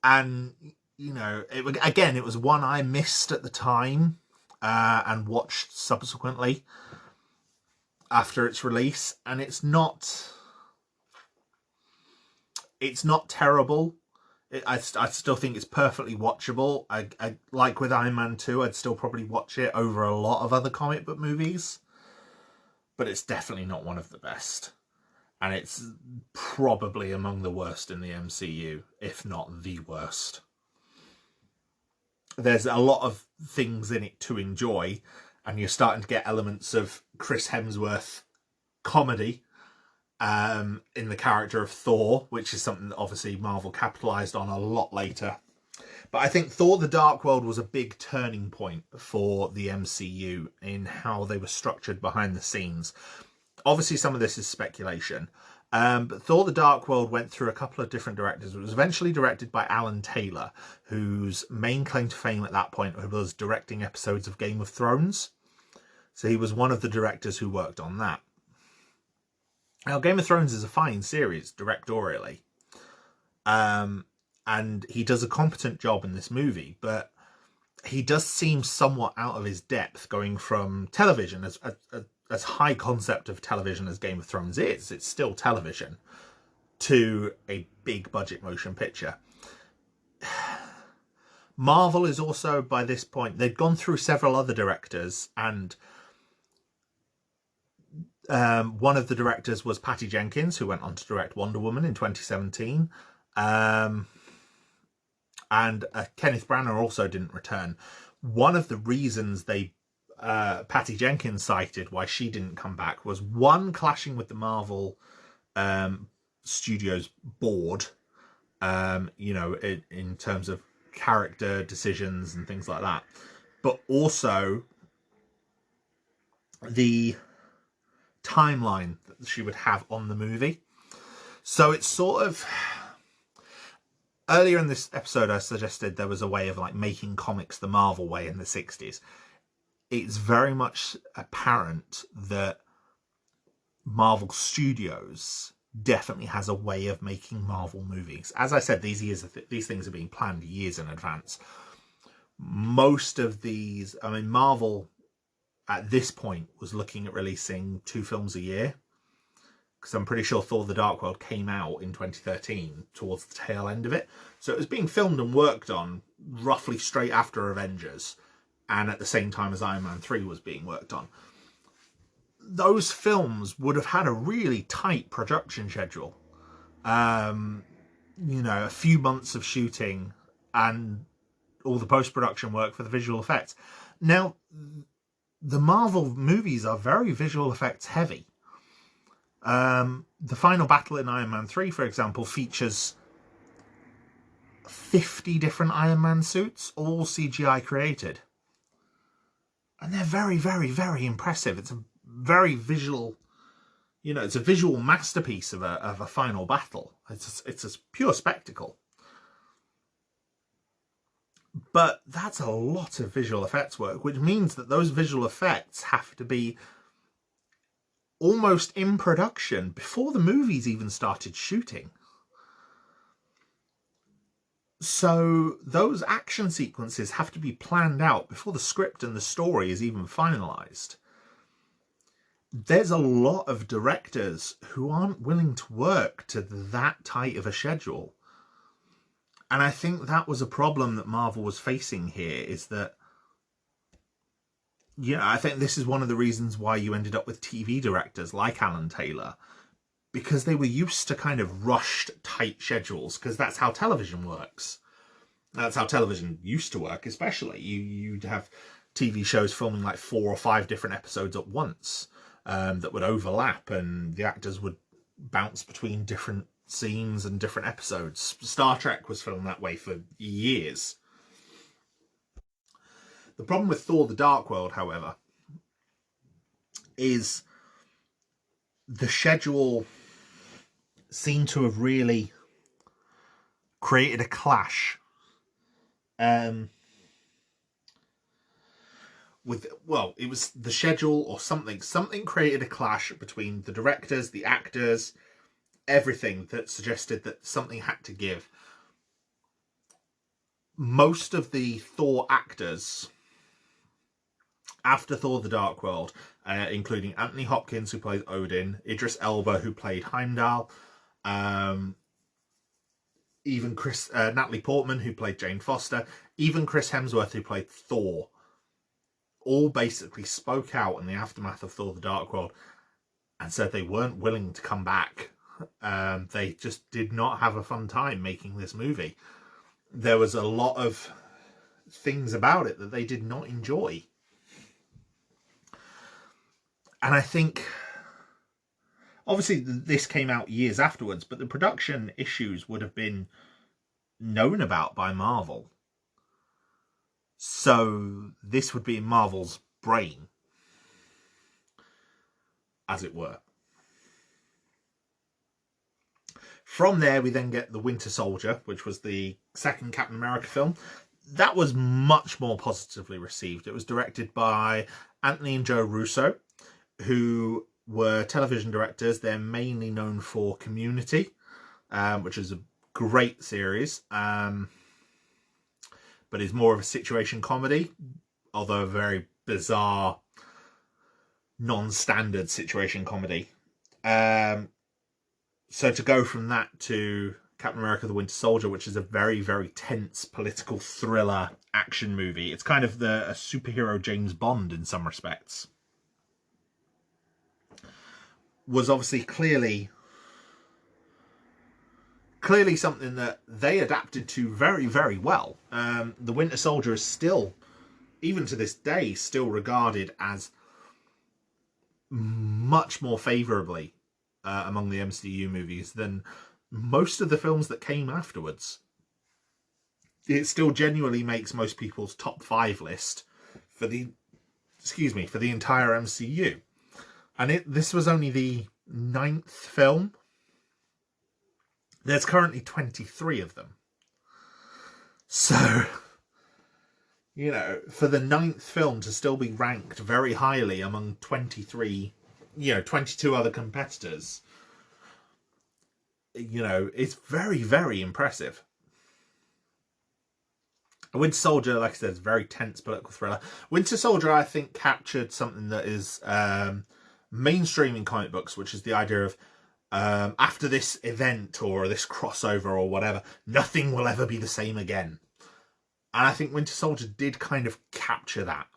And, it was one I missed at the time and watched subsequently after its release. And it's not terrible. I still think it's perfectly watchable. I like with Iron Man 2, I'd still probably watch it over a lot of other comic book movies. But it's definitely not one of the best. And it's probably among the worst in the MCU, if not the worst. There's a lot of things in it to enjoy, and you're starting to get elements of Chris Hemsworth comedy in the character of Thor, which is something that obviously Marvel capitalized on a lot later. But I think Thor the Dark World was a big turning point for the MCU in how they were structured behind the scenes. Obviously, some of this is speculation. But Thor the Dark World went through a couple of different directors. It was eventually directed by Alan Taylor, whose main claim to fame at that point was directing episodes of Game of Thrones. So he was one of the directors who worked on that. Now, Game of Thrones is a fine series, directorially. And he does a competent job in this movie, but he does seem somewhat out of his depth going from television, as high concept of television as Game of Thrones is, it's still television, to a big budget motion picture. Marvel is also, by this point, they'd gone through several other directors, and one of the directors was Patty Jenkins, who went on to direct Wonder Woman in 2017. And Kenneth Branagh also didn't return. One of the reasons Patty Jenkins cited why she didn't come back was, one, clashing with the Marvel Studios board, in terms of character decisions and things like that, but also the timeline that she would have on the movie. So it's sort of... Earlier in this episode, I suggested there was a way of making comics the Marvel way in the 60s. It's very much apparent that Marvel Studios definitely has a way of making Marvel movies. As I said, these things are being planned years in advance. Most of these, Marvel at this point was looking at releasing 2 films a year. Because I'm pretty sure Thor the Dark World came out in 2013, towards the tail end of it. So it was being filmed and worked on roughly straight after Avengers, and at the same time as Iron Man 3 was being worked on. Those films would have had a really tight production schedule. A few months of shooting and all the post-production work for the visual effects. Now, the Marvel movies are very visual effects heavy. The final battle in Iron Man 3, for example, features 50 different Iron Man suits, all CGI created. And they're very, very, very impressive. It's a very visual, it's a visual masterpiece of a final battle. It's a pure spectacle. But that's a lot of visual effects work, which means that those visual effects have to be almost in production before the movies even started shooting. So those action sequences have to be planned out before the script and the story is even finalized. There's a lot of directors who aren't willing to work to that tight of a schedule. And I think that was a problem that Marvel was facing here, is that I think this is one of the reasons why you ended up with TV directors like Alan Taylor, because they were used to kind of rushed, tight schedules, because that's how television works. That's how television used to work, especially. You'd have TV shows filming 4 or 5 different episodes at once that would overlap, and the actors would bounce between different scenes and different episodes. Star Trek was filmed that way for years. The problem with Thor the Dark World, however, is the schedule seemed to have really created a clash it was the schedule or something created a clash between the directors, the actors, everything, that suggested that something had to give. Most of the Thor actors after Thor the Dark World, including Anthony Hopkins, who played Odin, Idris Elba, who played Heimdall, even Natalie Portman, who played Jane Foster, even Chris Hemsworth, who played Thor, all basically spoke out in the aftermath of Thor the Dark World and said they weren't willing to come back. They just did not have a fun time making this movie. There was a lot of things about it that they did not enjoy. And I think Obviously, this came out years afterwards, but the production issues would have been known about by Marvel. So this would be in Marvel's brain, as it were. From there, we then get The Winter Soldier, which was the second Captain America film. That was much more positively received. It was directed by Anthony and Joe Russo, who were television directors. They're mainly known for Community, which is a great series, but is more of a situation comedy, although a very bizarre, non-standard situation comedy. So to go from that to Captain America: The Winter Soldier, which is a very, very tense political thriller action movie. It's kind of a superhero James Bond in some respects. Was obviously clearly something that they adapted to very, very well. The Winter Soldier is still, even to this day, still regarded as much more favourably among the MCU movies than most of the films that came afterwards. It still genuinely makes most people's top 5 list for the entire MCU. And this was only the 9th film. There's currently 23 of them. So, you know, for the 9th film to still be ranked very highly among 22 other competitors, you know, it's very, very impressive. Winter Soldier, like I said, is a very tense political thriller. Winter Soldier, I think, captured something that is mainstream in comic books, which is the idea of after this event or this crossover or whatever, nothing will ever be the same again. And I think Winter Soldier did kind of capture that.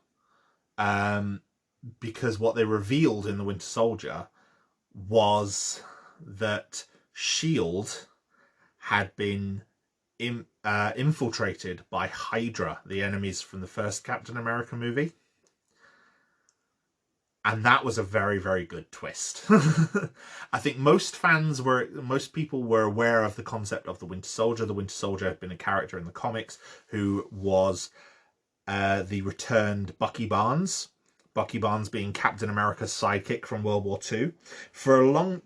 Because what they revealed in the Winter Soldier was that S.H.I.E.L.D. had been infiltrated by Hydra, the enemies from the first Captain America movie. And that was a very, very good twist. I think most people were aware of the concept of the Winter Soldier. The Winter Soldier had been a character in the comics who was the returned Bucky Barnes. Bucky Barnes being Captain America's sidekick from World War II. For a long...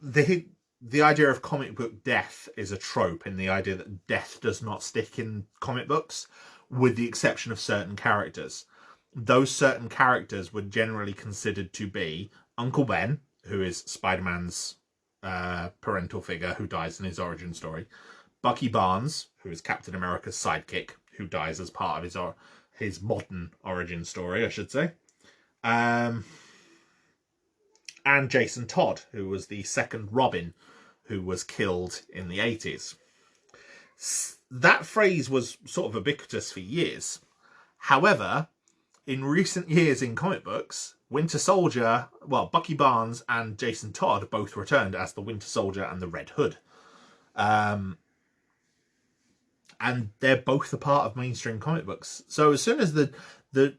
The idea of comic book death is a trope, in the idea that death does not stick in comic books, with the exception of certain characters. Those certain characters were generally considered to be Uncle Ben, who is Spider-Man's parental figure, who dies in his origin story. Bucky Barnes, who is Captain America's sidekick, who dies as part of his modern origin story, I should say. And Jason Todd, who was the second Robin, who was killed in the 80s. That phrase was sort of ubiquitous for years. However, in recent years in comic books, Winter Soldier, Bucky Barnes and Jason Todd both returned as the Winter Soldier and the Red Hood. And they're both a part of mainstream comic books. So as soon as the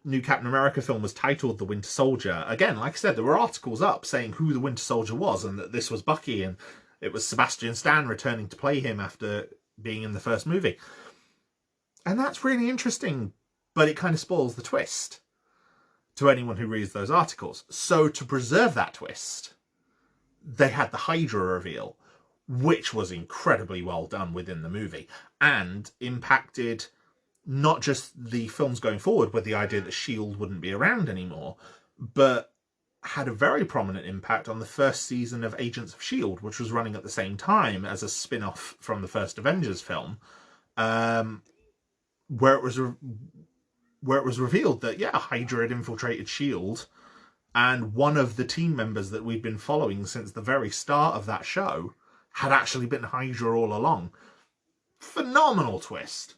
new Captain America film was titled The Winter Soldier, again, like I said, there were articles up saying who the Winter Soldier was and that this was Bucky, and it was Sebastian Stan returning to play him after being in the first movie. And that's really interesting, but it kind of spoils the twist to anyone who reads those articles. So to preserve that twist, they had the Hydra reveal, which was incredibly well done within the movie and impacted not just the films going forward with the idea that S.H.I.E.L.D. wouldn't be around anymore, but had a very prominent impact on the first season of Agents of S.H.I.E.L.D., which was running at the same time as a spin-off from the first Avengers film, where it was revealed that, Hydra had infiltrated S.H.I.E.L.D., and one of the team members that we'd been following since the very start of that show had actually been Hydra all along. Phenomenal twist.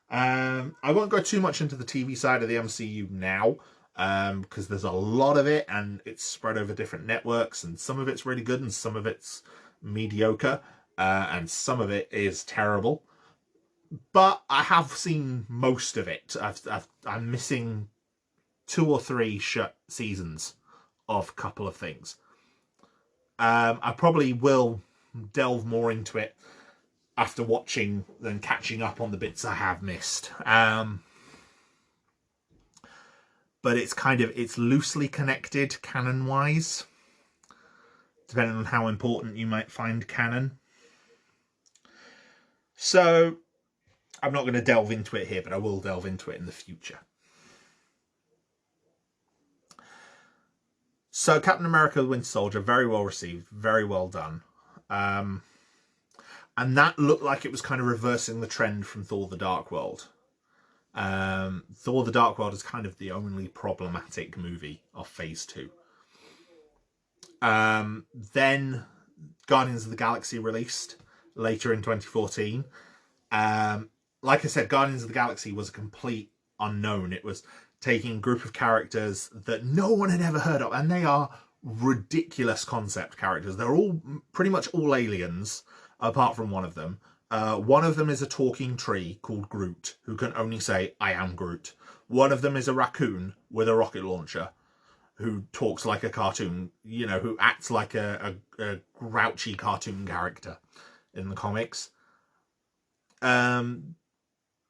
I won't go too much into the TV side of the MCU now, because there's a lot of it and it's spread over different networks, and some of it's really good and some of it's mediocre, and some of it is terrible. But I have seen most of it. I'm missing 2 or 3 seasons of a couple of things. I probably will delve more into it after watching and catching up on the bits I have missed. But it's loosely connected canon wise, depending on how important you might find canon. So I'm not going to delve into it here, but I will delve into it in the future. So Captain America the Winter Soldier, very well received, very well done. And that looked like it was kind of reversing the trend from Thor the Dark World. Thor the Dark World is kind of the only problematic movie of Phase 2. Then Guardians of the Galaxy released later in 2014. Like I said, Guardians of the Galaxy was a complete unknown. It was taking a group of characters that no one had ever heard of, and they are ridiculous concept characters. They're all pretty much all aliens, apart from one of them. One of them is a talking tree called Groot, who can only say, "I am Groot." One of them is a raccoon with a rocket launcher, who talks like a cartoon, who acts like a grouchy cartoon character in the comics.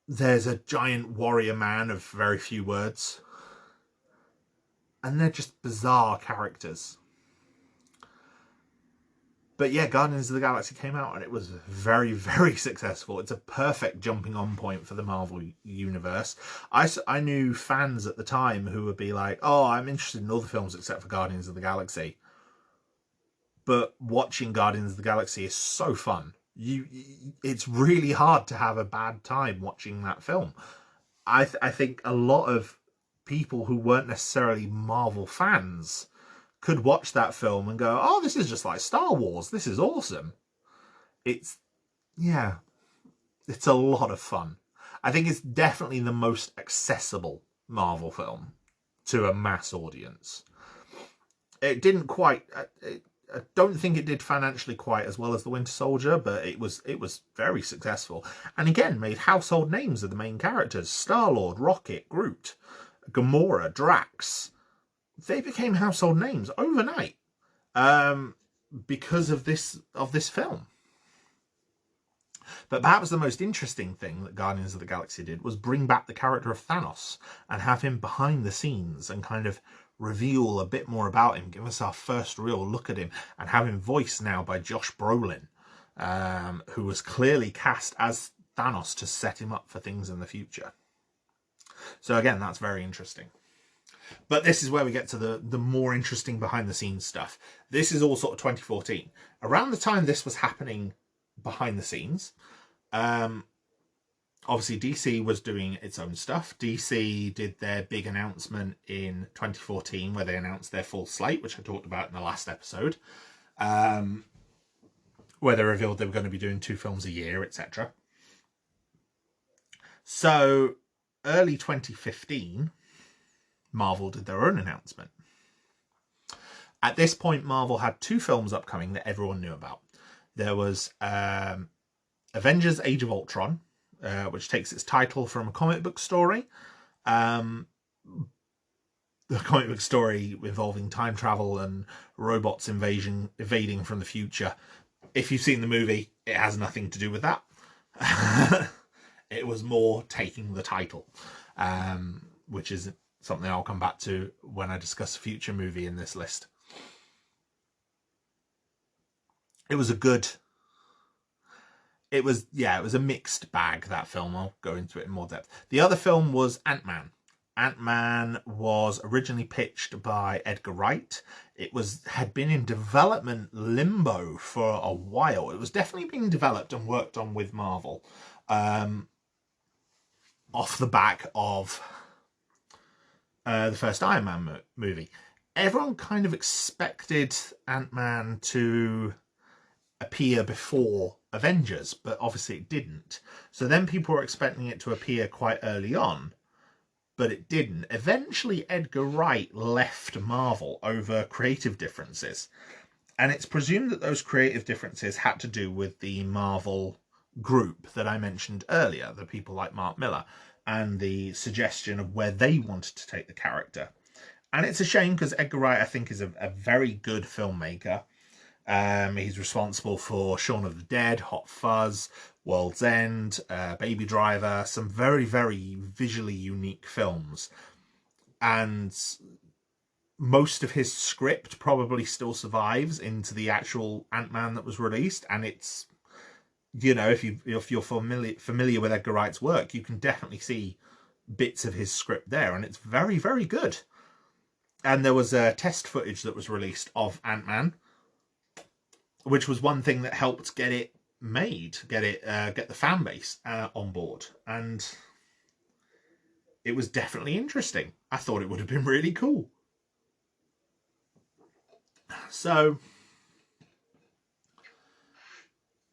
There's a giant warrior man of very few words. And they're just bizarre characters. But yeah, Guardians of the Galaxy came out and it was very, very successful. It's a perfect jumping on point for the Marvel universe. I knew fans at the time who would be like, oh, I'm interested in all the films except for Guardians of the Galaxy. But watching Guardians of the Galaxy is so fun. It's really hard to have a bad time watching that film. I think a lot of people who weren't necessarily Marvel fans could watch that film and go, oh, this is just like Star Wars. This is awesome. It's a lot of fun. I think it's definitely the most accessible Marvel film to a mass audience. It didn't quite... I don't think it did financially quite as well as The Winter Soldier, but it was very successful. And again, made household names of the main characters. Star-Lord, Rocket, Groot, Gamora, Drax. They became household names overnight because of this film. But perhaps the most interesting thing that Guardians of the Galaxy did was bring back the character of Thanos and have him behind the scenes and kind of reveal a bit more about him, give us our first real look at him, and have him voiced now by Josh Brolin, who was clearly cast as Thanos to set him up for things in the future. So again, that's very interesting. But this is where we get to the more interesting behind the scenes stuff. This is all sort of 2014. Around the time this was happening behind the scenes, obviously DC was doing its own stuff. DC did their big announcement in 2014 where they announced their full slate, which I talked about in the last episode, where they revealed they were going to be doing 2 films a year, etc. So early 2015, Marvel did their own announcement. At this point, Marvel had 2 films upcoming that everyone knew about. There was Avengers Age of Ultron, which takes its title from a comic book story. The comic book story involving time travel and robots evading from the future. If you've seen the movie, it has nothing to do with that. It was more taking the title, which is something I'll come back to when I discuss a future movie in this list. It was a mixed bag, that film. I'll go into it in more depth. The other film was Ant-Man. Ant-Man was originally pitched by Edgar Wright. It had been in development limbo for a while. It was definitely being developed and worked on with Marvel, off the back of the first Iron Man movie. Everyone kind of expected Ant-Man to appear before Avengers, but obviously it didn't. So then people were expecting it to appear quite early on, but it didn't. Eventually, Edgar Wright left Marvel over creative differences, and it's presumed that those creative differences had to do with the Marvel group that I mentioned earlier, the people like Mark Millar, and the suggestion of where they wanted to take the character. And it's a shame because Edgar Wright, I think, is a very good filmmaker. He's responsible for Shaun of the Dead, Hot Fuzz, World's End, Baby Driver, some very, very visually unique films. And most of his script probably still survives into the actual Ant-Man that was released. And it's, you know, if you're familiar with Edgar Wright's work, you can definitely see bits of his script there, and it's very, very good. And there was test footage that was released of Ant-Man, which was one thing that helped get it made, get the fan base on board. And it was definitely interesting. I thought it would have been really cool. So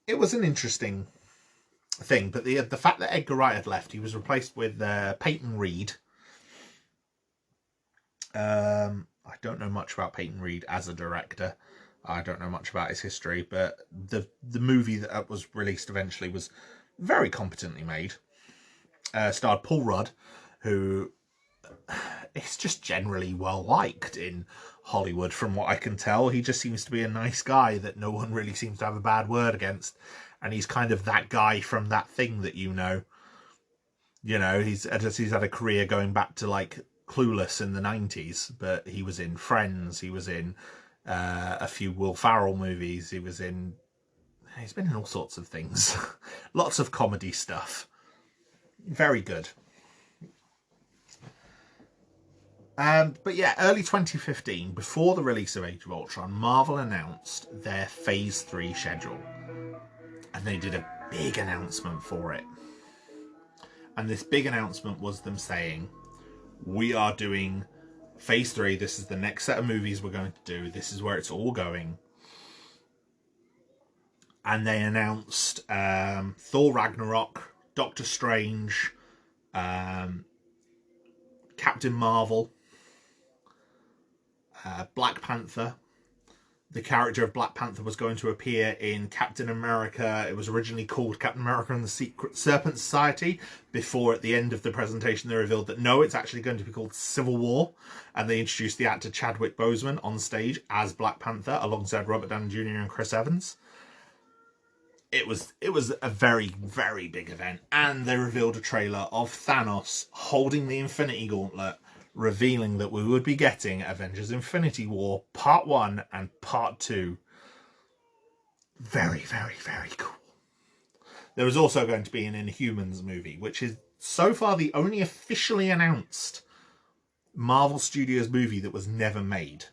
it was an interesting thing, but the fact that Edgar Wright had left, he was replaced with Peyton Reed. I don't know much about Peyton Reed as a director. I don't know much about his history, but the movie that was released eventually was very competently made. Starred Paul Rudd, who is just generally well liked in Hollywood from what I can tell. He just seems to be a nice guy that no one really seems to have a bad word against. And he's kind of that guy from That Thing that you know. You know, he's had a career going back to like Clueless in the 90s, but he was in Friends, he was in a few Will Ferrell movies, he's been in all sorts of things. Lots of comedy stuff. Very good. But yeah, early 2015, before the release of Age of Ultron, Marvel announced their Phase 3 schedule. And they did a big announcement for it. And this big announcement was them saying, we are doing Phase 3, this is the next set of movies we're going to do, this is where it's all going. And they announced Thor Ragnarok, Doctor Strange, Captain Marvel, Black Panther. The character of Black Panther was going to appear in Captain America. It was originally called Captain America and the Secret Serpent Society. Before, at the end of the presentation, they revealed that no, it's actually going to be called Civil War. And they introduced the actor Chadwick Boseman on stage as Black Panther alongside Robert Downey Jr. and Chris Evans. It was a very, very big event. And they revealed a trailer of Thanos holding the Infinity Gauntlet, revealing that we would be getting Avengers Infinity War Part 1 and Part 2. Very, very, very cool. There was also going to be an Inhumans movie, which is so far the only officially announced Marvel Studios movie that was never made.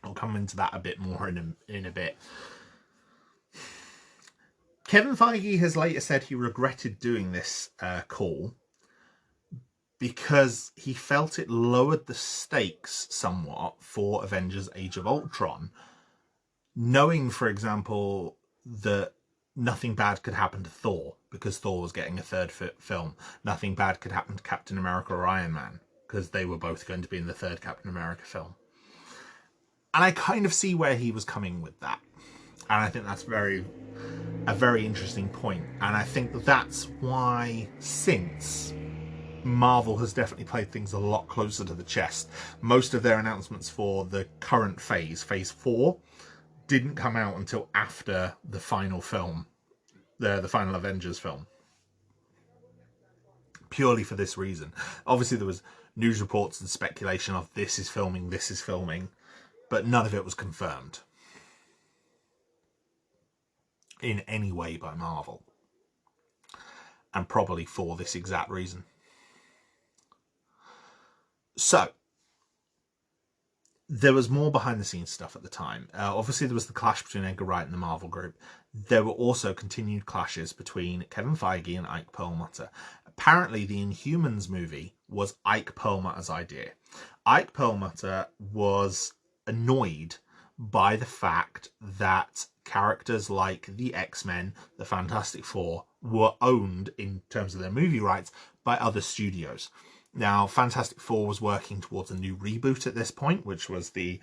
I'll come into that a bit more in a bit. Kevin Feige has later said he regretted doing this call because he felt it lowered the stakes somewhat for Avengers Age of Ultron, knowing, for example, that nothing bad could happen to Thor because Thor was getting a third film. Nothing bad could happen to Captain America or Iron Man because they were both going to be in the third Captain America film. And I kind of see where he was coming with that. And I think that's a very interesting point. And I think that's why, since Marvel has definitely played things a lot closer to the chest. Most of their announcements for the current phase, Phase 4, didn't come out until after the final film, the final Avengers film. Purely for this reason. Obviously there was news reports and speculation of this is filming, but none of it was confirmed in any way by Marvel. And probably for this exact reason. So, there was more behind the scenes stuff at the time. Obviously, there was the clash between Edgar Wright and the Marvel Group. There were also continued clashes between Kevin Feige and Ike Perlmutter. Apparently, the Inhumans movie was Ike Perlmutter's idea. Ike Perlmutter was annoyed by the fact that characters like the X-Men, the Fantastic Four, were owned, in terms of their movie rights, by other studios. Now, Fantastic Four was working towards a new reboot at this point, which was the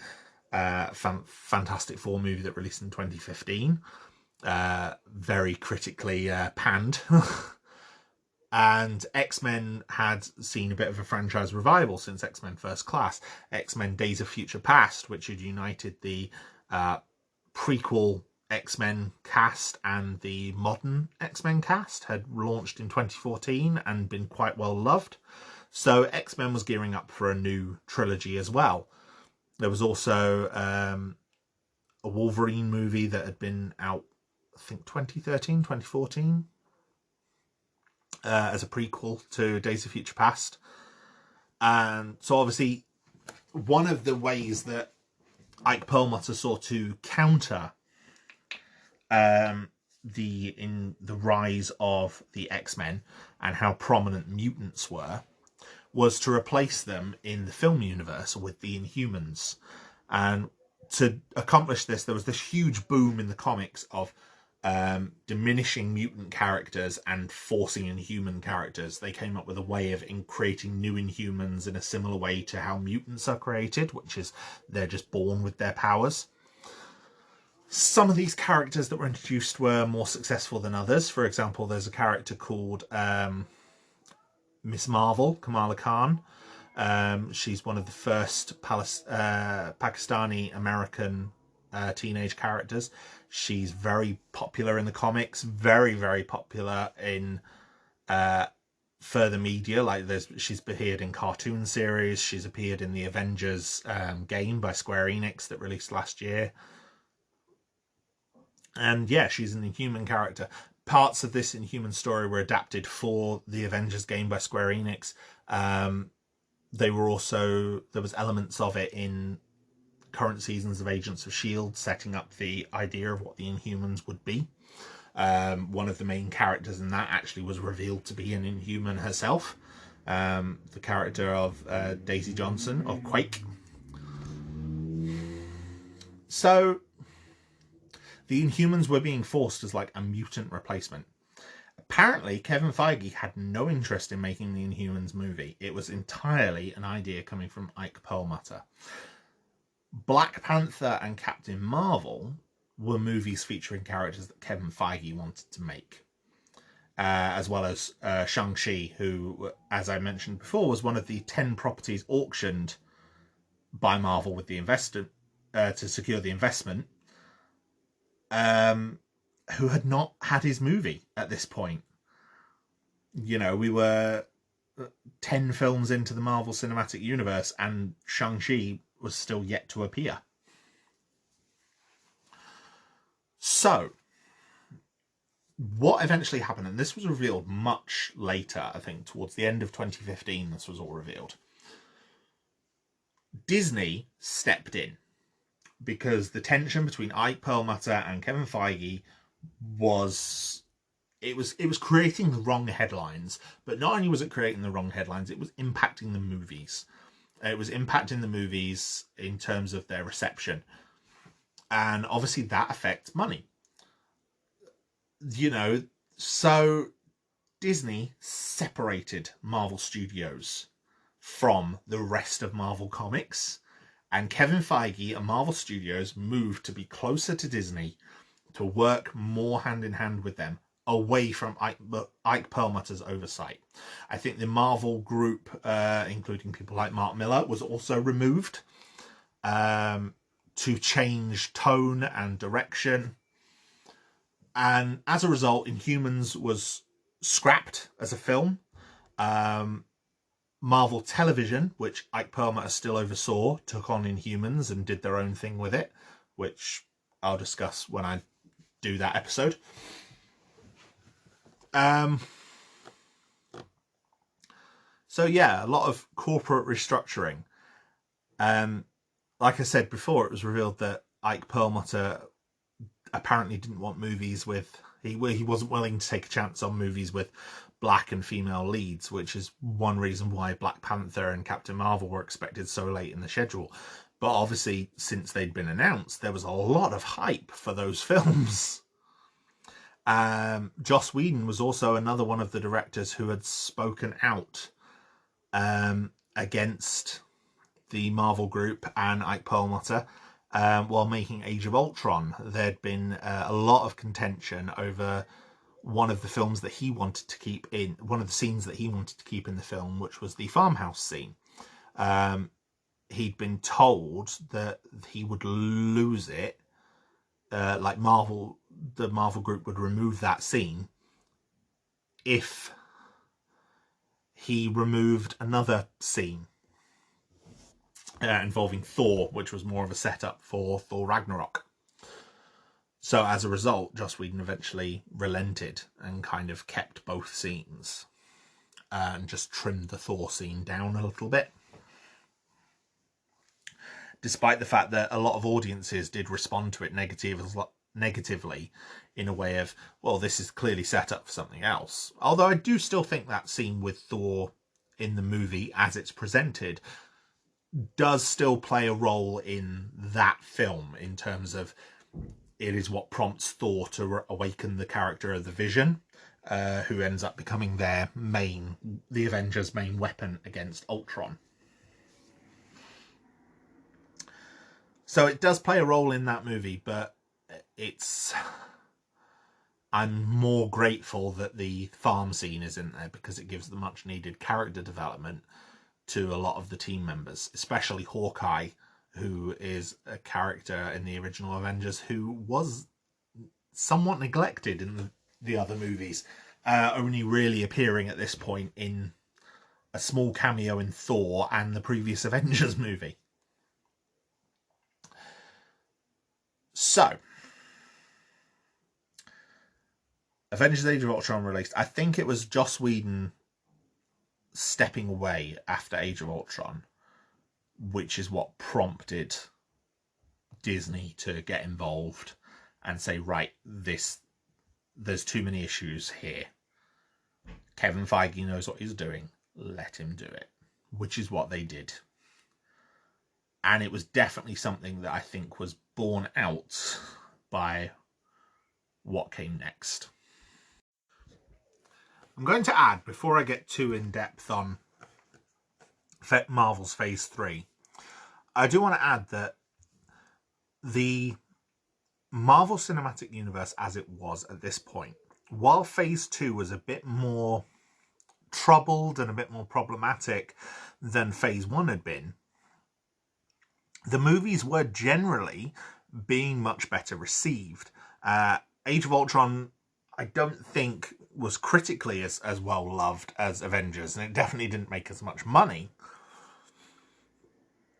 Fantastic Four movie that released in 2015. Very critically panned. And X-Men had seen a bit of a franchise revival since X-Men First Class. X-Men Days of Future Past, which had united the prequel X-Men cast and the modern X-Men cast had launched in 2014 and been quite well loved. So X-Men was gearing up for a new trilogy as well. There was also a Wolverine movie that had been out, I think 2013, 2014, as a prequel to Days of Future Past. And so obviously one of the ways that Ike Perlmutter saw to counter the rise of the X-Men and how prominent mutants were was to replace them in the film universe with the Inhumans. And to accomplish this, there was this huge boom in the comics of diminishing mutant characters and forcing Inhuman characters. They came up with a way of creating new Inhumans in a similar way to how mutants are created, which is they're just born with their powers. Some of these characters that were introduced were more successful than others. For example, there's a character called Miss Marvel, Kamala Khan. She's one of the first Pakistani American teenage characters. She's very popular in the comics, very, very popular in further media. Like she's appeared in cartoon series. She's appeared in the Avengers game by Square Enix that released last year. And yeah, she's an Inhuman character. Parts of this Inhuman story were adapted for the Avengers game by Square Enix. There was elements of it in current seasons of Agents of S.H.I.E.L.D. setting up the idea of what the Inhumans would be. One of the main characters in that actually was revealed to be an Inhuman herself. The character of Daisy Johnson, or Quake. So the Inhumans were being forced as like a mutant replacement. Apparently, Kevin Feige had no interest in making the Inhumans movie. It was entirely an idea coming from Ike Perlmutter. Black Panther and Captain Marvel were movies featuring characters that Kevin Feige wanted to make. As well as Shang-Chi, who, as I mentioned before, was one of the 10 properties auctioned by Marvel with the investor to secure the investment. Who had not had his movie at this point. You know, we were 10 films into the Marvel Cinematic Universe and Shang-Chi was still yet to appear. So, what eventually happened, and this was revealed much later, I think towards the end of 2015, this was all revealed. Disney stepped in because the tension between Ike Perlmutter and Kevin Feige was creating the wrong headlines. But not only was it creating the wrong headlines, it was impacting the movies. It was impacting the movies in terms of their reception. And obviously that affects money. You know, so Disney separated Marvel Studios from the rest of Marvel Comics. And Kevin Feige and Marvel Studios moved to be closer to Disney, to work more hand in hand with them, away from Ike Perlmutter's oversight. I think the Marvel group, including people like Mark Millar, was also removed to change tone and direction. And as a result, Inhumans was scrapped as a film. Marvel Television, which Ike Perlmutter still oversaw, took on Inhumans and did their own thing with it, which I'll discuss when I do that episode. So yeah, a lot of corporate restructuring. Like I said before, it was revealed that Ike Perlmutter apparently didn't want movies with... He wasn't willing to take a chance on movies with black and female leads, which is one reason why Black Panther and Captain Marvel were expected so late in the schedule. But obviously, since they'd been announced, there was a lot of hype for those films. Joss Whedon was also another one of the directors who had spoken out against the Marvel group and Ike Perlmutter while making Age of Ultron. There'd been a lot of contention over one of the films that he wanted to keep in, one of the scenes that he wanted to keep in the film, which was the farmhouse scene. he'd been told that he would lose it, like the Marvel group would remove that scene if he removed another scene involving Thor, which was more of a setup for Thor Ragnarok. So as a result, Joss Whedon eventually relented and kind of kept both scenes and just trimmed the Thor scene down a little bit. Despite the fact that a lot of audiences did respond to it negatively in a way of, well, this is clearly set up for something else. Although I do still think that scene with Thor in the movie as it's presented does still play a role in that film, in terms of it is what prompts Thor to awaken the character of the Vision, who ends up becoming the Avengers' main weapon against Ultron. So it does play a role in that movie, but I'm more grateful that the farm scene is in there, because it gives the much needed character development to a lot of the team members, especially Hawkeye, who is a character in the original Avengers who was somewhat neglected in the other movies, only really appearing at this point in a small cameo in Thor and the previous Avengers movie. So, Avengers Age of Ultron released. I think it was Joss Whedon stepping away after Age of Ultron, which is what prompted Disney to get involved and say, right, there's too many issues here. Kevin Feige knows what he's doing. Let him do it. Which is what they did. And it was definitely something that I think was borne out by what came next. I'm going to add, before I get too in-depth on Marvel's Phase 3, I do want to add that the Marvel Cinematic Universe as it was at this point, while Phase 2 was a bit more troubled and a bit more problematic than Phase 1 had been, the movies were generally being much better received. Age of Ultron, I don't think, was critically as well loved as Avengers, and it definitely didn't make as much money,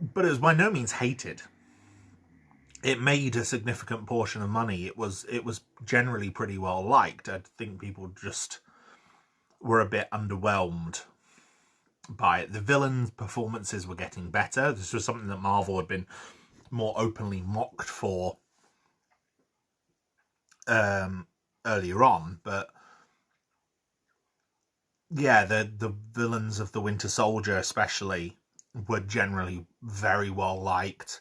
but it was by no means hated. It made a significant portion of money. It was generally pretty well liked. I think people just were a bit underwhelmed by it. The villains' performances were getting better. This was something that Marvel had been more openly mocked for earlier on, but yeah, the villains of the Winter Soldier especially were generally very well liked.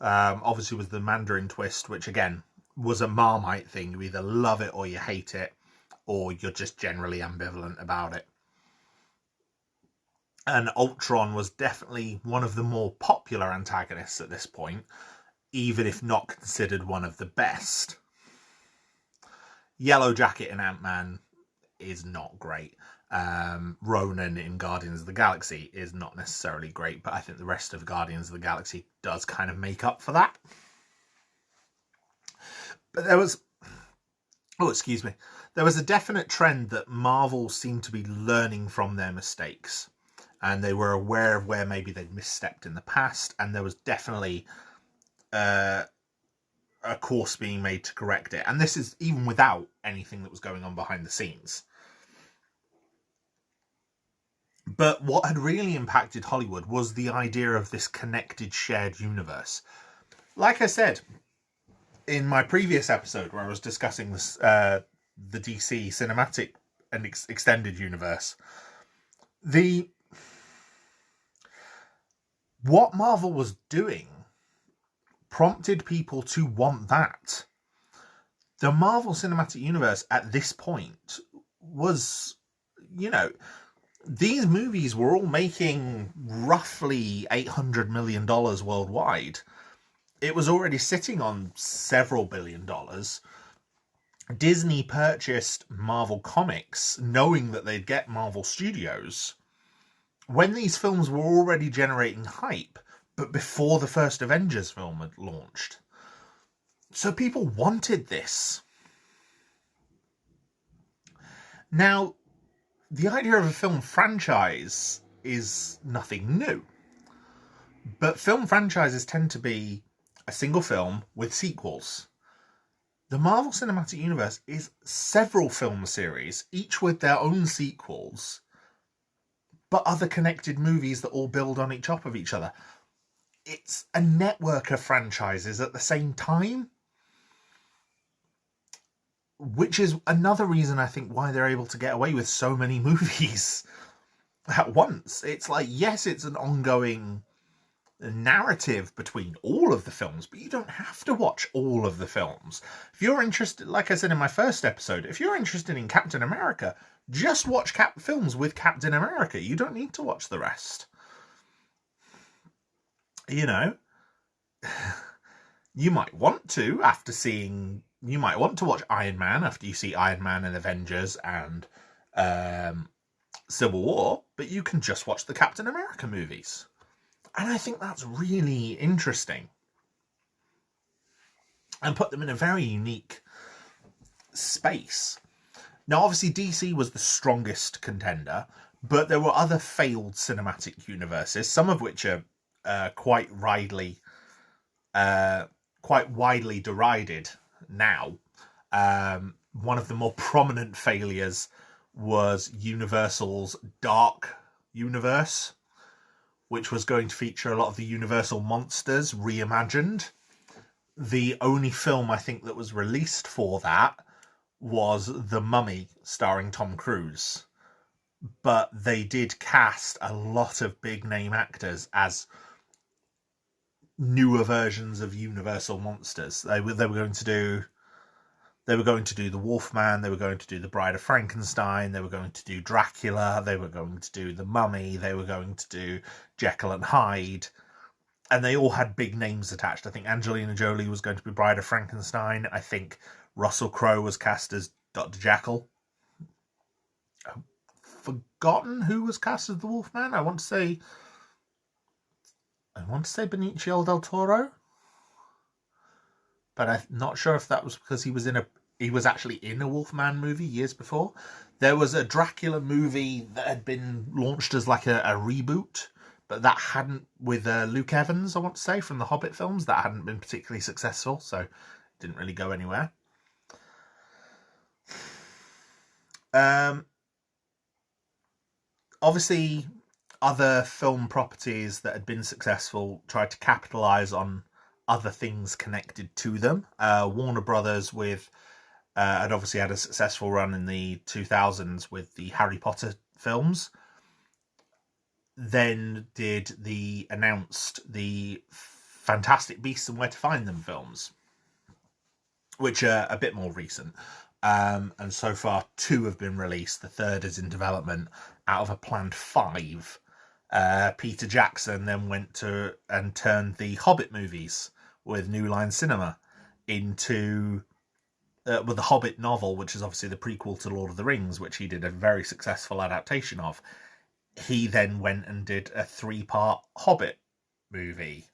Obviously with the Mandarin twist, which again was a Marmite thing. You either love it or you hate it, or you're just generally ambivalent about it. And Ultron was definitely one of the more popular antagonists at this point, even if not considered one of the best. Yellow Jacket in Ant-Man is not great. Ronan in Guardians of the Galaxy is not necessarily great, but I think the rest of Guardians of the Galaxy does kind of make up for that. But there was a definite trend that Marvel seemed to be learning from their mistakes, and they were aware of where maybe they'd misstepped in the past, and there was definitely a course being made to correct it. And this is even without anything that was going on behind the scenes. But what had really impacted Hollywood was the idea of this connected, shared universe. Like I said in my previous episode, where I was discussing this, the DC cinematic and extended universe, what Marvel was doing prompted people to want that. The Marvel Cinematic Universe at this point was, these movies were all making roughly $800 million worldwide. It was already sitting on several $billion. Disney purchased Marvel Comics knowing that they'd get Marvel Studios, when these films were already generating hype, but before the first Avengers film had launched. So people wanted this. Now, the idea of a film franchise is nothing new. But film franchises tend to be a single film with sequels. The Marvel Cinematic Universe is several film series, each with their own sequels, but other connected movies that all build on top of each other. It's a network of franchises at the same time, which is another reason I think why they're able to get away with so many movies at once. It's like, yes, it's an ongoing narrative between all of the films, but you don't have to watch all of the films. If you're interested, like I said in my first episode, if you're interested in Captain America, just watch films with Captain America. You don't need to watch the rest. You know, you might want to you might want to watch Iron Man after you see Iron Man and Avengers and Civil War, but you can just watch the Captain America movies. And I think that's really interesting. And put them in a very unique space. Now, obviously, DC was the strongest contender, but there were other failed cinematic universes, some of which are quite widely derided now. One of the more prominent failures was Universal's Dark Universe, which was going to feature a lot of the Universal monsters reimagined. The only film I think that was released for that was The Mummy, starring Tom Cruise. But they did cast a lot of big name actors as newer versions of Universal monsters. They were going to do the Wolfman, they were going to do the Bride of Frankenstein, they were going to do Dracula, they were going to do the Mummy, they were going to do Jekyll and Hyde, and they all had big names attached. I think Angelina Jolie was going to be Bride of Frankenstein. I think Russell Crowe was cast as Dr. Jekyll. I've forgotten who was cast as the Wolfman. I want to say Benicio del Toro, but I'm not sure if that was because he was actually in a Wolfman movie years before. There was a Dracula movie that had been launched as like a reboot, but that hadn't, with Luke Evans, I want to say, from the Hobbit films, that hadn't been particularly successful, so it didn't really go anywhere. Obviously, other film properties that had been successful tried to capitalize on other things connected to them. Warner Brothers had obviously had a successful run in the 2000s with the Harry Potter films. Then announced the Fantastic Beasts and Where to Find Them films, which are a bit more recent. And so far, 2 have been released. The 3rd is in development out of a planned 5. Peter Jackson then went to and turned the Hobbit movies with New Line Cinema into with the Hobbit novel, which is obviously the prequel to Lord of the Rings, which he did a very successful adaptation of. He then went and did a 3-part Hobbit movie,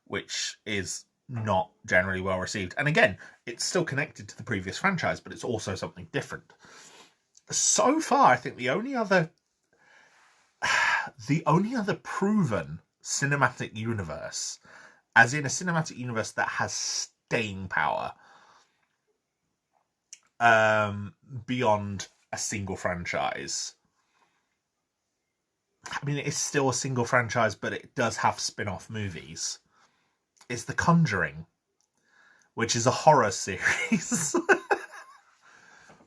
which is not generally well received. And again, it's still connected to the previous franchise, but it's also something different. So far, I think the only other proven cinematic universe, as in a cinematic universe that has staying power beyond a single franchise. I mean, it's still a single franchise, but it does have spin-off movies. It's The Conjuring, which is a horror series.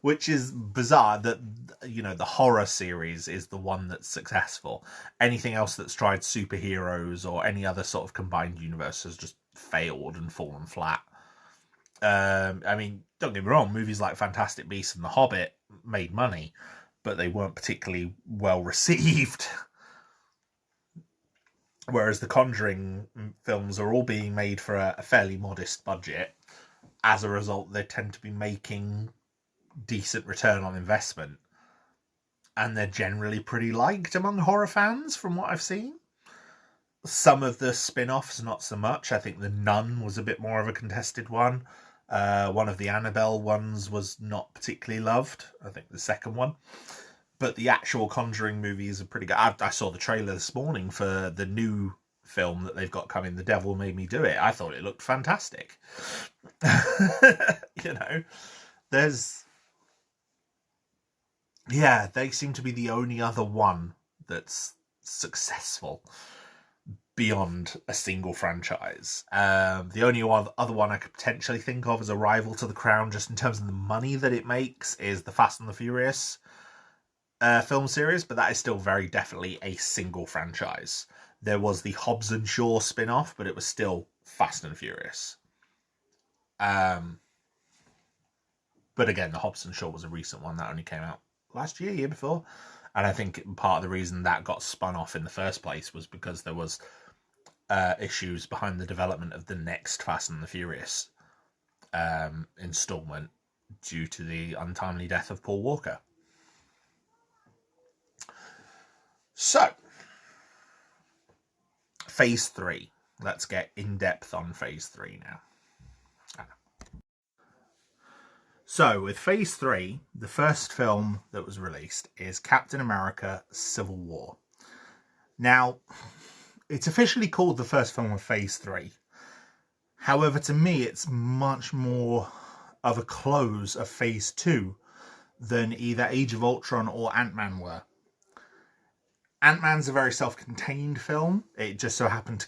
Which is bizarre that, you know, the horror series is the one that's successful. Anything else that's tried superheroes or any other sort of combined universe has just failed and fallen flat. I mean, don't get me wrong, movies like Fantastic Beasts and The Hobbit made money, but they weren't particularly well received. Whereas the Conjuring films are all being made for a fairly modest budget. As a result, they tend to be making decent return on investment. and they're generally pretty liked among horror fans from what I've seen. Some of the spin-offs, not so much. I think The Nun was a bit more of a contested one. One of the Annabelle ones was not particularly loved. I think the second one. But the actual Conjuring movies are pretty good. I saw the trailer this morning for the new film that they've got coming, The Devil Made Me Do It. I thought it looked fantastic. You know, there's... Yeah, they seem to be the only other one that's successful beyond a single franchise. The only other one I could potentially think of as a rival to The Crown, just in terms of the money that it makes, is the Fast and the Furious film series, but that is still very definitely a single franchise. There was the Hobbs and Shaw spin-off, but it was still Fast and Furious. But again, the Hobbs and Shaw was a recent one that only came out last year before. And I think part of the reason that got spun off in the first place was because there was issues behind the development of the next Fast and the Furious installment due to the untimely death of Paul Walker. So, Phase 3. Let's get in depth on Phase 3 now. So, with Phase 3, the first film that was released is Captain America Civil War. Now, it's officially called the first film of Phase 3. However, to me, it's much more of a close of Phase 2 than either Age of Ultron or Ant-Man were. Ant-Man's a very self-contained film. It just so happened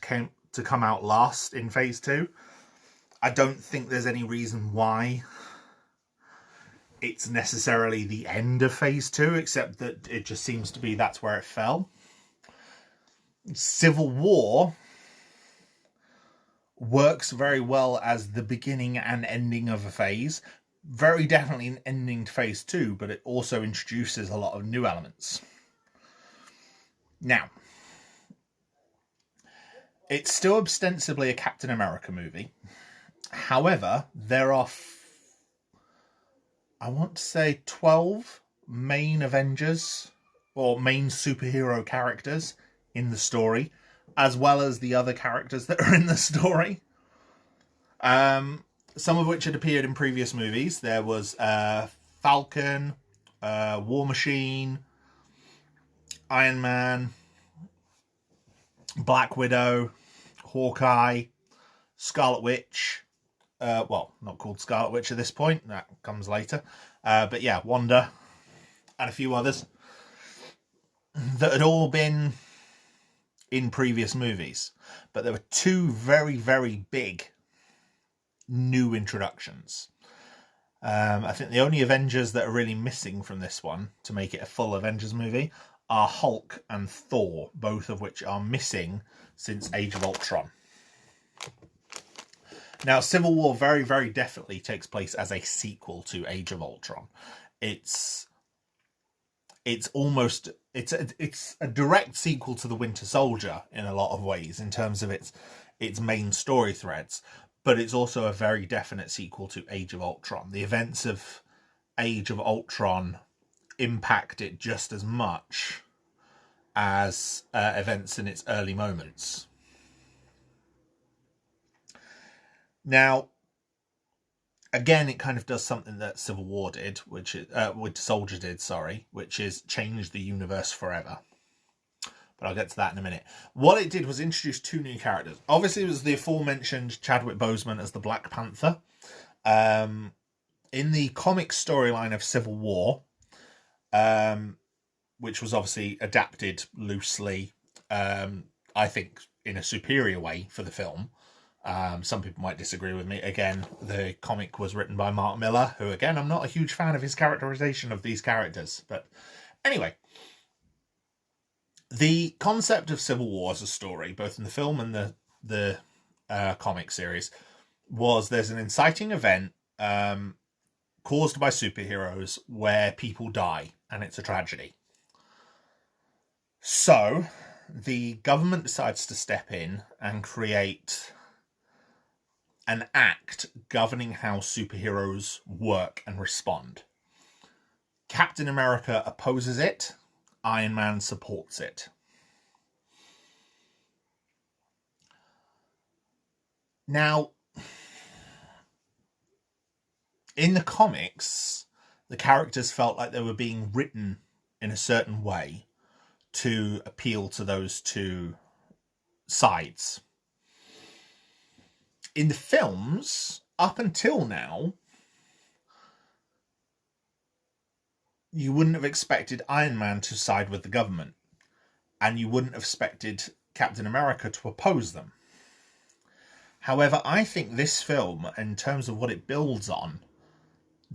to come out last in Phase 2. I don't think there's any reason why it's necessarily the end of Phase 2, except that it just seems to be that's where it fell. Civil War works very well as the beginning and ending of a phase. Very definitely an ending to Phase 2, but it also introduces a lot of new elements. Now, it's still ostensibly a Captain America movie. However, there are, I want to say, 12 main Avengers or main superhero characters in the story, as well as the other characters that are in the story. Some of which had appeared in previous movies. There was Falcon, War Machine, Iron Man, Black Widow, Hawkeye, Scarlet Witch. Well, not called Scarlet Witch at this point. That comes later. But yeah, Wanda and a few others that had all been in previous movies. But there were two very, very big new introductions. I think the only Avengers that are really missing from this one to make it a full Avengers movie are Hulk and Thor, both of which are missing since Age of Ultron. Now, Civil War very, very definitely takes place as a sequel to Age of Ultron. It's a direct sequel to The Winter Soldier in a lot of ways in terms of its main story threads, but it's also a very definite sequel to Age of Ultron. The events of Age of Ultron impact it just as much as events in its early moments. Now, again, it kind of does something that Civil War did, which is Winter Soldier did, which is change the universe forever. But I'll get to that in a minute. What it did was introduce two new characters. Obviously, it was the aforementioned Chadwick Boseman as the Black Panther. In the comic storyline of Civil War, which was obviously adapted loosely, I think in a superior way for the film. Some people might disagree with me. Again, the comic was written by Mark Millar, who, again, I'm not a huge fan of his characterization of these characters. But anyway, the concept of Civil War as a story, both in the film and the comic series, was there's an inciting event caused by superheroes where people die, and it's a tragedy. So the government decides to step in and create an act governing how superheroes work and respond. Captain America opposes it Iron Man supports it. Now, in the comics, the characters felt like they were being written in a certain way to appeal to those two sides. In the films, up until now, you wouldn't have expected Iron Man to side with the government, and you wouldn't have expected Captain America to oppose them. However, I think this film, in terms of what it builds on,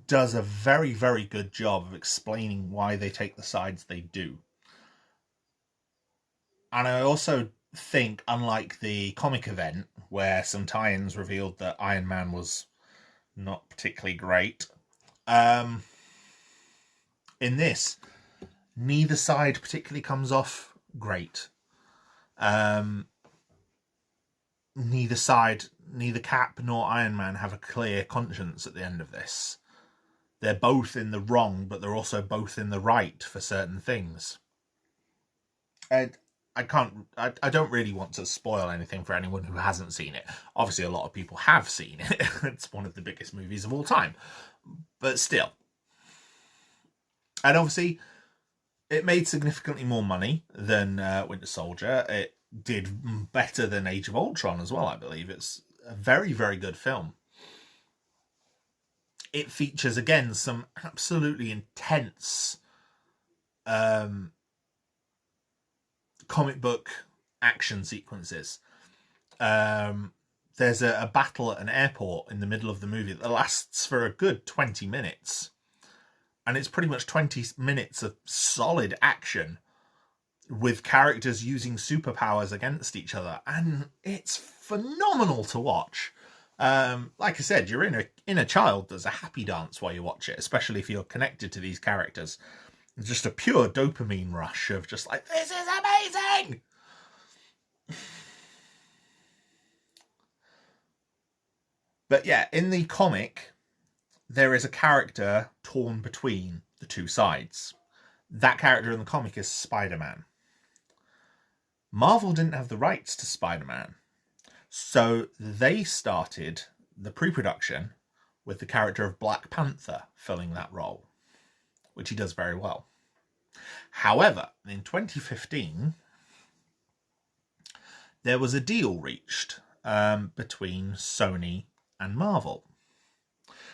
does a very, very good job of explaining why they take the sides they do. And I also think, unlike the comic event, where some tie-ins revealed that Iron Man was not particularly great, in this, neither side particularly comes off great. Neither side, neither Cap nor Iron Man have a clear conscience at the end of this. They're both in the wrong, but they're also both in the right for certain things. And I don't really want to spoil anything for anyone who hasn't seen it. Obviously, a lot of people have seen it. It's one of the biggest movies of all time. But still. And obviously, it made significantly more money than Winter Soldier. It did better than Age of Ultron as well, I believe. It's a very, very good film. It features, again, some absolutely intense comic book action sequences. There's a battle at an airport in the middle of the movie that lasts for a good 20 minutes. And it's pretty much 20 minutes of solid action with characters using superpowers against each other, and it's phenomenal to watch. Like I said, you're in a child. There's a happy dance while you watch it, especially if you're connected to these characters. It's just a pure dopamine rush of just like, this is amazing. But yeah, in the comic, there is a character torn between the two sides. That character in the comic is Spider-Man. Marvel didn't have the rights to Spider-Man, so they started the pre-production with the character of Black Panther filling that role, which he does very well. However, in 2015, there was a deal reached between Sony and Marvel.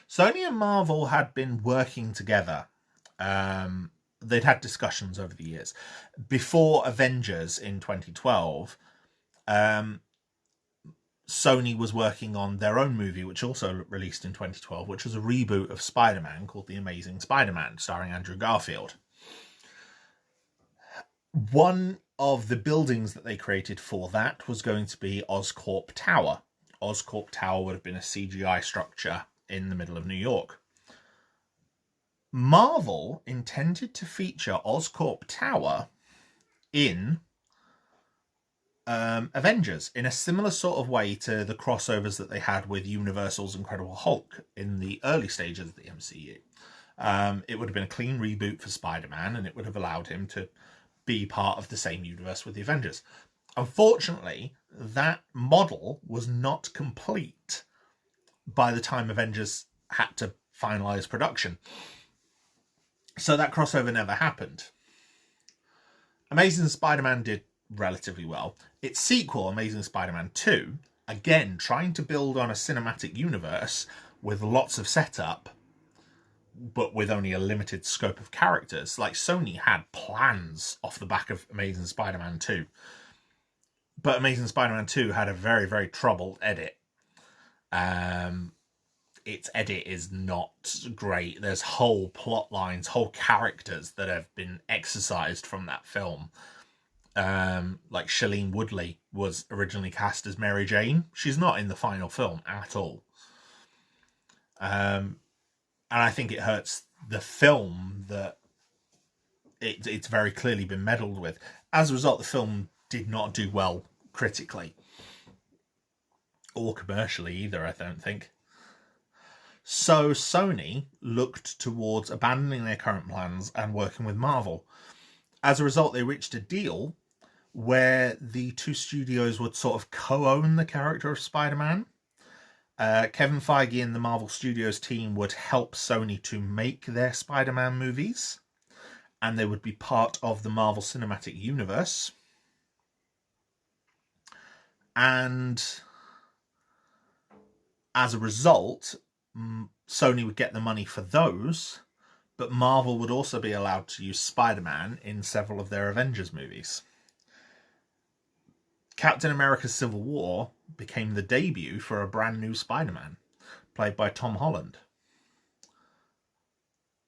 Sony and Marvel had been working together. They'd had discussions over the years. Before Avengers in 2012, Sony was working on their own movie, which also released in 2012, which was a reboot of Spider-Man called The Amazing Spider-Man, starring Andrew Garfield. One of the buildings that they created for that was going to be Oscorp Tower. Oscorp Tower would have been a CGI structure in the middle of New York. Marvel intended to feature Oscorp Tower in Avengers in a similar sort of way to the crossovers that they had with Universal's Incredible Hulk in the early stages of the MCU. It would have been a clean reboot for Spider-Man, and it would have allowed him to be part of the same universe with the Avengers. Unfortunately, that model was not complete by the time Avengers had to finalize production. So that crossover never happened. Amazing Spider-Man did relatively well. Its sequel, Amazing Spider-Man 2, again, trying to build on a cinematic universe with lots of setup, but with only a limited scope of characters. Like, Sony had plans off the back of Amazing Spider-Man 2. But Amazing Spider-Man 2 had a very, very troubled edit. Its edit is not great. There's whole plot lines, whole characters that have been exercised from that film. Like Shailene Woodley was originally cast as Mary Jane. She's not in the final film at all. And I think it hurts the film that it's very clearly been meddled with. As a result, the film did not do well critically. Or commercially either, I don't think. So Sony looked towards abandoning their current plans and working with Marvel. As a result, they reached a deal where the two studios would sort of co-own the character of Spider-Man. Kevin Feige and the Marvel Studios team would help Sony to make their Spider-Man movies, and they would be part of the Marvel Cinematic Universe. And as a result, Sony would get the money for those, but Marvel would also be allowed to use Spider-Man in several of their Avengers movies. Captain America Civil War became the debut for a brand new Spider-Man, played by Tom Holland.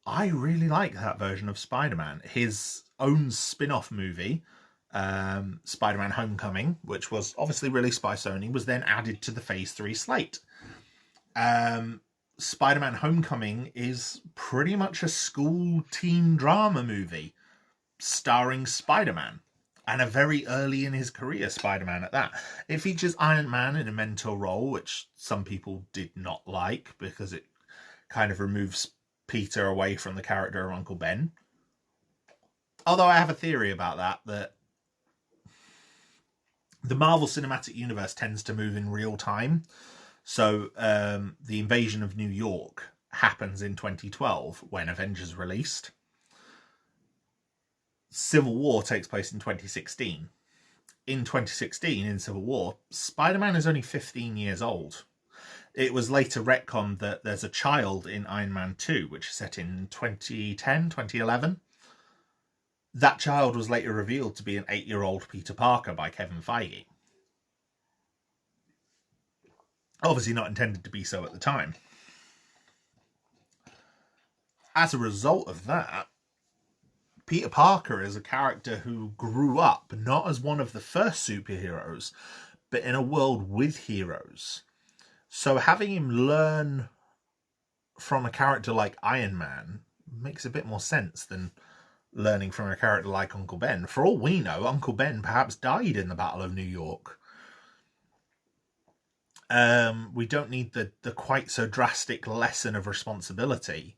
I really like that version of Spider-Man. His own spin-off movie, Spider-Man Homecoming, which was obviously released by Sony, was then added to the Phase 3 slate. Spider-Man Homecoming is pretty much a school teen drama movie starring Spider-Man, and a very early in his career Spider-Man at that. It features Iron Man in a mentor role, which some people did not like because it kind of removes Peter away from the character of Uncle Ben. Although I have a theory about that the Marvel Cinematic Universe tends to move in real time. So the invasion of New York happens in 2012 when Avengers released. Civil War takes place in 2016. In 2016, in Civil War, Spider-Man is only 15 years old. It was later retconned that there's a child in Iron Man 2, which is set in 2010, 2011. That child was later revealed to be an 8-year-old Peter Parker by Kevin Feige. Obviously not intended to be so at the time. As a result of that, Peter Parker is a character who grew up not as one of the first superheroes, but in a world with heroes. So having him learn from a character like Iron Man makes a bit more sense than learning from a character like Uncle Ben. For all we know, Uncle Ben perhaps died in the Battle of New York. We don't need the quite so drastic lesson of responsibility,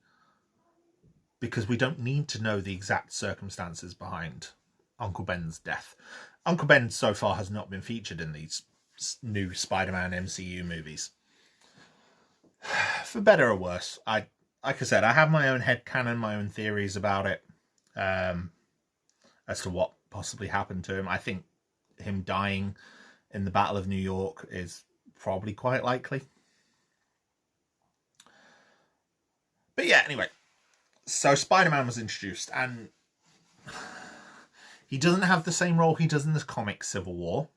because we don't need to know the exact circumstances behind Uncle Ben's death. Uncle Ben so far has not been featured in these new Spider-Man MCU movies. For better or worse, like I said, I have my own headcanon, my own theories about it, as to what possibly happened to him. I think him dying in the Battle of New York is probably quite likely. But yeah, anyway. So Spider-Man was introduced, and he doesn't have the same role he does in the comic Civil War.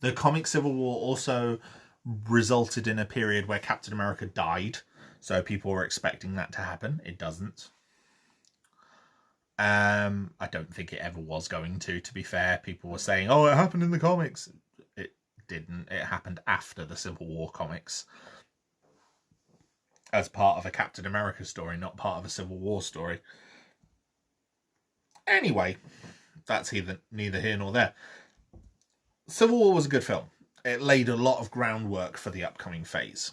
The comic Civil War also resulted in a period where Captain America died, so people were expecting that to happen. It doesn't. I don't think it ever was going to be fair. People were saying, oh, it happened in the comics. It didn't. It happened after the Civil War comics, as part of a Captain America story, not part of a Civil War story. Anyway, that's neither here nor there. Civil War was a good film. It laid a lot of groundwork for the upcoming phase.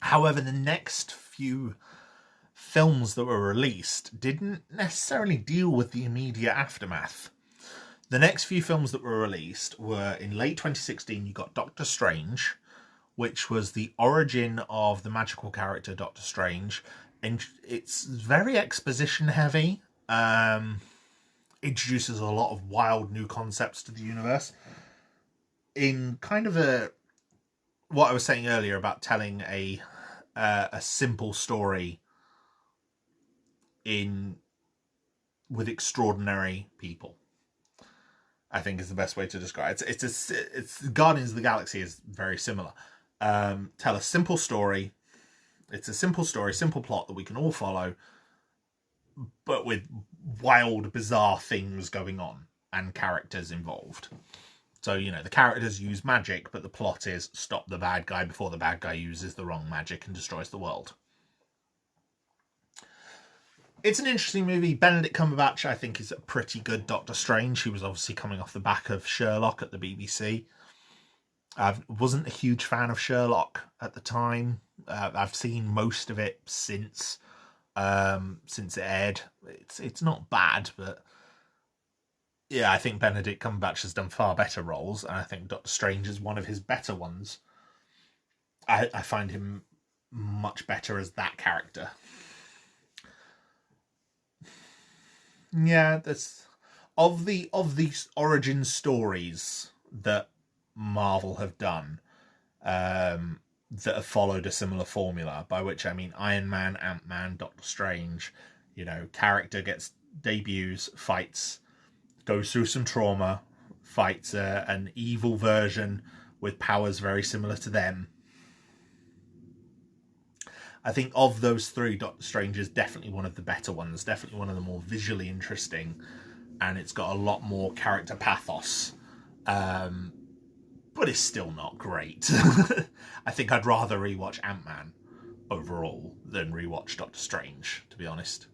However, the next few films that were released didn't necessarily deal with the immediate aftermath. The next few films that were released were in late 2016, you got Doctor Strange, which was the origin of the magical character Doctor Strange. And it's very exposition heavy. Introduces a lot of wild new concepts to the universe. In kind of what I was saying earlier about telling a simple story with extraordinary people, I think is the best way to describe it. It's Guardians of the Galaxy is very similar. Tell a simple story. It's a simple story, simple plot that we can all follow, but with wild, bizarre things going on and characters involved. So, the characters use magic, but the plot is stop the bad guy before the bad guy uses the wrong magic and destroys the world. It's an interesting movie. Benedict Cumberbatch, I think, is a pretty good Doctor Strange. He was obviously coming off the back of Sherlock at the BBC. I wasn't a huge fan of Sherlock at the time. I've seen most of it since. since it aired. It's not bad, but yeah, I think Benedict Cumberbatch has done far better roles, and I think Doctor Strange is one of his better ones. I find him much better as that character. Yeah, that's of these origin stories that Marvel have done, that have followed a similar formula, by which I mean Iron Man, Ant-Man, Doctor Strange. You know, character gets debuts, fights, goes through some trauma, fights an evil version with powers very similar to them. I think of those three, Doctor Strange is definitely one of the better ones, definitely one of the more visually interesting, and it's got a lot more character pathos. But it's still not great. I think I'd rather rewatch Ant-Man overall than rewatch Doctor Strange, to be honest.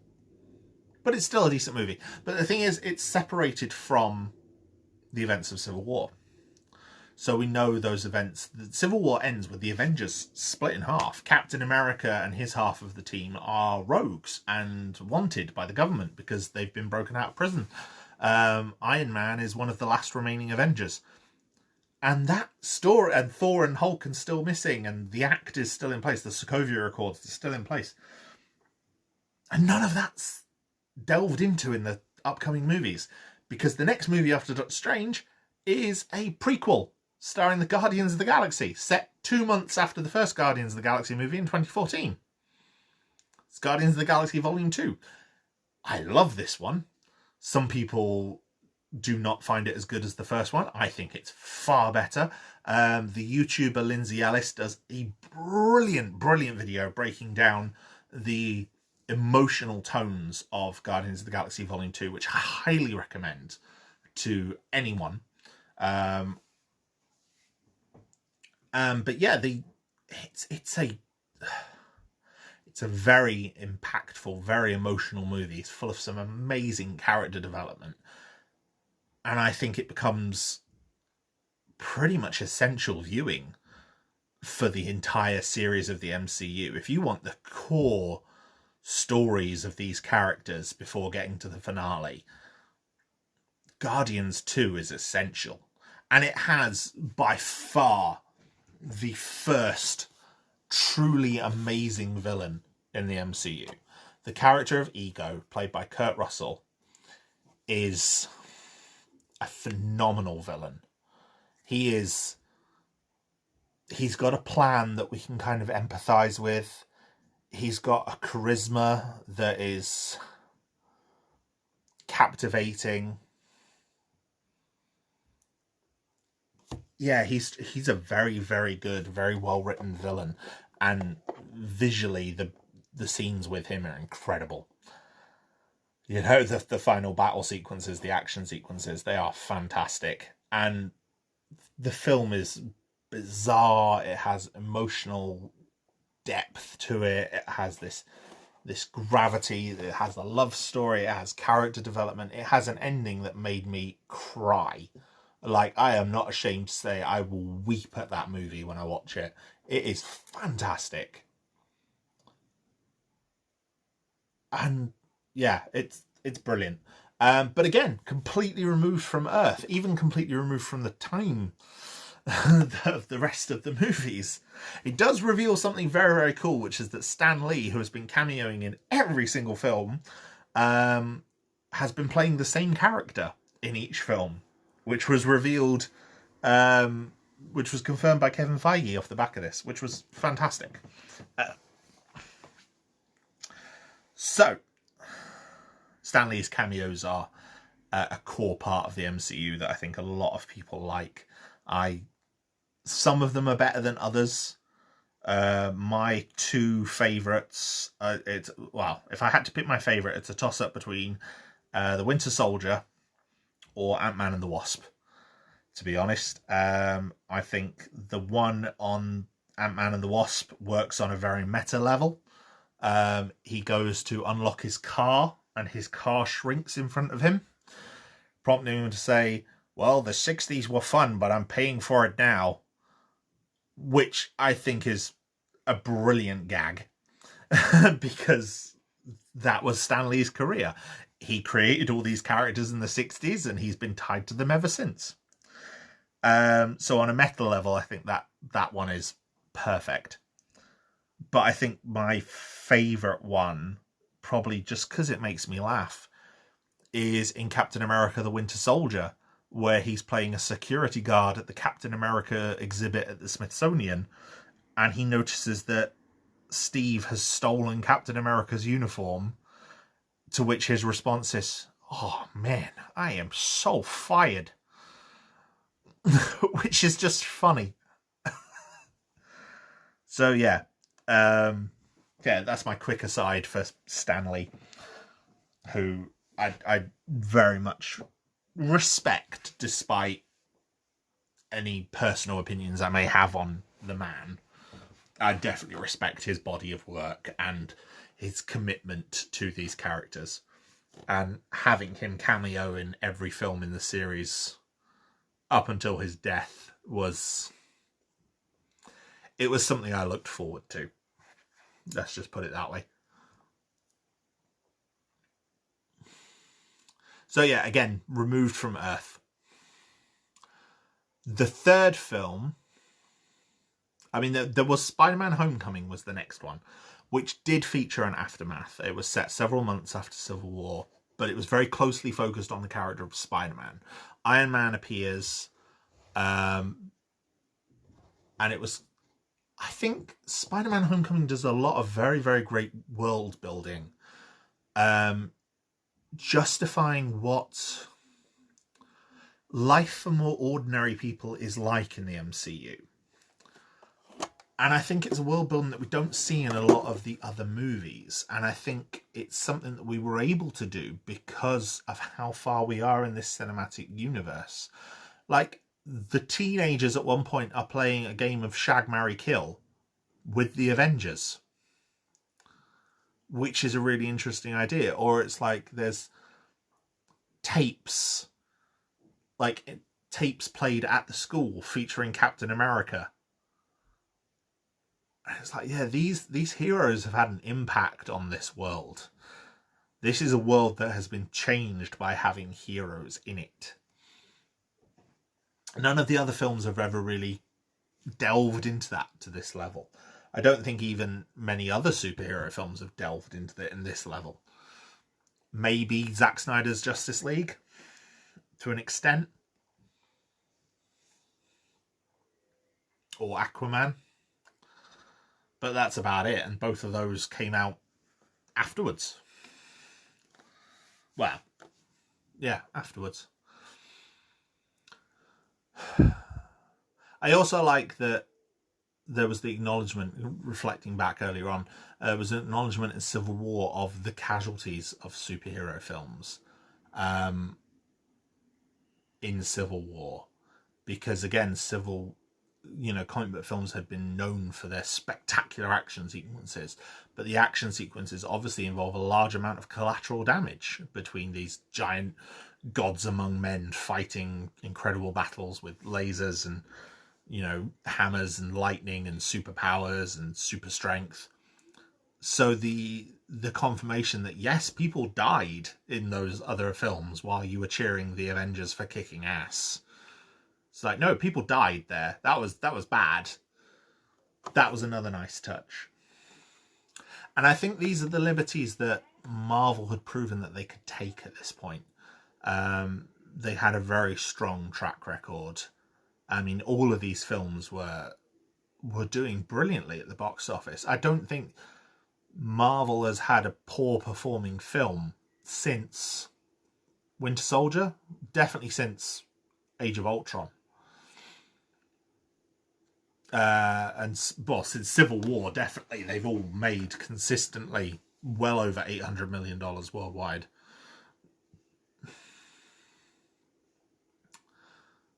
But it's still a decent movie. But the thing is, it's separated from the events of Civil War. So we know those events. The Civil War ends with the Avengers split in half. Captain America and his half of the team are rogues and wanted by the government because they've been broken out of prison. Iron Man is one of the last remaining Avengers. And that story, and Thor and Hulk are still missing, and the Act is still in place. The Sokovia Accords are still in place. And none of that's delved into in the upcoming movies, because the next movie after Doctor Strange is a prequel starring the Guardians of the Galaxy, set 2 months after the first Guardians of the Galaxy movie in 2014. It's Guardians of the Galaxy Volume 2. I love this one. Some people do not find it as good as the first one. I think it's far better. The YouTuber Lindsay Ellis does a brilliant video breaking down the emotional tones of Guardians of the Galaxy Volume 2, which I highly recommend to anyone. But yeah, it's a very impactful, very emotional movie. It's full of some amazing character development. And I think it becomes pretty much essential viewing for the entire series of the MCU. If you want the core stories of these characters before getting to the finale, Guardians 2 is essential. And it has, by far, the first truly amazing villain in the MCU. The character of Ego, played by Kurt Russell, is a phenomenal villain. He's got a plan that we can kind of empathize with. He's got a charisma that is captivating. Yeah, he's a very, very good, very well written villain, and visually the scenes with him are incredible. You know, the final battle sequences, the action sequences, they are fantastic. And the film is bizarre. It has emotional depth to it. It has this gravity. It has a love story. It has character development. It has an ending that made me cry. Like, I am not ashamed to say I will weep at that movie when I watch it. It is fantastic. And yeah, it's brilliant. But again, completely removed from Earth, even completely removed from the time of the rest of the movies. It does reveal something very, very cool, which is that Stan Lee, who has been cameoing in every single film, has been playing the same character in each film, which was revealed, which was confirmed by Kevin Feige off the back of this, which was fantastic. So, Stan Lee's cameos are a core part of the MCU that I think a lot of people like. Some of them are better than others. My two favourites, if I had to pick my favourite, it's a toss-up between The Winter Soldier or Ant-Man and the Wasp, to be honest. I think the one on Ant-Man and the Wasp works on a very meta level. He goes to unlock his car, and his car shrinks in front of him, prompting him to say, well, the 60s were fun, but I'm paying for it now. Which I think is a brilliant gag. Because that was Stan Lee's career. He created all these characters in the 60s and he's been tied to them ever since. So on a meta level, I think that one is perfect. But I think my favorite one, probably just because it makes me laugh, is in Captain America the Winter Soldier, where he's playing a security guard at the Captain America exhibit at the Smithsonian, and he notices that Steve has stolen Captain America's uniform, to which his response is, "Oh man, I am so fired." Which is just funny. So yeah, that's my quick aside for Stan Lee, who I very much respect, despite any personal opinions I may have on the man. I definitely respect his body of work and his commitment to these characters. And having him cameo in every film in the series up until his death was something I looked forward to. Let's just put it that way. So yeah, again, removed from Earth. The third film, I mean, there was Spider-Man Homecoming was the next one, which did feature an aftermath. It was set several months after Civil War, but it was very closely focused on the character of Spider-Man. Iron Man appears, and it was, I think Spider-Man Homecoming does a lot of very, very great world building, justifying what life for more ordinary people is like in the MCU. And I think it's a world building that we don't see in a lot of the other movies. And I think it's something that we were able to do because of how far we are in this cinematic universe. Like, the teenagers at one point are playing a game of Shag, Marry, Kill with the Avengers, which is a really interesting idea. Or it's like there's tapes, like tapes played at the school featuring Captain America. And it's like, yeah, these heroes have had an impact on this world. This is a world that has been changed by having heroes in it. None of the other films have ever really delved into that to this level. I don't think even many other superhero films have delved into it in this level. Maybe Zack Snyder's Justice League, to an extent. Or Aquaman. But that's about it, and both of those came out afterwards. Well, yeah, afterwards. I also like that there was the acknowledgement, reflecting back earlier on, there was an acknowledgement in Civil War of the casualties of superhero films in Civil War. Because again, comic book films had been known for their spectacular action sequences, but the action sequences obviously involve a large amount of collateral damage between these giant gods among men fighting incredible battles with lasers and hammers and lightning and superpowers and super strength. So the confirmation that yes, people died in those other films while you were cheering the Avengers for kicking ass. It's like, no, people died there. That was bad. That was another nice touch. And I think these are the liberties that Marvel had proven that they could take at this point. They had a very strong track record. I mean, all of these films were doing brilliantly at the box office. I don't think Marvel has had a poor performing film since Winter Soldier. Definitely since Age of Ultron. Since Civil War, definitely, they've all made consistently well over $800 million worldwide.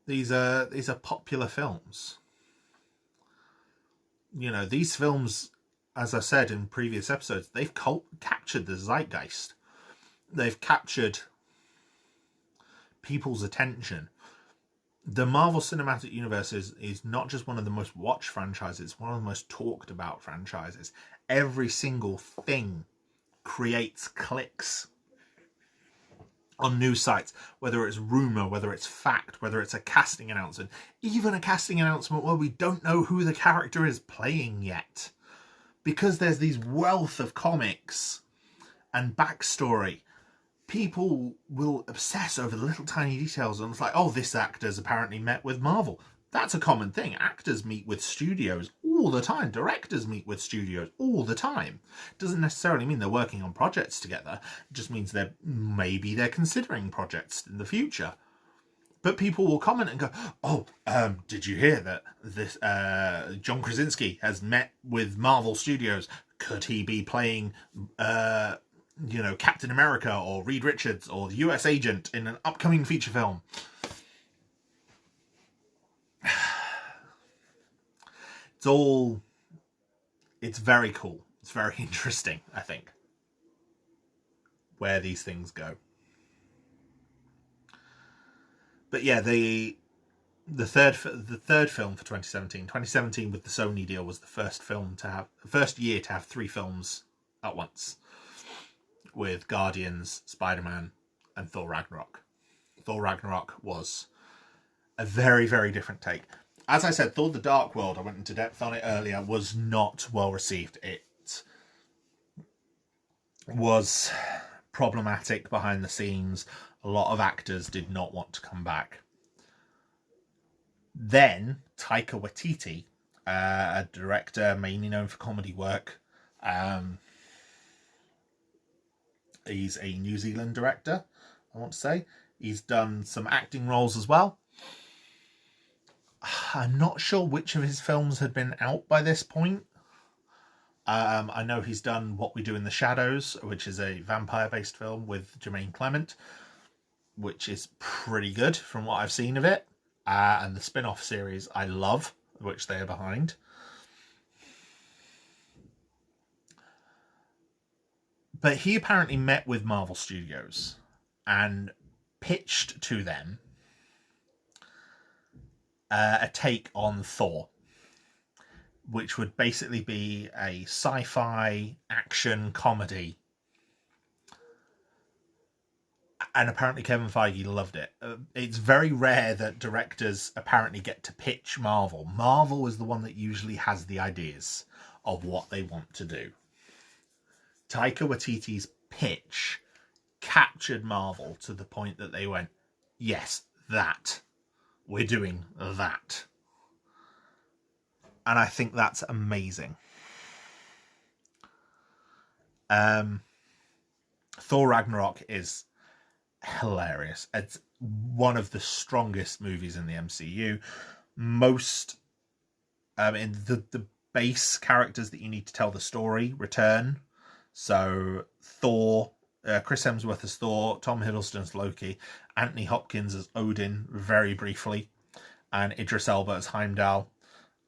These are popular films. These films, as I said in previous episodes, they've captured the zeitgeist. They've captured people's attention. The Marvel Cinematic Universe is not just one of the most watched franchises, it's one of the most talked about franchises. Every single thing creates clicks on news sites, whether it's rumor, whether it's fact, whether it's a casting announcement, even a casting announcement where we don't know who the character is playing yet. Because there's these wealth of comics and backstory, people will obsess over the little tiny details, and it's like, oh, this actor's apparently met with Marvel. That's a common thing. Actors meet with studios all the time. Directors meet with studios all the time. Doesn't necessarily mean they're working on projects together. It just means maybe they're considering projects in the future. But people will comment and go, oh, did you hear that this John Krasinski has met with Marvel Studios? Could he be playing Captain America or Reed Richards or the US Agent in an upcoming feature film? It's very cool. It's very interesting, I think, where these things go. But yeah, the third film for 2017 with the Sony deal was the first year to have 3 films at once, with Guardians, Spider-Man, and Thor Ragnarok. Thor Ragnarok was a very, very different take. As I said, Thor: The Dark World, I went into depth on it earlier, was not well received. It was problematic behind the scenes. A lot of actors did not want to come back. Then Taika Waititi, a director mainly known for comedy work, he's a New Zealand director, I want to say. He's done some acting roles as well. I'm not sure which of his films had been out by this point. I know he's done What We Do in the Shadows, which is a vampire-based film with Jermaine Clement, which is pretty good from what I've seen of it. And the spin-off series I love, which they are behind. But he apparently met with Marvel Studios and pitched to them a take on Thor, which would basically be a sci-fi action comedy. And apparently Kevin Feige loved it. It's very rare that directors apparently get to pitch Marvel. Marvel is the one that usually has the ideas of what they want to do. Taika Waititi's pitch captured Marvel to the point that they went, yes, that. We're doing that. And I think that's amazing. Thor Ragnarok is hilarious. It's one of the strongest movies in the MCU. The base characters that you need to tell the story return. So Thor, Chris Hemsworth as Thor, Tom Hiddleston as Loki, Anthony Hopkins as Odin very briefly, and Idris Elba as Heimdall.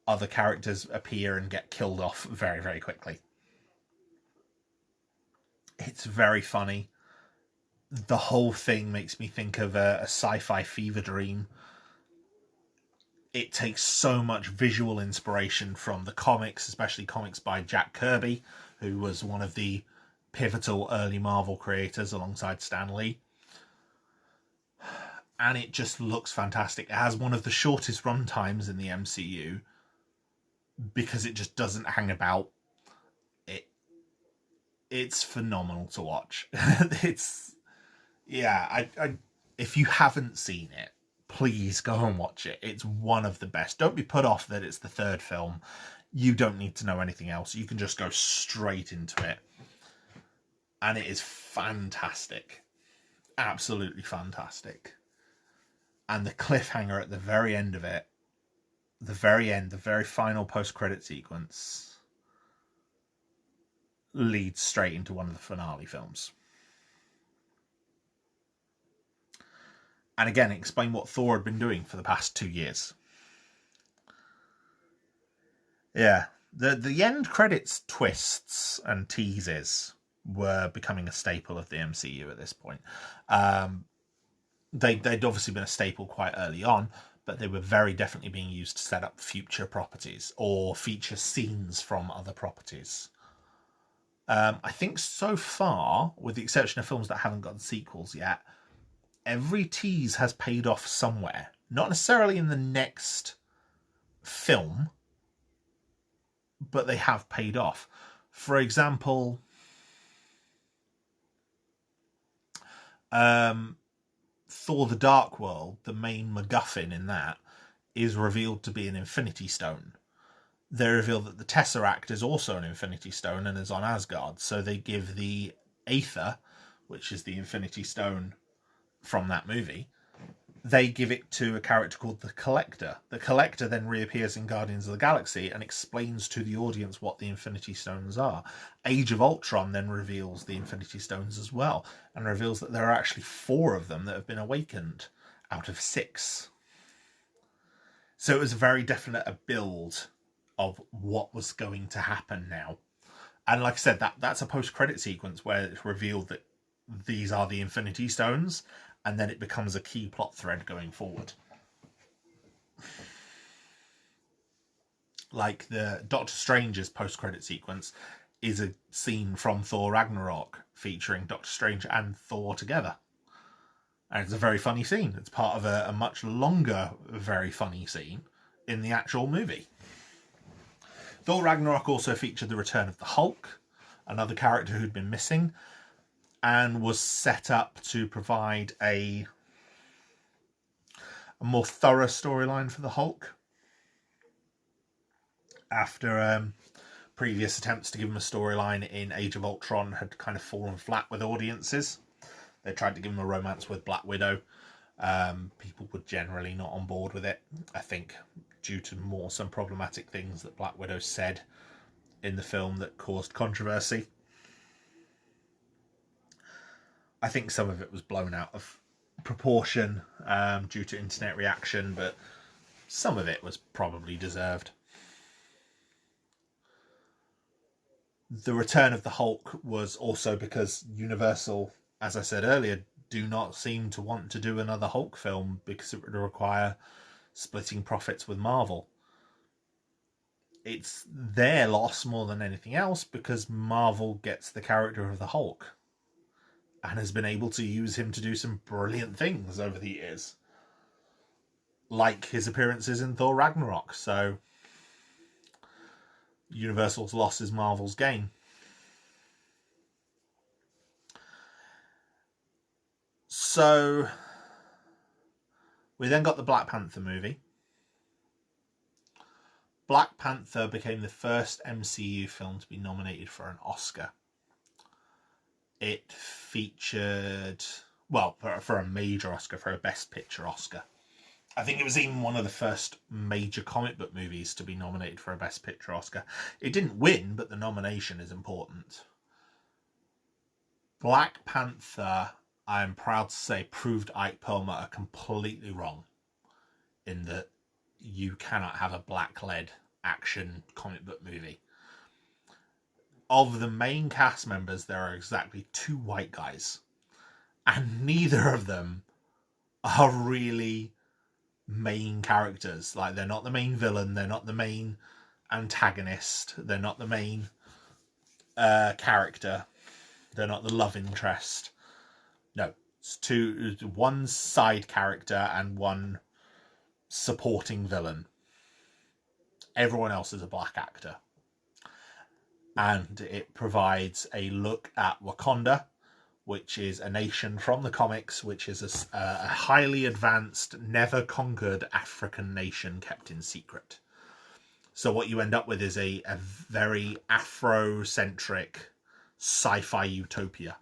Other characters appear and get killed off very, very quickly. It's very funny. The whole thing makes me think of a sci-fi fever dream. It takes so much visual inspiration from the comics, especially comics by Jack Kirby, who was one of the pivotal early Marvel creators alongside Stan Lee. And it just looks fantastic. It has one of the shortest run times in the MCU because it just doesn't hang about. It's phenomenal to watch. If you haven't seen it, please go and watch it. It's one of the best. Don't be put off that it's the third film. You don't need to know anything else. You can just go straight into it. And it is fantastic. Absolutely fantastic. And the cliffhanger at the very end of it, the very final post-credit sequence, leads straight into one of the finale films. And again, explain what Thor had been doing for the past 2 years. Yeah, the end credits twists and teases were becoming a staple of the MCU at this point. They'd obviously been a staple quite early on, but they were very definitely being used to set up future properties or feature scenes from other properties. I think so far, with the exception of films that haven't gotten sequels yet, every tease has paid off somewhere. Not necessarily in the next film, but they have paid off. For example, Thor the Dark World, the main MacGuffin in that, is revealed to be an Infinity Stone. They reveal that the Tesseract is also an Infinity Stone and is on Asgard, so they give the Aether, which is the Infinity Stone from that movie, they give it to a character called the Collector. The Collector then reappears in Guardians of the Galaxy and explains to the audience what the Infinity Stones are. Age of Ultron then reveals the Infinity Stones as well, and reveals that there are actually 4 of them that have been awakened out of 6. So it was very definite a build of what was going to happen now. And like I said, that's a post-credit sequence where it's revealed that these are the Infinity Stones, and then it becomes a key plot thread going forward. Like the Doctor Strange's post-credit sequence is a scene from Thor Ragnarok featuring Doctor Strange and Thor together. And it's a very funny scene. It's part of a much longer, very funny scene in the actual movie. Thor Ragnarok also featured the return of the Hulk, another character who'd been missing, and was set up to provide a more thorough storyline for the Hulk. After previous attempts to give him a storyline in Age of Ultron had kind of fallen flat with audiences. They tried to give him a romance with Black Widow. People were generally not on board with it, I think, due to some problematic things that Black Widow said in the film that caused controversy. I think some of it was blown out of proportion due to internet reaction, but some of it was probably deserved. The return of the Hulk was also because Universal, as I said earlier, do not seem to want to do another Hulk film because it would require splitting profits with Marvel. It's their loss more than anything else because Marvel gets the character of the Hulk and has been able to use him to do some brilliant things over the years, like his appearances in Thor Ragnarok. So Universal's loss is Marvel's gain. So we then got the Black Panther movie. Black Panther became the first MCU film to be nominated for an Oscar. It featured, well, for a major Oscar, for a Best Picture Oscar. I think it was even one of the first major comic book movies to be nominated for a Best Picture Oscar. It didn't win, but the nomination is important. Black Panther, I am proud to say, proved Ike Perlmutter completely wrong in that you cannot have a black-led action comic book movie. Of the main cast members, there are exactly 2 white guys, and neither of them are really main characters. Like, they're not the main villain, they're not the main antagonist, they're not the main character, they're not the love interest. No, it's one side character and one supporting villain. Everyone else is a black actor. And it provides a look at Wakanda, which is a nation from the comics, which is a highly advanced, never conquered African nation kept in secret. So what you end up with is a very Afro-centric sci-fi utopia.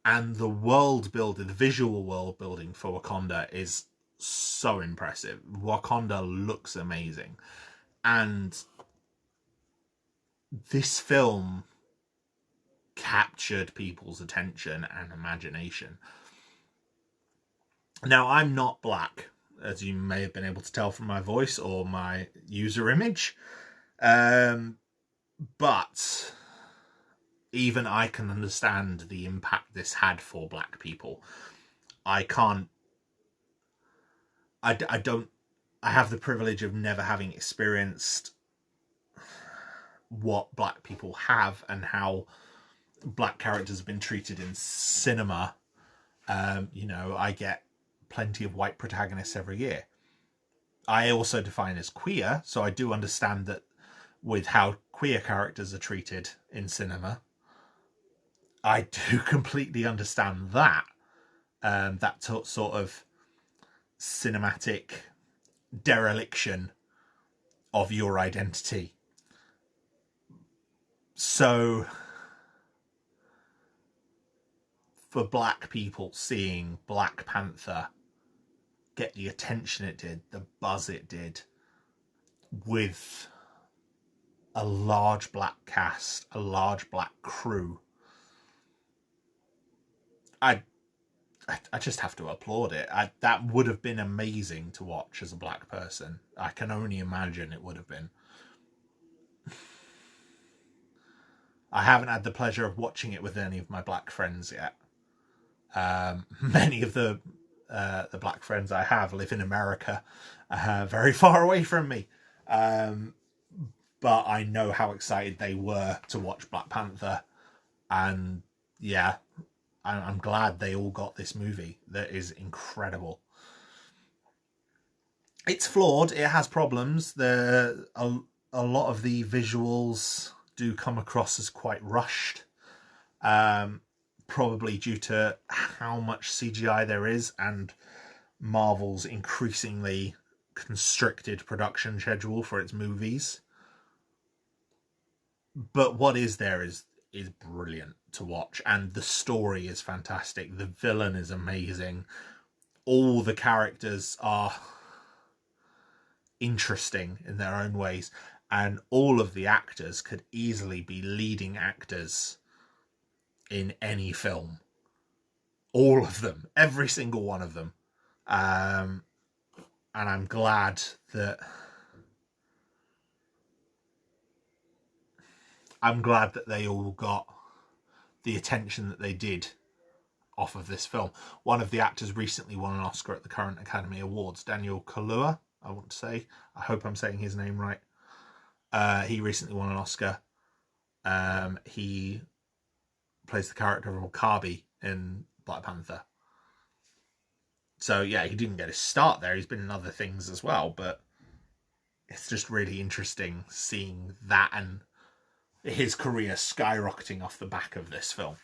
And the world building, the visual world building for Wakanda is so impressive. Wakanda looks amazing. And this film captured people's attention and imagination. Now, I'm not black, as you may have been able to tell from my voice or my user image. But even I can understand the impact this had for black people. I have the privilege of never having experienced what black people have and how black characters have been treated in cinema. You know, I get plenty of white protagonists every year. I also define as queer, so I do understand that with how queer characters are treated in cinema. I do completely understand that. That sort of cinematic dereliction of your identity. So for black people, seeing Black Panther get the attention it did, the buzz it did, with a large black cast, a large black crew, I just have to applaud it. That would have been amazing to watch as a black person. I can only imagine it would have been. I haven't had the pleasure of watching it with any of my black friends yet. Many of the black friends I have live in America, very far away from me. But I know how excited they were to watch Black Panther. And yeah, I'm glad they all got this movie that is incredible. It's flawed. It has problems. A lot of the visuals do come across as quite rushed. Probably due to how much CGI there is and Marvel's increasingly constricted production schedule for its movies. But what is there is brilliant to watch, and the story is fantastic. The villain is amazing. All the characters are interesting in their own ways, and all of the actors could easily be leading actors in any film. All of them, every single one of them. And I'm glad that they all got the attention that they did off of this film. One of the actors recently won an Oscar at the current Academy Awards, Daniel Kaluuya, I want to say. I hope I'm saying his name right. He recently won an Oscar. He plays the character of W'Kabi in Black Panther. So yeah, he didn't get his start there. He's been in other things as well, but it's just really interesting seeing that and his career skyrocketing off the back of this film.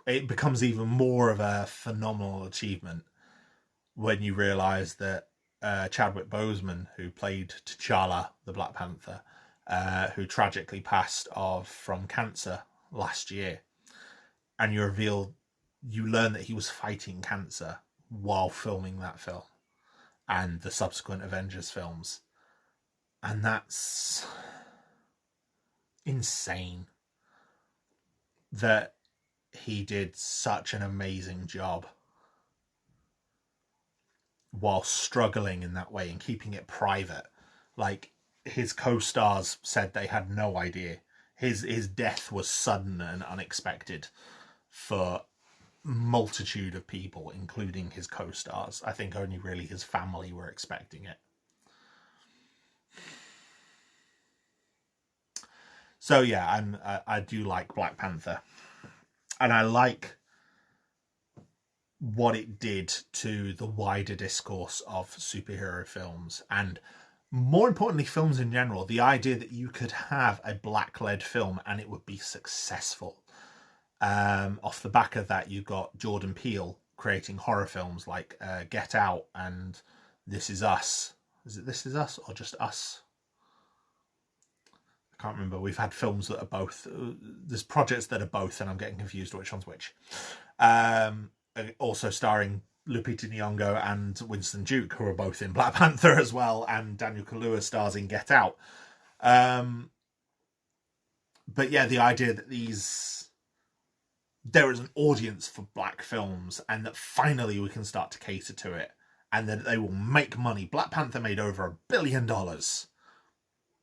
It becomes even more of a phenomenal achievement when you realise that Chadwick Boseman, who played T'Challa, the Black Panther, who tragically passed from cancer last year, and you learn that he was fighting cancer while filming that film and the subsequent Avengers films. And that's insane that he did such an amazing job while struggling in that way and keeping it private. Like, his co-stars said they had no idea. His death was sudden and unexpected for multitude of people, including his co-stars. I think only really his family were expecting it. So yeah, I do like Black Panther, and I like what it did to the wider discourse of superhero films, and more importantly, films in general. The idea that you could have a black-led film and it would be successful. Off the back of that, you got Jordan Peele creating horror films like Get Out and This Is Us. Is it This Is Us or just Us? I can't remember. We've had films that are both. There's projects that are both, and I'm getting confused which one's which. Also starring Lupita Nyong'o and Winston Duke, who are both in Black Panther as well, and Daniel Kaluuya stars in Get Out. But yeah, the idea that there is an audience for black films and that finally we can start to cater to it and that they will make money. Black Panther made over $1 billion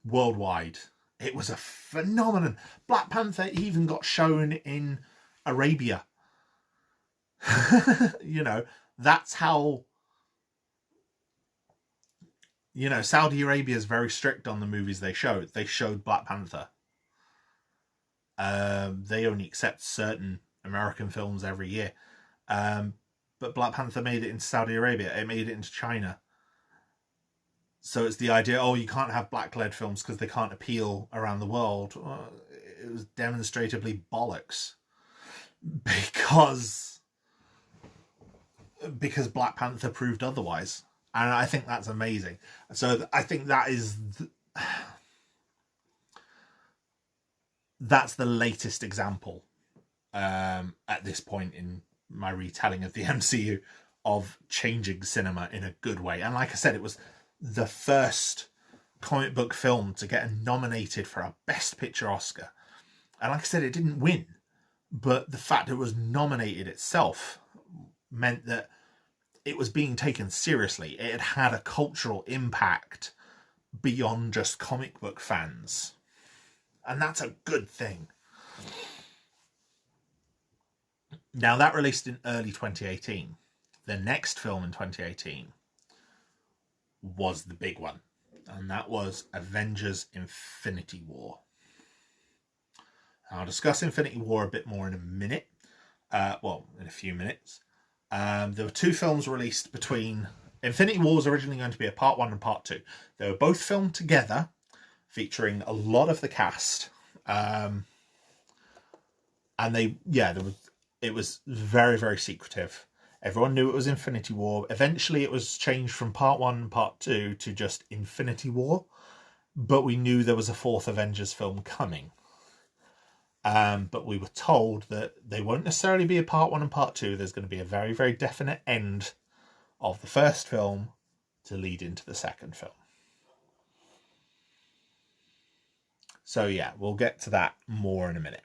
worldwide. It was a phenomenon. Black Panther even got shown in Arabia. You know, that's how You know, Saudi Arabia is very strict on the movies they show. They showed Black Panther. They only accept certain American films every year. But Black Panther made it into Saudi Arabia. It made it into China. So it's the idea, oh, you can't have black-led films because they can't appeal around the world. Well, it was demonstrably bollocks. Because Black Panther proved otherwise. And I think that's amazing. So I think that's the latest example at this point in my retelling of the MCU of changing cinema in a good way. And like I said, it was the first comic book film to get nominated for a Best Picture Oscar. And like I said, it didn't win. But the fact it was nominated itself meant that it was being taken seriously. It had had a cultural impact beyond just comic book fans. And that's a good thing. Now, that released in early 2018. The next film in 2018 was the big one. And that was Avengers Infinity War. I'll discuss Infinity War a bit more in a minute. In a few minutes. There were two films released between... Infinity War was originally going to be a part 1 and part 2. They were both filmed together, featuring a lot of the cast. It was very, very secretive. Everyone knew it was Infinity War. Eventually it was changed from part 1 and part 2 to just Infinity War. But we knew there was a fourth Avengers film coming. But we were told that they won't necessarily be a part 1 and part 2. There's going to be a very, very definite end of the first film to lead into the second film. So yeah, we'll get to that more in a minute.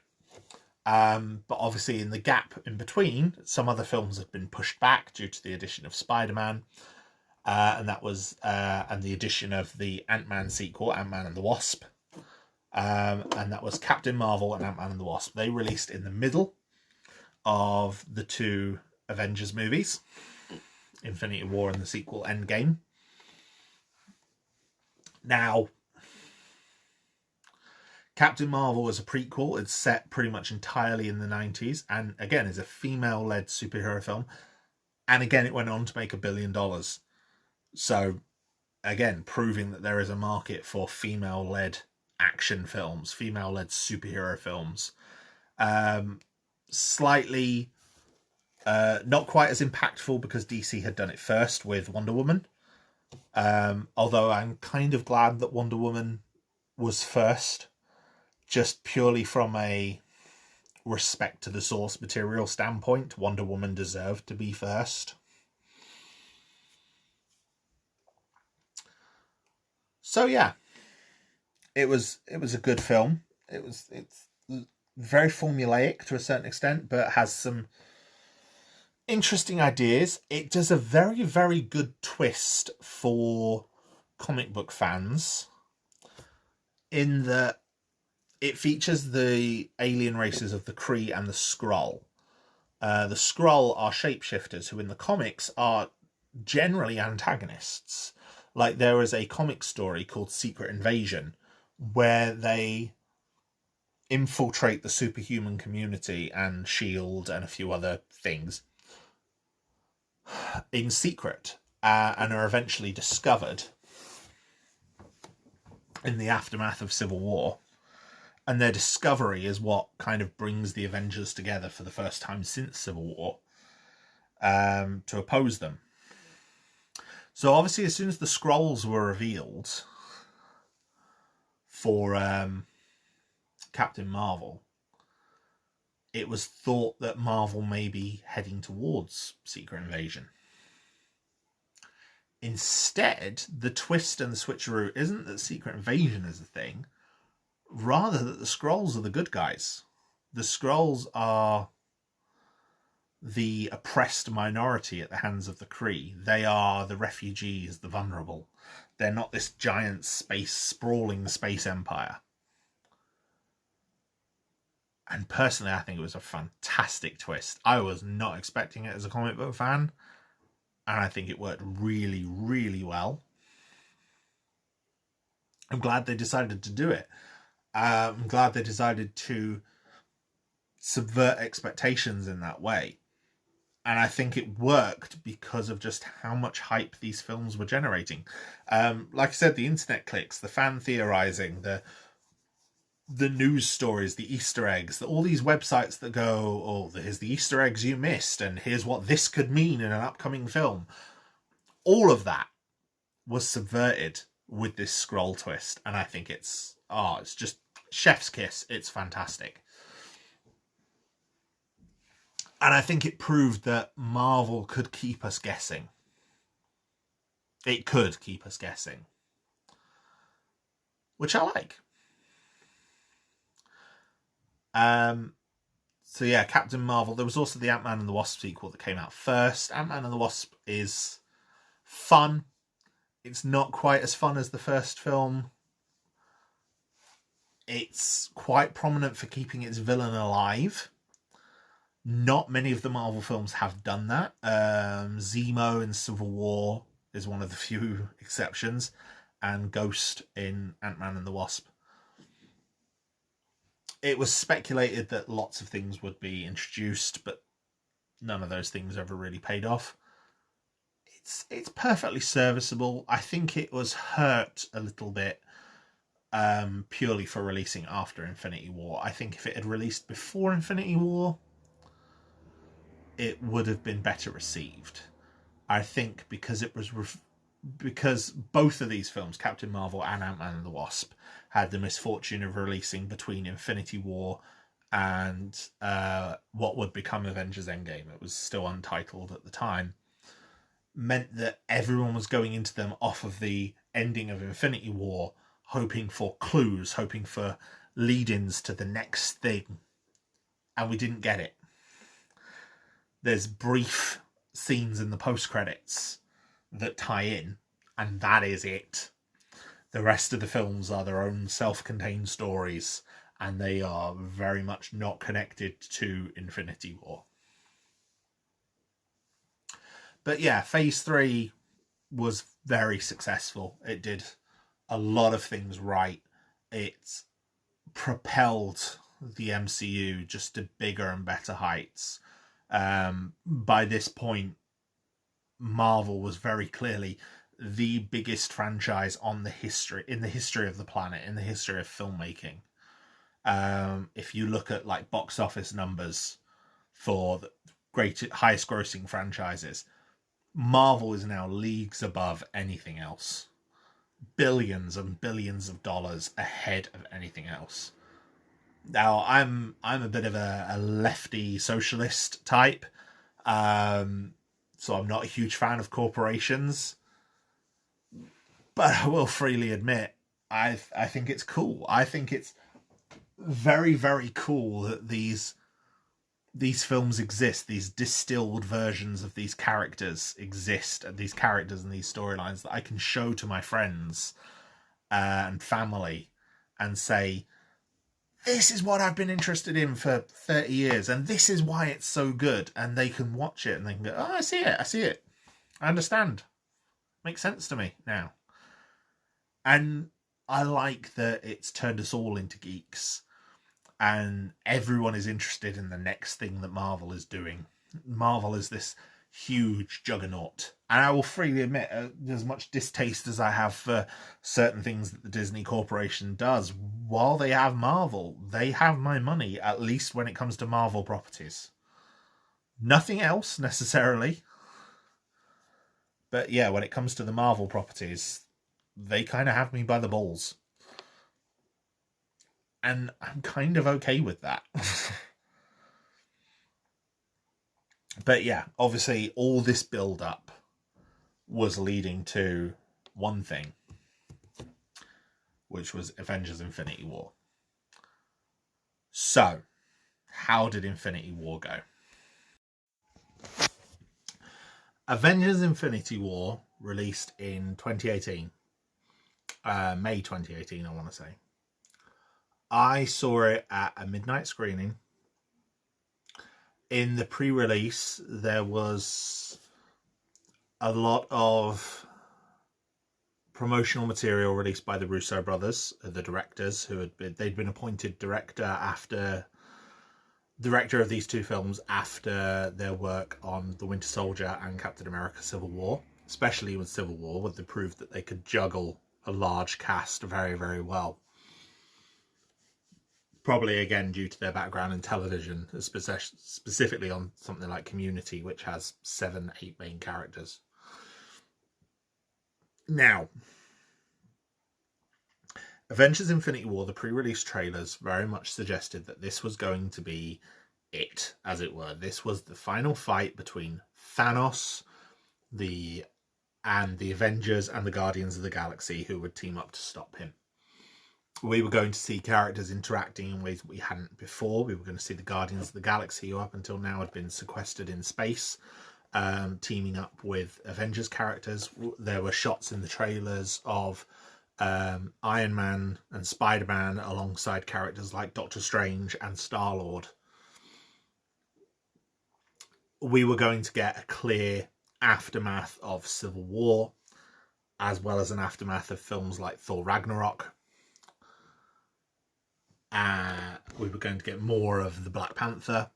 But obviously in the gap in between, some other films have been pushed back due to the addition of Spider-Man. And the addition of the Ant-Man sequel, Ant-Man and the Wasp. And that was Captain Marvel and Ant-Man and the Wasp. They released in the middle of the two Avengers movies, Infinity War and the sequel Endgame. Now, Captain Marvel is a prequel. It's set pretty much entirely in the 90s, and again is a female-led superhero film. And again, it went on to make $1 billion. So, again, proving that there is a market for female-led action films, female-led superhero films. Slightly not quite as impactful because DC had done it first with Wonder Woman. Although I'm kind of glad that Wonder Woman was first, just purely from a respect to the source material standpoint. Wonder Woman deserved to be first. So yeah, it was a good film. It's very formulaic to a certain extent, but has some interesting ideas. It does a very, very good twist for comic book fans in that it features the alien races of the Kree and the Skrull. The Skrull are shapeshifters who in the comics are generally antagonists. Like there is a comic story called Secret Invasion where they infiltrate the superhuman community and S.H.I.E.L.D. and a few other things in secret and are eventually discovered in the aftermath of Civil War. And their discovery is what kind of brings the Avengers together for the first time since Civil War to oppose them. So obviously as soon as the Skrulls were revealed for Captain Marvel, it was thought that Marvel may be heading towards Secret Invasion. Instead, the twist and the switcheroo isn't that Secret Invasion is a thing, rather that the Skrulls are the good guys. The Skrulls are the oppressed minority at the hands of the Kree. They are the refugees, the vulnerable. They're not this giant sprawling space empire. And personally, I think it was a fantastic twist. I was not expecting it as a comic book fan, and I think it worked really, really well. I'm glad they decided to do it. I'm glad they decided to subvert expectations in that way. And I think it worked because of just how much hype these films were generating. Like I said, the internet clicks, the fan theorizing, the news stories, the Easter eggs, all these websites that go, oh, here's the Easter eggs you missed, and here's what this could mean in an upcoming film. All of that was subverted with this scroll twist, and I think it's just chef's kiss. It's fantastic. And I think it proved that Marvel could keep us guessing. It could keep us guessing, which I like. So yeah, Captain Marvel. There was also the Ant-Man and the Wasp sequel that came out first. Ant-Man and the Wasp is fun. It's not quite as fun as the first film. It's quite prominent for keeping its villain alive. Not many of the Marvel films have done that. Zemo in Civil War is one of the few exceptions, and Ghost in Ant-Man and the Wasp. It was speculated that lots of things would be introduced, but none of those things ever really paid off. It's perfectly serviceable. I think it was hurt a little bit purely for releasing after Infinity War. I think if it had released before Infinity War, it would have been better received. I think because because both of these films, Captain Marvel and Ant-Man and the Wasp, had the misfortune of releasing between Infinity War and what would become Avengers Endgame. It was still untitled at the time. Meant that everyone was going into them off of the ending of Infinity War, hoping for clues, hoping for lead-ins to the next thing. And we didn't get it. There's brief scenes in the post-credits that tie in, and that is it. The rest of the films are their own self-contained stories, and they are very much not connected to Infinity War. But yeah, Phase 3 was very successful. It did a lot of things right. It propelled the MCU just to bigger and better heights. By this point, Marvel was very clearly the biggest franchise in the history of the planet, in the history of filmmaking. If you look at like box office numbers for the highest grossing franchises, Marvel is now leagues above anything else. Billions and billions of dollars ahead of anything else. Now, I'm a bit of a lefty socialist type, so I'm not a huge fan of corporations. But I will freely admit, I think it's cool. I think it's very, very cool that these films exist. These distilled versions of these characters exist, and these characters and these storylines that I can show to my friends and family and say, this is what I've been interested in for 30 years, and this is why it's so good. And they can watch it and they can go, oh, I see it. I understand. Makes sense to me now. And I like that it's turned us all into geeks, and everyone is interested in the next thing that Marvel is doing. Marvel is this huge juggernaut, and I will freely admit, as much distaste as I have for certain things that the Disney Corporation does, while they have Marvel, they have my money, at least when it comes to Marvel properties. Nothing else necessarily, but yeah, when it comes to the Marvel properties, they kind of have me by the balls. And I'm kind of okay with that. But yeah, obviously all this build up was leading to one thing, which was Avengers Infinity War. So, how did Infinity War go? Avengers Infinity War released in 2018. May 2018, I want to say. I saw it at a midnight screening. In the pre-release, there was a lot of promotional material released by the Russo brothers, the directors, they'd been appointed director of these two films after their work on The Winter Soldier and Captain America Civil War, especially with Civil War, where they proved that they could juggle a large cast very, very well. Probably again due to their background in television, specifically on something like Community, which has 7-8 main characters. Now, Avengers Infinity War, the pre-release trailers very much suggested that this was going to be it, as it were. This was the final fight between Thanos, and the Avengers and the Guardians of the Galaxy, who would team up to stop him. We were going to see characters interacting in ways that we hadn't before. We were going to see the Guardians of the Galaxy, who up until now had been sequestered in space, teaming up with Avengers characters. There were shots in the trailers of Iron Man and Spider-Man alongside characters like Doctor Strange and Star-Lord. We were going to get a clear aftermath of Civil War, as well as an aftermath of films like Thor Ragnarok. We were going to get more of the Black Panther.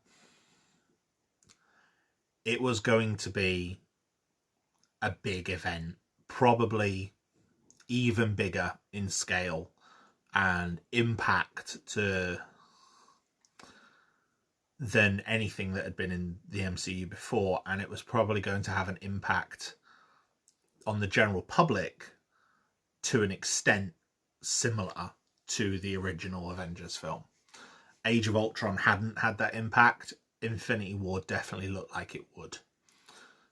It was going to be a big event, probably even bigger in scale and impact than anything that had been in the MCU before, and it was probably going to have an impact on the general public to an extent similar to the original Avengers film. Age of Ultron hadn't had that impact. Infinity War definitely looked like it would.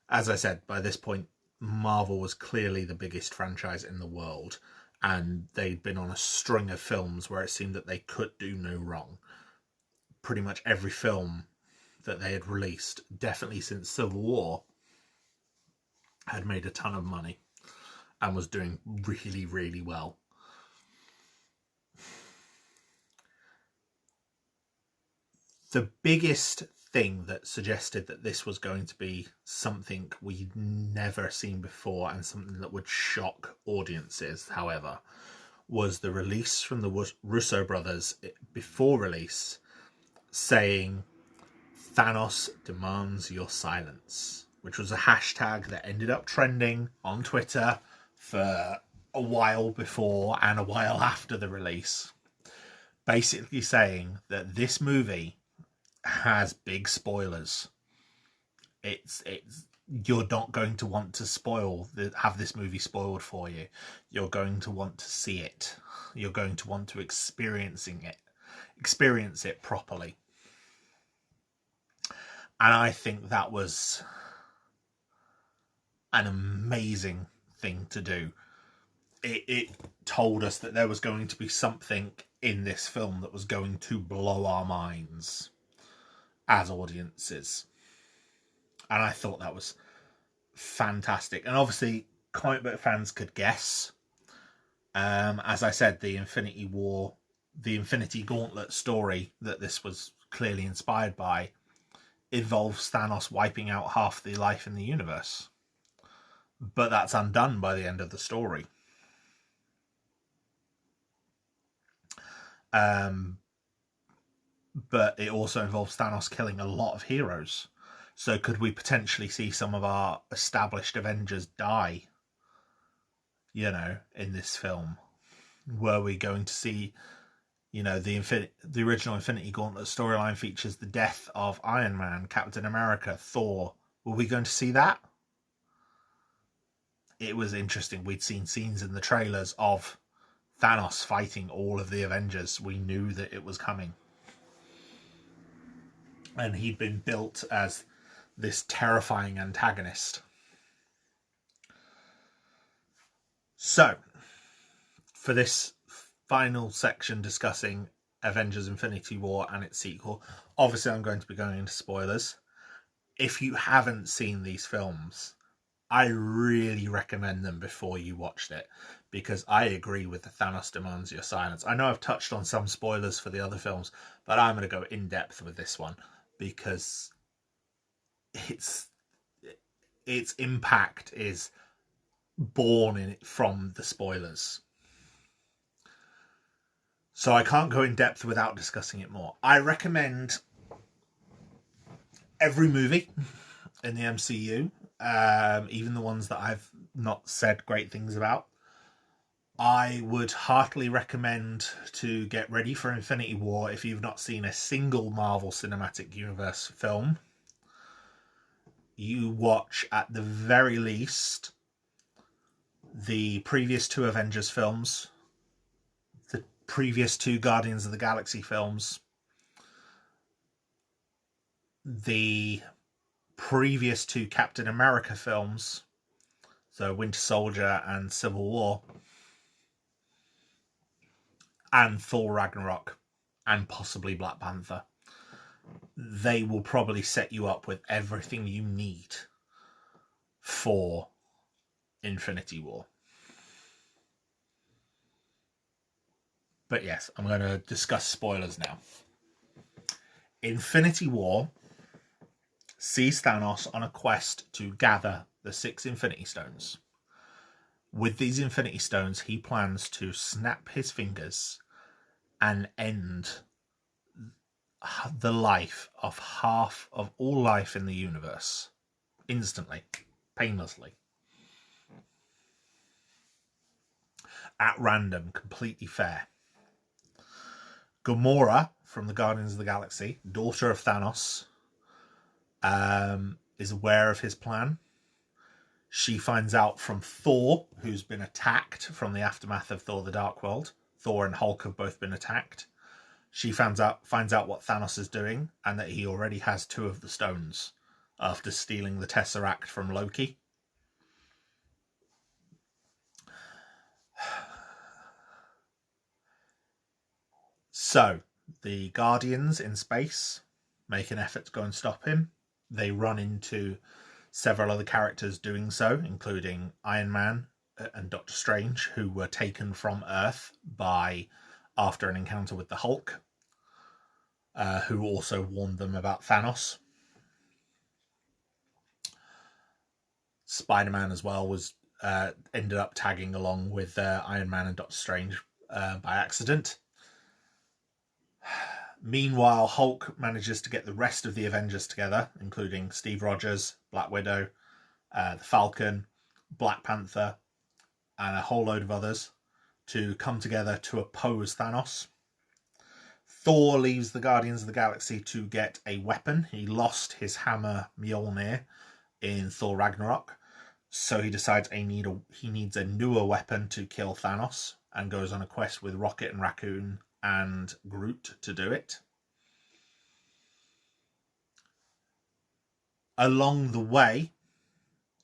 As I said, by this point, Marvel was clearly the biggest franchise in the world, and they'd been on a string of films where it seemed that they could do no wrong. Pretty much every film that they had released, definitely since Civil War, had made a ton of money and was doing really, really well. The biggest thing that suggested that this was going to be something we'd never seen before and something that would shock audiences, however, was the release from the Russo brothers before release saying, "Thanos demands your silence," which was a hashtag that ended up trending on Twitter for a while before and a while after the release, basically saying that this movie has big spoilers. It's you're not going to want to have this movie spoiled for you. You're going to want to see it. You're going to want to experience it properly. And I think that was an amazing thing to do. It told us that there was going to be something in this film that was going to blow our minds as audiences. And I thought that was fantastic. And obviously, comic book fans could guess. As I said, the Infinity Gauntlet story that this was clearly inspired by involves Thanos wiping out half the life in the universe. But that's undone by the end of the story. But it also involves Thanos killing a lot of heroes. So could we potentially see some of our established Avengers die, in this film? Were we going to see, the original Infinity Gauntlet storyline features the death of Iron Man, Captain America, Thor. Were we going to see that? It was interesting. We'd seen scenes in the trailers of Thanos fighting all of the Avengers. We knew that it was coming. And he'd been built as this terrifying antagonist. So, for this final section discussing Avengers Infinity War and its sequel, obviously I'm going to be going into spoilers. If you haven't seen these films, I really recommend them before you watched it, because I agree with the Thanos demands your silence. I know I've touched on some spoilers for the other films, but I'm going to go in depth with this one because its impact is born from the spoilers. So I can't go in depth without discussing it more. I recommend every movie in the MCU, even the ones that I've not said great things about. I would heartily recommend to get ready for Infinity War if you've not seen a single Marvel Cinematic Universe film. You watch, at the very least, the previous two Avengers films, the previous two Guardians of the Galaxy films, the previous two Captain America films, so Winter Soldier and Civil War, and Thor Ragnarok, and possibly Black Panther. They will probably set you up with everything you need for Infinity War. But yes, I'm going to discuss spoilers now. Infinity War sees Thanos on a quest to gather the 6 Infinity Stones. With these Infinity Stones, he plans to snap his fingers and end the life of half of all life in the universe instantly, painlessly, at random, completely fair. Gamora from the Guardians of the Galaxy, daughter of Thanos, is aware of his plan. She finds out from Thor, who's been attacked from the aftermath of Thor: The Dark World. Thor and Hulk have both been attacked. She finds out what Thanos is doing, and that he already has 2 of the stones after stealing the Tesseract from Loki. So, the Guardians in space make an effort to go and stop him. They run into several other characters doing so, including Iron Man and Doctor Strange, who were taken from Earth after an encounter with the Hulk, who also warned them about Thanos. Spider-Man as well ended up tagging along with Iron Man and Doctor Strange by accident. Meanwhile, Hulk manages to get the rest of the Avengers together, including Steve Rogers, Black Widow, the Falcon, Black Panther, and a whole load of others, to come together to oppose Thanos. Thor leaves the Guardians of the Galaxy to get a weapon. He lost his hammer Mjolnir in Thor Ragnarok, so he decides he needs a newer weapon to kill Thanos, and goes on a quest with Rocket and Raccoon and Groot to do it. Along the way,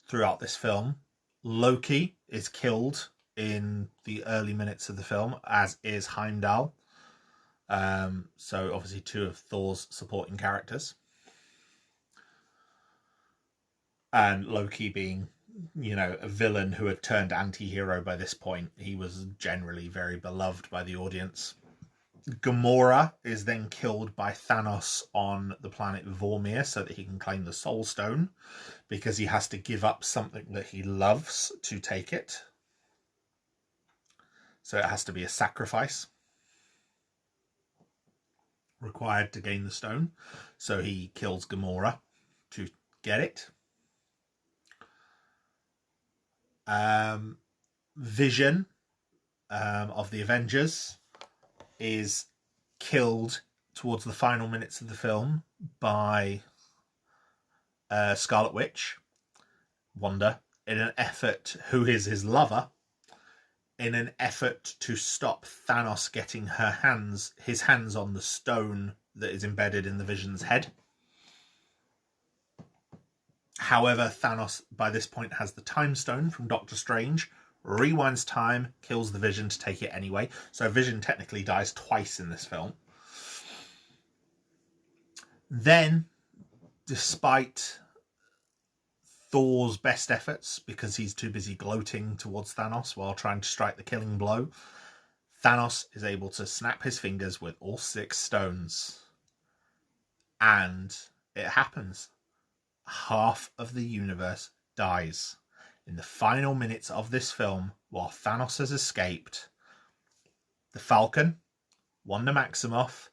throughout this film, Loki is killed in the early minutes of the film, as is Heimdall. So obviously 2 of Thor's supporting characters. And Loki being, a villain who had turned anti-hero by this point, he was generally very beloved by the audience. Gamora is then killed by Thanos on the planet Vormir so that he can claim the Soul Stone, because he has to give up something that he loves to take it. So it has to be a sacrifice required to gain the stone. So he kills Gamora to get it. Vision of the Avengers is killed towards the final minutes of the film by Scarlet Witch, Wanda, who is his lover, in an effort to stop Thanos getting his hands on the stone that is embedded in the Vision's head. However, Thanos by this point has the Time Stone from Doctor Strange, rewinds time, kills the Vision to take it anyway. So Vision technically dies twice in this film. Then, despite Thor's best efforts, because he's too busy gloating towards Thanos while trying to strike the killing blow, Thanos is able to snap his fingers with all 6 stones. And it happens. Half of the universe dies. in the final minutes of this film, while Thanos has escaped, the Falcon, Wanda Maximoff,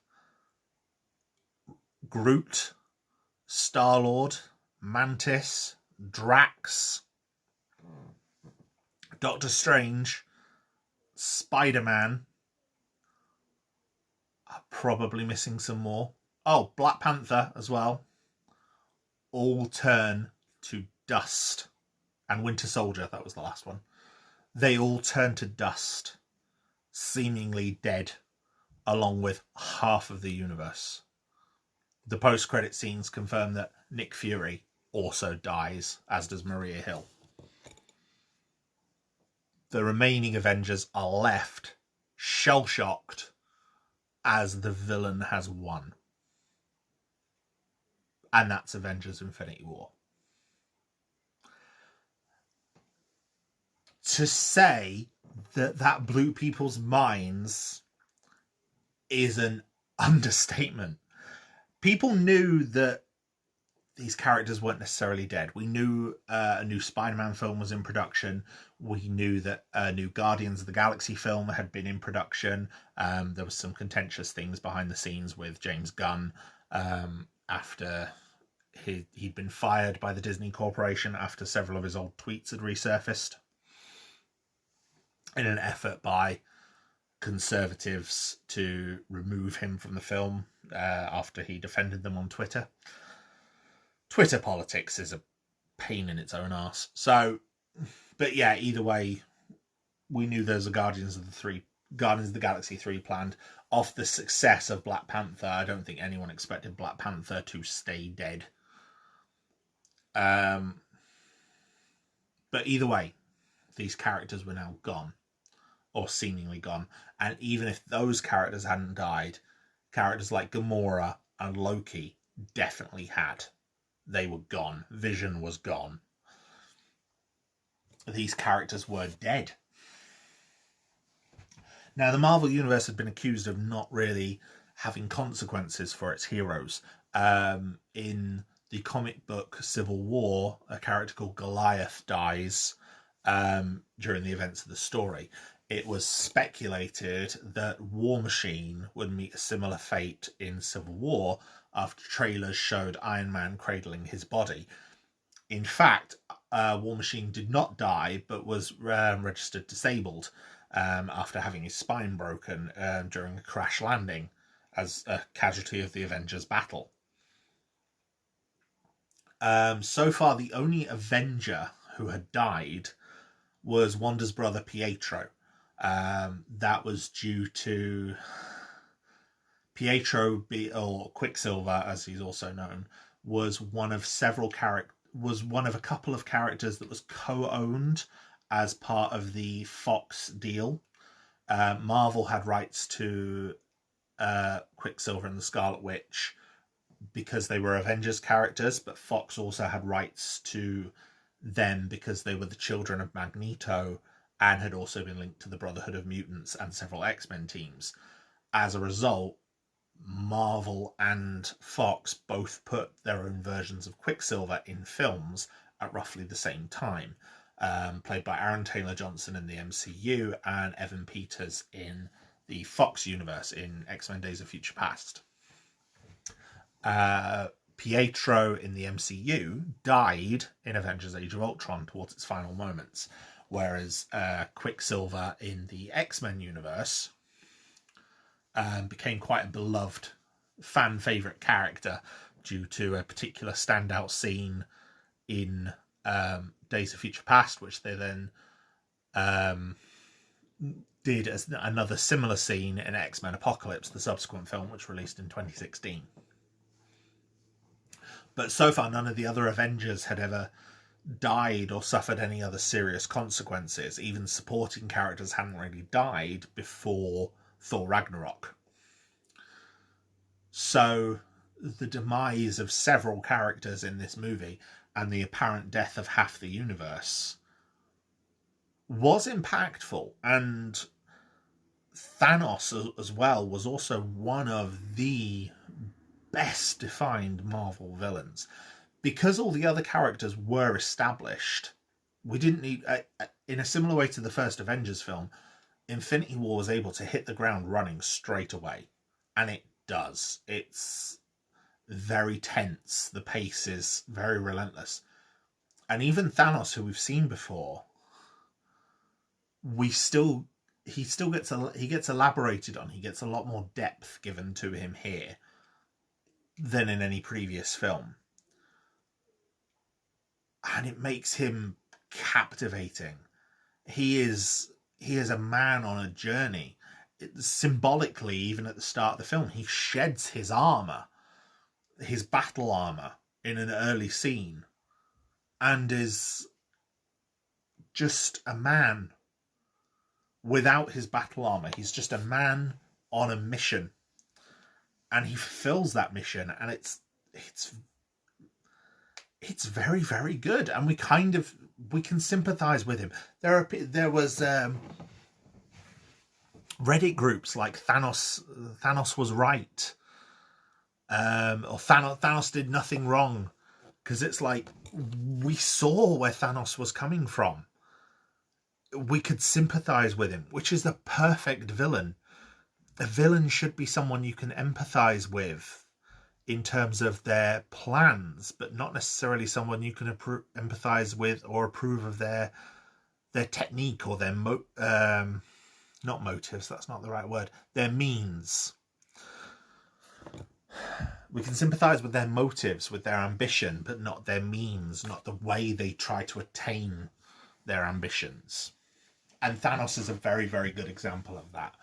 Groot, Star-Lord, Mantis, Drax, Doctor Strange, Spider-Man, probably missing some more. Oh, Black Panther as well. All turn to dust. And Winter Soldier, that was the last one. They all turn to dust, seemingly dead, along with half of the universe. The post-credit scenes confirm that Nick Fury also dies, as does Maria Hill. The remaining Avengers are left shell-shocked as the villain has won. And that's Avengers Infinity War. To say that blew people's minds is an understatement. People knew that these characters weren't necessarily dead. We knew a new Spider-Man film was in production. We knew that a new Guardians of the Galaxy film had been in production. There was some contentious things behind the scenes with James Gunn after he'd been fired by the Disney Corporation after several of his old tweets had resurfaced in an effort by conservatives to remove him from the film after he defended them on Twitter. Twitter politics is a pain in its own arse. So, but yeah, either way, we knew there's a Guardians of the Galaxy 3 planned. Off the success of Black Panther, I don't think anyone expected Black Panther to stay dead. But either way, these characters were now gone, or seemingly gone. And even if those characters hadn't died, characters like Gamora and Loki definitely had. They were gone. Vision was gone. These characters were dead. Now, the Marvel Universe had been accused of not really having consequences for its heroes. In the comic book Civil War, a character called Goliath dies during the events of the story. It was speculated that War Machine would meet a similar fate in Civil War after trailers showed Iron Man cradling his body. In fact, War Machine did not die, but was registered disabled after having his spine broken during a crash landing as a casualty of the Avengers battle. So far, the only Avenger who had died was Wanda's brother Pietro. That was due to Pietro, or Quicksilver, as he's also known, was one of a couple of characters that was co-owned as part of the Fox deal. Marvel had rights to Quicksilver and the Scarlet Witch because they were Avengers characters, but Fox also had rights to them because they were the children of Magneto and had also been linked to the Brotherhood of Mutants and several X-Men teams. As a result, Marvel and Fox both put their own versions of Quicksilver in films at roughly the same time, played by Aaron Taylor-Johnson in the MCU and Evan Peters in the Fox universe in X-Men Days of Future Past. Pietro in the MCU died in Avengers Age of Ultron towards its final moments, whereas Quicksilver in the X-Men universe became quite a beloved fan favourite character due to a particular standout scene in Days of Future Past, which they then did as another similar scene in X-Men Apocalypse, the subsequent film, which released in 2016. But so far, none of the other Avengers had ever died or suffered any other serious consequences. Even supporting characters hadn't really died before Thor Ragnarok. So the demise of several characters in this movie and the apparent death of half the universe was impactful. And Thanos as well was also one of the best defined Marvel villains. Because all the other characters were established, We didn't need, in a similar way to the first Avengers film, Infinity War was able to hit the ground running straight away. And it does. It's very tense. The pace is very relentless. And even Thanos, who we've seen before, we still he still gets he gets elaborated on. He gets a lot more depth given to him here than in any previous film, and it makes him captivating. He is a man on a journey. Symbolically, even at the start of the film, he sheds his armor, his battle armor, in an early scene, and is just a man without his battle armor. He's just a man on a mission, and he fulfills that mission, and it's very, very good, and we can sympathize with him. There was Reddit groups like Thanos was right, or Thanos did nothing wrong, because it's like we saw where Thanos was coming from. We could sympathize with him, which is the perfect villain. A villain should be someone you can empathize with in terms of their plans, but not necessarily someone you can empathize with or approve of their technique or their not motives. That's not the right word. Their means. We can sympathize with their motives, with their ambition, but not their means, not the way they try to attain their ambitions. And Thanos is a very, very good example of that.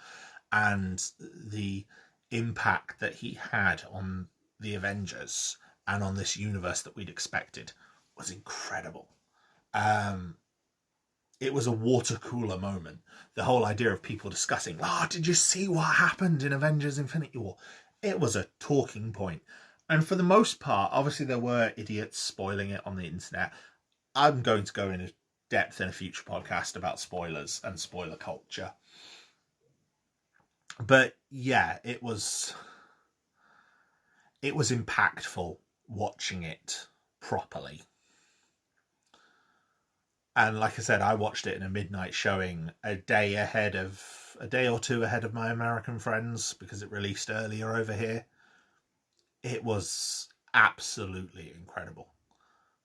And the impact that he had on the Avengers and on this universe that we'd expected was incredible. It was a water cooler moment. The whole idea of people discussing, did you see what happened in Avengers Infinity War? It was a talking point. And for the most part, obviously there were idiots spoiling it on the internet. I'm going to go into depth in a future podcast about spoilers and spoiler culture. But yeah, it was impactful watching it properly. And like I said, I watched it in a midnight showing a day or two ahead of my American friends, because it released earlier over here. It was absolutely incredible.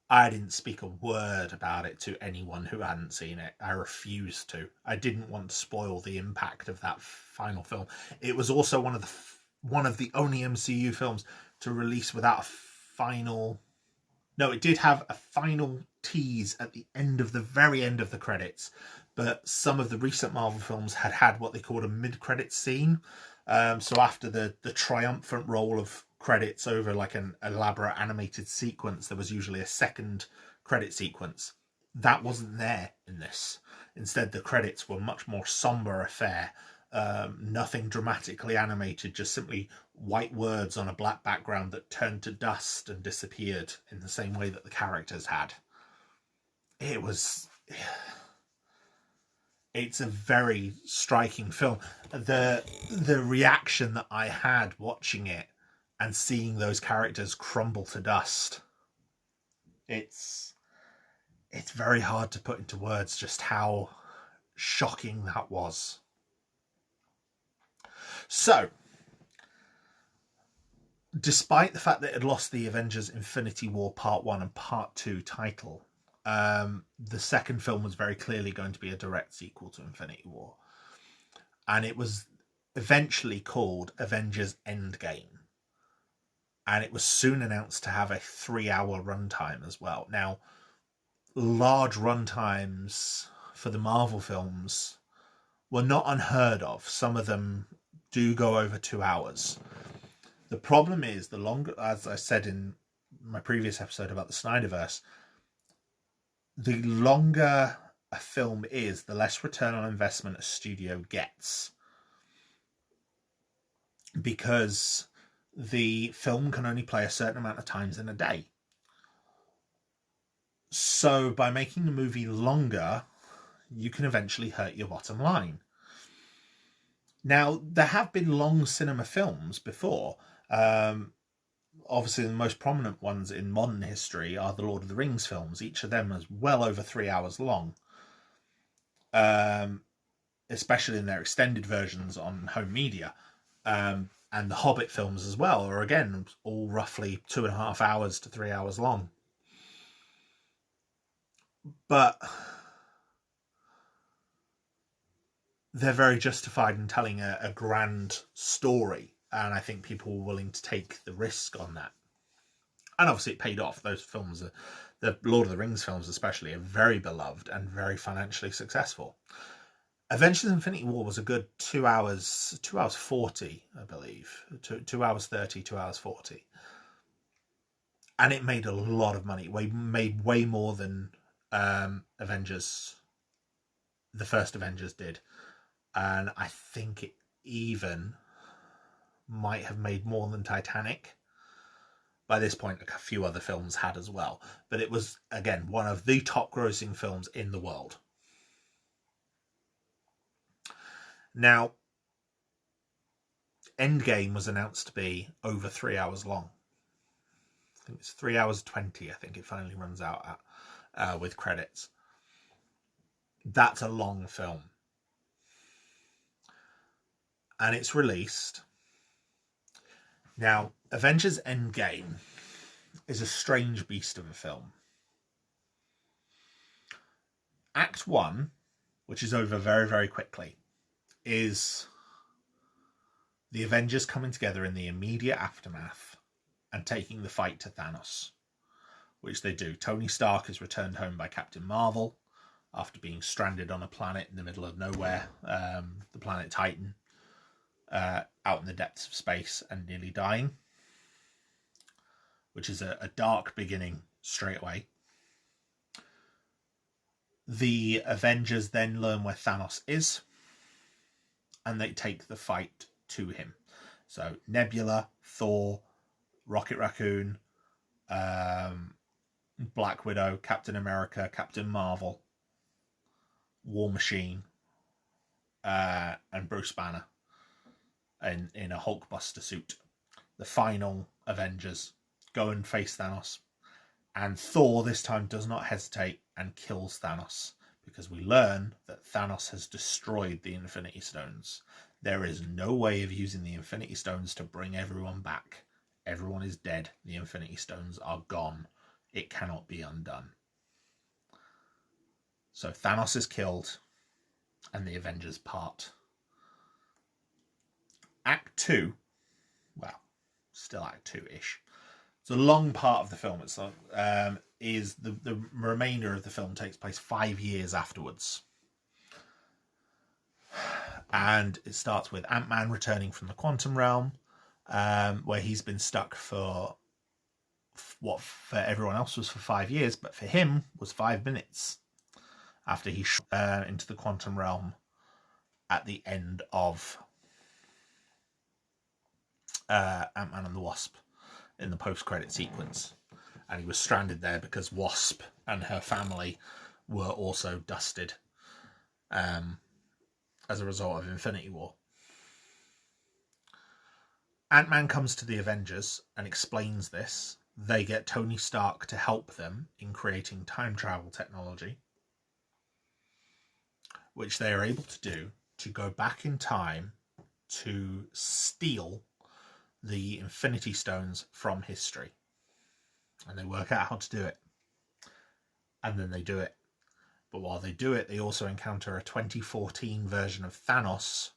I didn't speak a word about it to anyone who hadn't seen it. I refused to. I didn't want to spoil the impact of that final film. It was also one of the only MCU films to release without a final... No, it did have a final tease at the very end of the credits, but some of the recent Marvel films had what they called a mid-credit scene. So after the triumphant roll of credits over like an elaborate animated sequence, there was usually a second credit sequence. That wasn't there in this. Instead, the credits were much more somber affair. Nothing dramatically animated, just simply white words on a black background that turned to dust and disappeared in the same way that the characters had. It's a very striking film. The reaction that I had watching it and seeing those characters crumble to dust, it's very hard to put into words just how shocking that was. So, despite the fact that it had lost the Avengers Infinity War Part 1 and Part 2 title, the second film was very clearly going to be a direct sequel to Infinity War. And it was eventually called Avengers Endgame. And it was soon announced to have a 3-hour runtime as well. Now, large runtimes for the Marvel films were not unheard of. Some of them do go over 2 hours. The problem is, the longer, as I said in my previous episode about the Snyderverse, the longer a film is, the less return on investment a studio gets. Because the film can only play a certain amount of times in a day. So by making the movie longer, you can eventually hurt your bottom line. Now, there have been long cinema films before. obviously the most prominent ones in modern history are the Lord of the Rings films. Each of them is well over 3 hours long, especially in their extended versions on home media. And the Hobbit films as well are, again, all roughly 2.5 hours to 3 hours long. But they're very justified in telling a grand story, and I think people were willing to take the risk on that. And obviously it paid off. Those films, the Lord of the Rings films especially, are very beloved and very financially successful. Avengers Infinity War was a good 2 hours 40, I believe. 2 hours 30, 2 hours 40. And it made a lot of money. We made way more than Avengers, the first Avengers did. And I think it even might have made more than Titanic. By this point, a few other films had as well. But it was, again, one of the top grossing films in the world. Now, Endgame was announced to be over 3 hours long. I think it's 3 hours 20, I think it finally runs out at, with credits. That's a long film. And it's released. Now, Avengers Endgame is a strange beast of a film. Act 1, which is over very, very quickly, is the Avengers coming together in the immediate aftermath and taking the fight to Thanos, which they do. Tony Stark is returned home by Captain Marvel after being stranded on a planet in the middle of nowhere, the planet Titan, out in the depths of space and nearly dying, which is a dark beginning straight away. The Avengers then learn where Thanos is, and they take the fight to him. So Nebula, Thor, Rocket Raccoon, Black Widow, Captain America, Captain Marvel, War Machine, and Bruce Banner in a Hulkbuster suit. The final Avengers go and face Thanos. And Thor this time does not hesitate and kills Thanos, because we learn that Thanos has destroyed the Infinity Stones. There is no way of using the Infinity Stones to bring everyone back. Everyone is dead. The Infinity Stones are gone. It cannot be undone. So Thanos is killed, and the Avengers part. Act 2, well, still Act 2-ish. It's a long part of the film. It's is the remainder of the film takes place 5 years afterwards. And it starts with Ant-Man returning from the quantum realm, where he's been stuck for what for everyone else was for 5 years, but for him was 5 minutes after he shot into the quantum realm at the end of Ant-Man and the Wasp in the post-credit sequence. And he was stranded there because Wasp and her family were also dusted as a result of Infinity War. Ant-Man comes to the Avengers and explains this. They get Tony Stark to help them in creating time travel technology, which they are able to do to go back in time to steal the Infinity Stones from history. And they work out how to do it. And then they do it. But while they do it, they also encounter a 2014 version of Thanos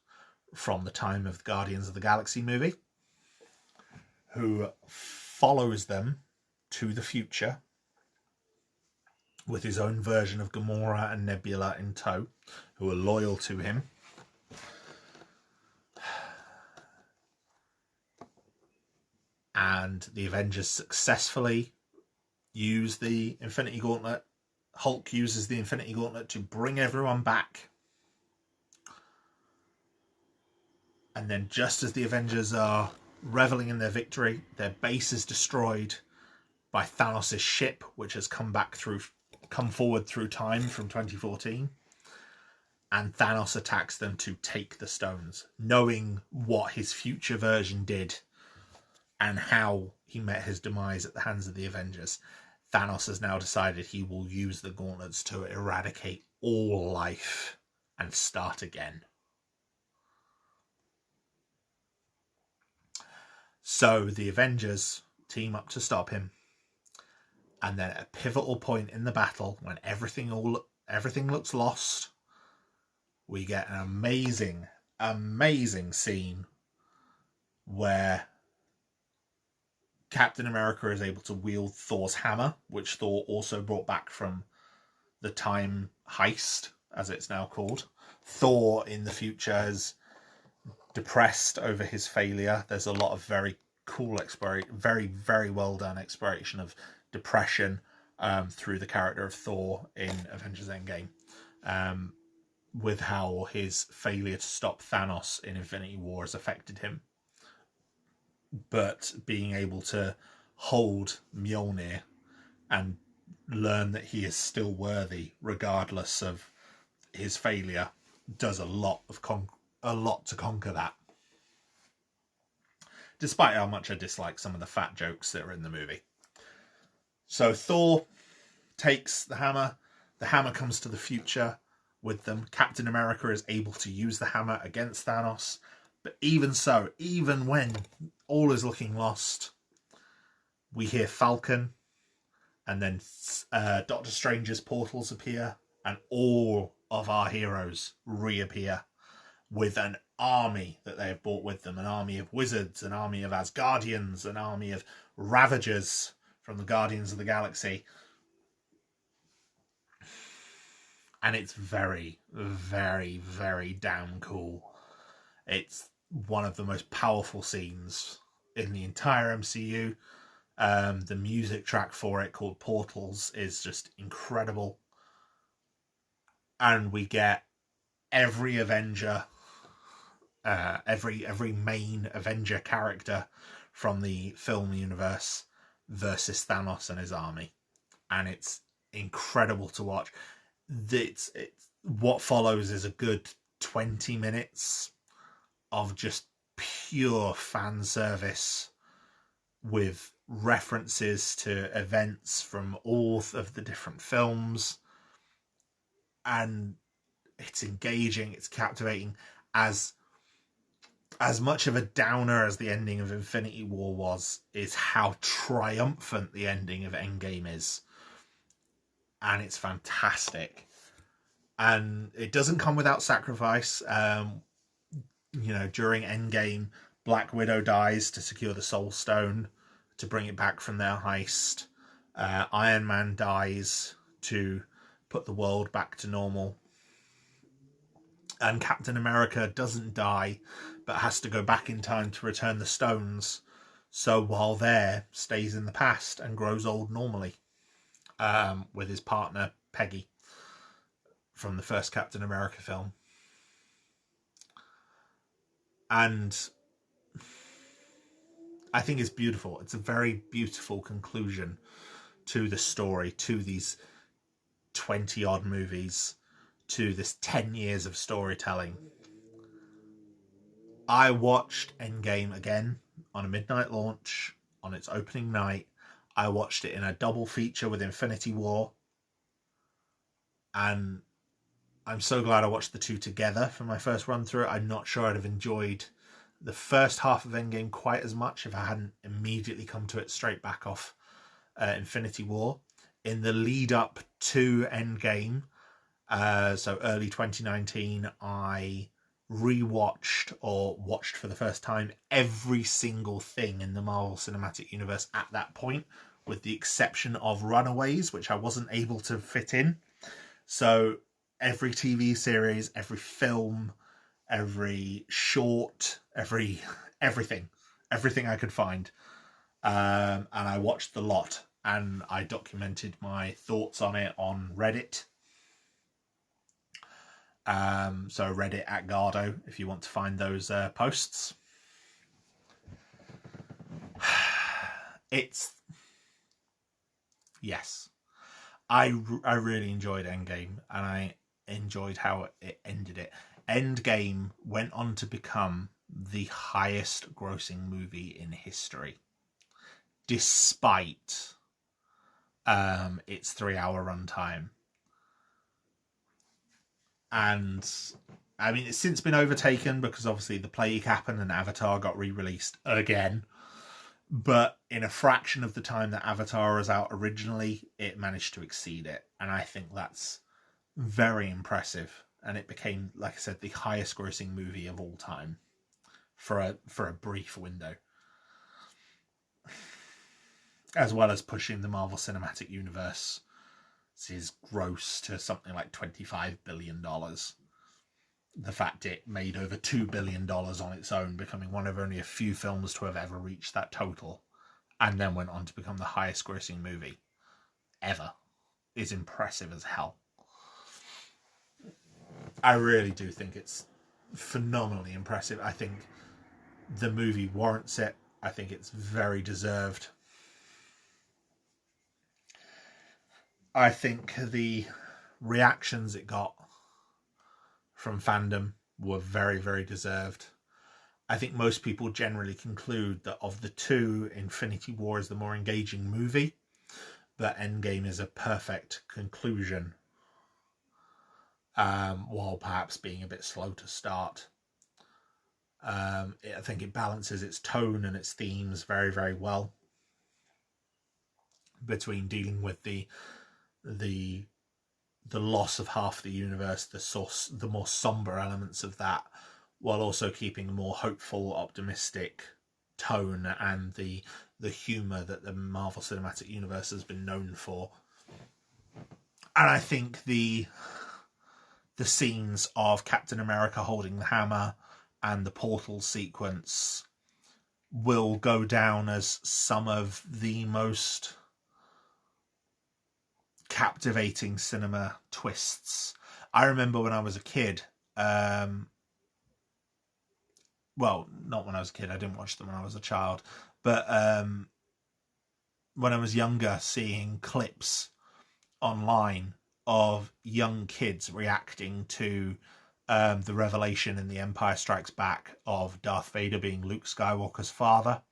from the time of the Guardians of the Galaxy movie, who follows them to the future with his own version of Gamora and Nebula in tow, who are loyal to him. And the Avengers successfully use the Infinity Gauntlet. Hulk uses the Infinity Gauntlet to bring everyone back. And then just as the Avengers are reveling in their victory, their base is destroyed by Thanos' ship, which has come forward through time from 2014. And Thanos attacks them to take the stones, knowing what his future version did and how he met his demise at the hands of the Avengers, Thanos has now decided he will use the gauntlets to eradicate all life and start again. So the Avengers team up to stop him, and then at a pivotal point in the battle, when everything looks lost, we get an amazing scene where Captain America is able to wield Thor's hammer, which Thor also brought back from the time heist, as it's now called. Thor in the future is depressed over his failure. There's a lot of very cool very well done exploration of depression through the character of Thor in Avengers Endgame, with how his failure to stop Thanos in Infinity War has affected him. But being able to hold Mjolnir and learn that he is still worthy regardless of his failure does a lot to conquer that, despite how much I dislike some of the fat jokes that are in the movie. So Thor takes the hammer comes to the future with them. Captain America is able to use the hammer against Thanos, but even when all is looking lost, we hear Falcon, and then Doctor Strange's portals appear, and all of our heroes reappear with an army that they have brought with them, an army of wizards, an army of Asgardians, an army of Ravagers from the Guardians of the Galaxy. And it's very, very, very damn cool. It's one of the most powerful scenes in the entire MCU. The music track for it, called Portals, is just incredible. And we get every Avenger, every main Avenger character from the film universe versus Thanos and his army. And it's incredible to watch. What follows is a good 20 minutes of just pure fan service with references to events from all of the different films, and it's engaging, it's captivating. As much of a downer as the ending of Infinity War was, is how triumphant the ending of Endgame is, and it's fantastic. And it doesn't come without sacrifice. During Endgame, Black Widow dies to secure the Soul Stone to bring it back from their heist. Iron Man dies to put the world back to normal. And Captain America doesn't die, but has to go back in time to return the stones. So while there, stays in the past and grows old normally, with his partner Peggy from the first Captain America film. And I think it's beautiful. It's a very beautiful conclusion to the story, to these 20 odd movies, to this 10 years of storytelling. I watched Endgame again on a midnight launch on its opening night. I watched it in a double feature with Infinity War, and I'm so glad I watched the two together for my first run through it. I'm not sure I'd have enjoyed the first half of Endgame quite as much if I hadn't immediately come to it straight back off Infinity War. In the lead up to Endgame, so early 2019, I rewatched or watched for the first time every single thing in the Marvel Cinematic Universe at that point, with the exception of Runaways, which I wasn't able to fit in. So every TV series, every film, every short, everything I could find. And I watched the lot, and I documented my thoughts on it on Reddit. So Reddit at Garhdo, if you want to find those posts. Yes. I really enjoyed Endgame, and I enjoyed how it ended it. Endgame went on to become the highest grossing movie in history. despite its 3-hour runtime. And I mean, it's since been overtaken because obviously the plague happened and Avatar got re-released again. But in a fraction of the time that Avatar was out originally, it managed to exceed it. And I think that's very impressive. And it became, like I said, the highest grossing movie of all time for a brief window. As well as pushing the Marvel Cinematic Universe's gross to something like $25 billion. The fact it made over $2 billion on its own, becoming one of only a few films to have ever reached that total, and then went on to become the highest grossing movie ever, is impressive as hell. I really do think it's phenomenally impressive. I think the movie warrants it. I think it's very deserved. I think the reactions it got from fandom were very, very deserved. I think most people generally conclude that of the two, Infinity War is the more engaging movie, but Endgame is a perfect conclusion, while perhaps being a bit slow to start. I think it balances its tone and its themes very, very well, between dealing with the loss of half the universe, the more somber elements of that, while also keeping a more hopeful, optimistic tone and the humour that the Marvel Cinematic Universe has been known for. And I think the scenes of Captain America holding the hammer and the portal sequence will go down as some of the most captivating cinema twists. I remember when I was a kid, well, not when I was a kid, I didn't watch them when I was a child, but when I was younger, seeing clips online of young kids reacting to the revelation in The Empire Strikes Back of Darth Vader being Luke Skywalker's father,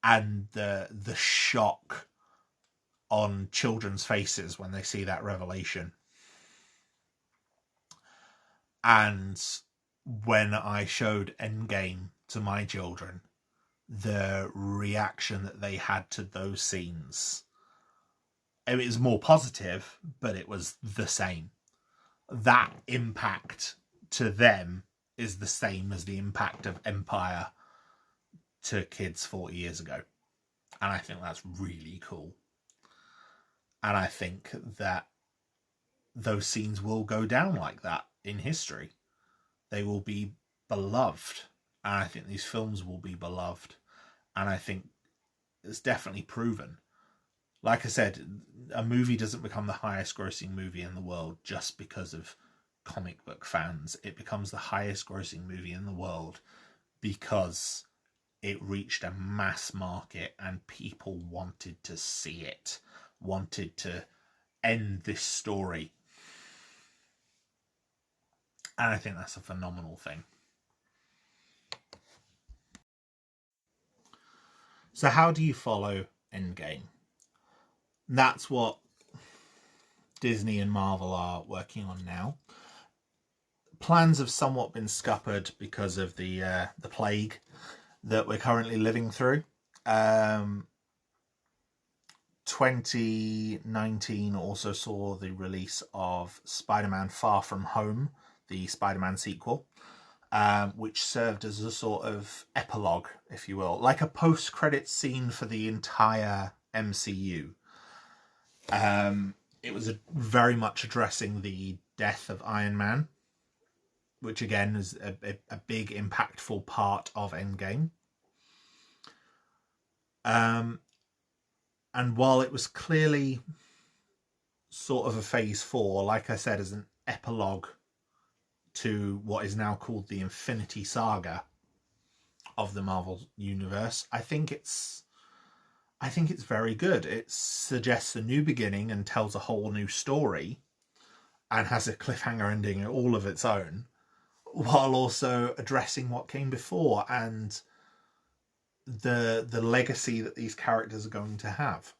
and the shock on children's faces when they see that revelation. And when I showed Endgame to my children, the reaction that they had to those scenes, it was more positive, but it was the same. That impact to them is the same as the impact of Empire to kids 40 years ago. And I think that's really cool. And I think that those scenes will go down like that in history. They will be beloved. And I think these films will be beloved. And I think it's definitely proven. Like I said, a movie doesn't become the highest grossing movie in the world just because of comic book fans. It becomes the highest grossing movie in the world because it reached a mass market and people wanted to see it, wanted to end this story. And I think that's a phenomenal thing. So how do you follow Endgame? That's what Disney and Marvel are working on now. Plans have somewhat been scuppered because of the plague that we're currently living through. 2019 also saw the release of Spider-Man Far From Home, the Spider-Man sequel, which served as a sort of epilogue, if you will, like a post-credit scene for the entire MCU. It was very much addressing the death of Iron Man, which again is a big, impactful part of Endgame. And while it was clearly sort of a phase 4, like I said, as an epilogue to what is now called the Infinity Saga of the Marvel Universe, I think it's very good. It suggests a new beginning and tells a whole new story and has a cliffhanger ending all of its own, while also addressing what came before. And the legacy that these characters are going to have.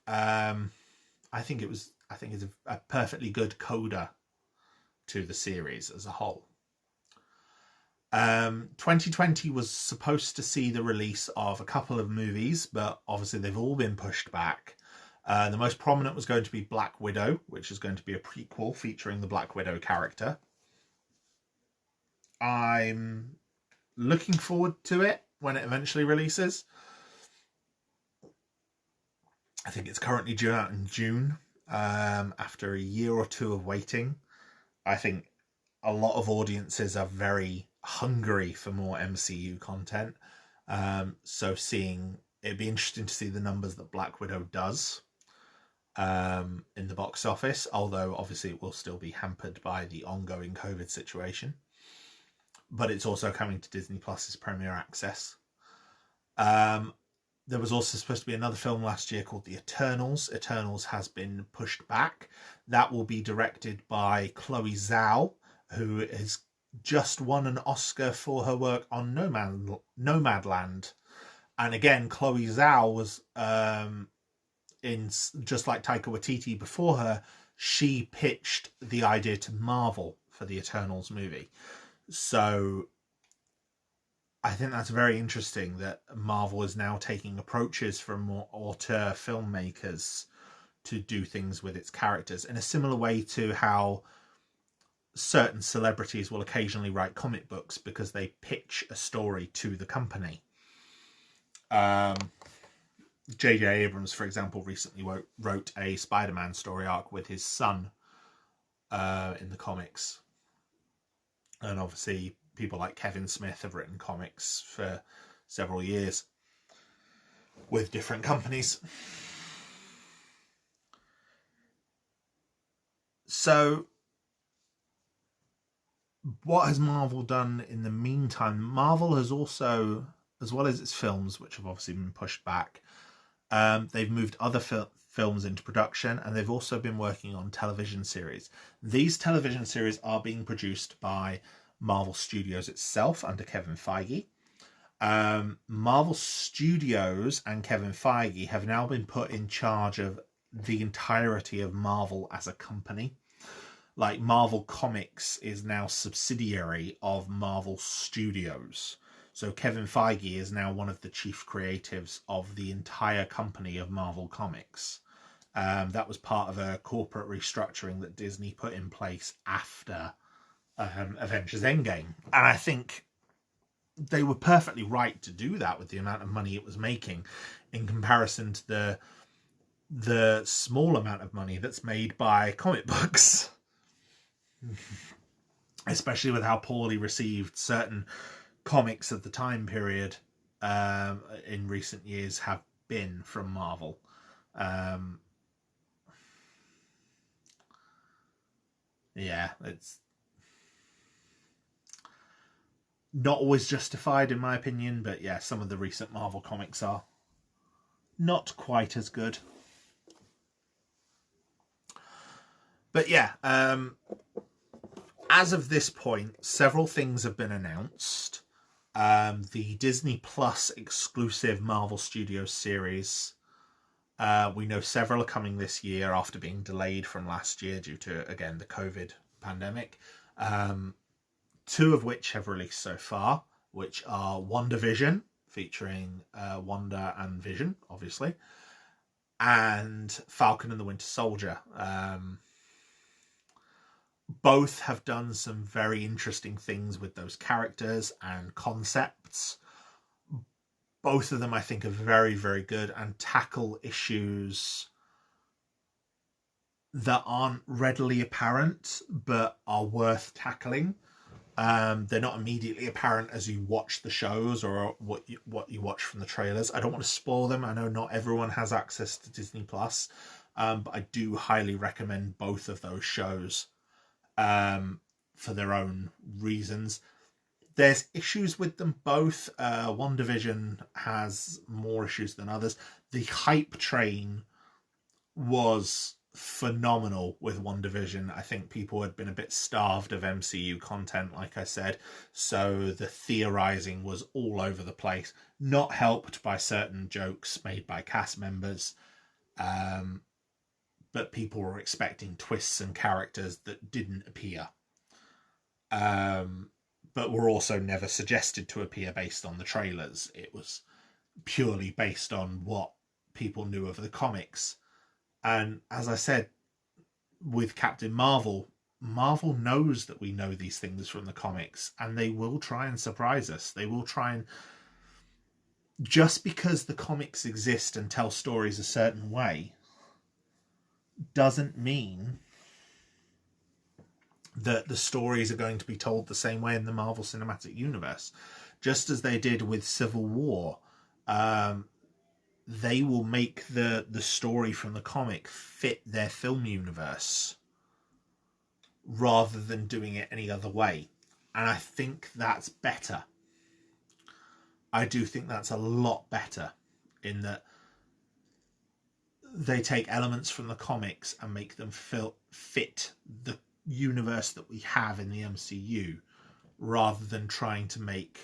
I think it's a perfectly good coda to the series as a whole. 2020 was supposed to see the release of a couple of movies, but obviously they've all been pushed back. The most prominent was going to be Black Widow, which is going to be a prequel featuring the Black Widow character. I'm looking forward to it when it eventually releases. I think it's currently due out in June. After a year or two of waiting, I think a lot of audiences are very hungry for more MCU content. So it'd be interesting to see the numbers that Black Widow does in the box office, although obviously it will still be hampered by the ongoing COVID situation. But it's also coming to Disney Plus's Premier Access. There was also supposed to be another film last year called The Eternals. Eternals has been pushed back. That will be directed by Chloe Zhao, who has just won an Oscar for her work on Nomadland. And again, Chloe Zhao was in, just like Taika Waititi before her, she pitched the idea to Marvel for the Eternals movie. So I think that's very interesting that Marvel is now taking approaches from more auteur filmmakers to do things with its characters in a similar way to how certain celebrities will occasionally write comic books because they pitch a story to the company. J.J. Abrams, for example, recently wrote a Spider-Man story arc with his son in the comics. And obviously people like Kevin Smith have written comics for several years with different companies. So what has Marvel done in the meantime? Marvel has also, as well as its films, which have obviously been pushed back, they've moved other films into production, and they've also been working on television series. These television series are being produced by Marvel Studios itself under Kevin Feige. Marvel Studios and Kevin Feige have now been put in charge of the entirety of Marvel as a company. Like, Marvel Comics is now subsidiary of Marvel Studios. So Kevin Feige is now one of the chief creatives of the entire company of Marvel Comics. That was part of a corporate restructuring that Disney put in place after Avengers Endgame. And I think they were perfectly right to do that with the amount of money it was making in comparison to the small amount of money that's made by comic books. Especially with how poorly received certain comics of the time period in recent years have been from Marvel. Yeah, it's not always justified in my opinion, but yeah, some of the recent Marvel comics are not quite as good. But yeah, as of this point, several things have been announced. The Disney Plus exclusive Marvel Studios series, we know several are coming this year after being delayed from last year due to, again, the COVID pandemic. Two of which have released so far, which are WandaVision, featuring Wanda and Vision, obviously, and Falcon and the Winter Soldier. Both have done some very interesting things with those characters and concepts. Both of them, I think, are very, very good and tackle issues that aren't readily apparent but are worth tackling. They're not immediately apparent as you watch the shows or what you watch from the trailers. I don't want to spoil them. I know not everyone has access to Disney Plus, but I do highly recommend both of those shows for their own reasons. There's issues with them both. WandaVision has more issues than others. The hype train was phenomenal with WandaVision. I think people had been a bit starved of MCU content, like I said, so the theorizing was all over the place, not helped by certain jokes made by cast members, but people were expecting twists and characters that didn't appear, but were also never suggested to appear based on the trailers. It was purely based on what people knew of the comics. And as I said, with Captain Marvel, Marvel knows that we know these things from the comics, and they will try and surprise us. They will try and, just because the comics exist and tell stories a certain way doesn't mean that the stories are going to be told the same way in the Marvel Cinematic Universe. Just as they did with Civil War, they will make the story from the comic fit their film universe rather than doing it any other way. And I think that's better. I do think that's a lot better, in that they take elements from the comics and make them fit the universe that we have in the MCU, rather than trying to make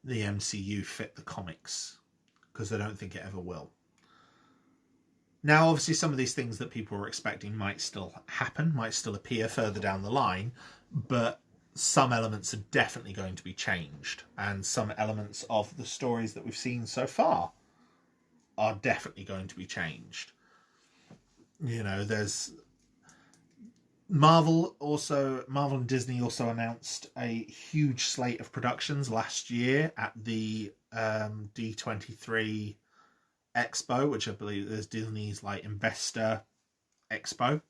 the MCU fit the comics, because I don't think it ever will. Now, obviously, some of these things that people were expecting might still happen, might still appear further down the line, but some elements are definitely going to be changed, and some elements of the stories that we've seen so far are definitely going to be changed. You know, there's Marvel and Disney also announced a huge slate of productions last year at the D23 Expo, which I believe is Disney's like investor expo.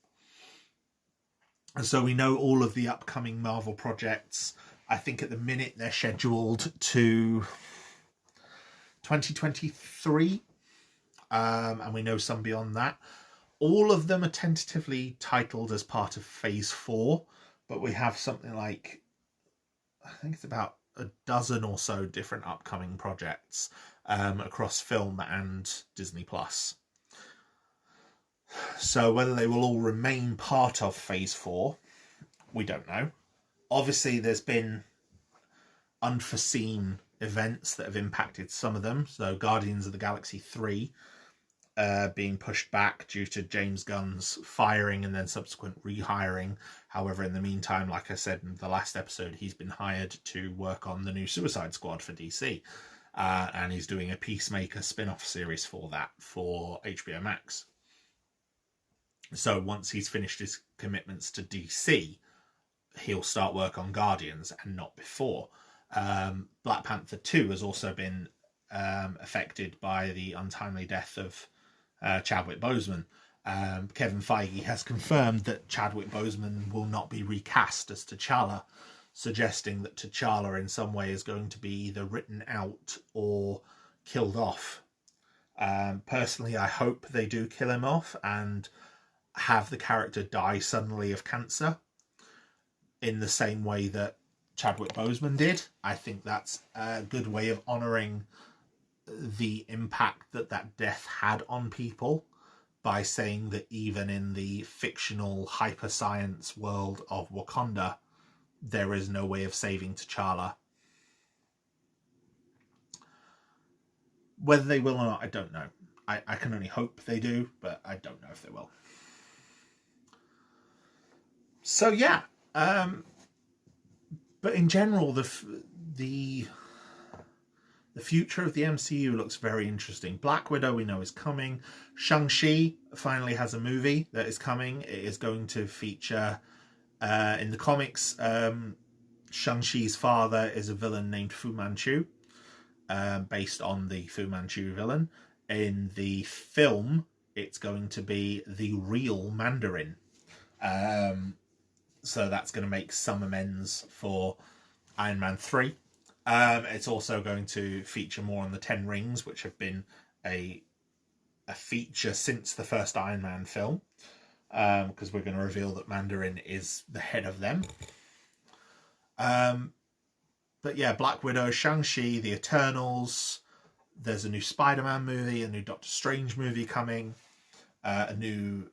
And so we know all of the upcoming Marvel projects. I think at the minute they're scheduled to 2023, and we know some beyond that. All of them are tentatively titled as part of Phase 4, but we have something like, I think it's about a dozen or so different upcoming projects across film and Disney Plus. So whether they will all remain part of Phase 4, we don't know. Obviously, there's been unforeseen events that have impacted some of them. So Guardians of the Galaxy 3 being pushed back due to James Gunn's firing and then subsequent rehiring. However, in the meantime, like I said in the last episode, he's been hired to work on the new Suicide Squad for DC. And he's doing a Peacemaker spin-off series for that for HBO Max. So once he's finished his commitments to DC, he'll start work on Guardians, and not before. Black Panther 2 has also been affected by the untimely death of Chadwick Boseman. Kevin Feige has confirmed that Chadwick Boseman will not be recast as T'Challa, suggesting that T'Challa in some way is going to be either written out or killed off. Personally, I hope they do kill him off and have the character die suddenly of cancer in the same way that Chadwick Boseman did. I think that's a good way of honouring the impact that that death had on people, by saying that even in the fictional hyper science world of Wakanda, there is no way of saving T'Challa. Whether they will or not, I don't know. I can only hope they do, but I don't know if they will. So yeah, but in general, the future of the MCU looks very interesting. Black Widow, we know, is coming. Shang-Chi finally has a movie that is coming. It is going to feature, in the comics, Shang-Chi's father is a villain named Fu Manchu, based on the Fu Manchu villain. In the film, it's going to be the real Mandarin. So that's going to make some amends for Iron Man 3. It's also going to feature more on the Ten Rings, which have been a feature since the first Iron Man film, because we're going to reveal that Mandarin is the head of them. But yeah, Black Widow, Shang-Chi, the Eternals, there's a new Spider-Man movie, a new Doctor Strange movie coming. a new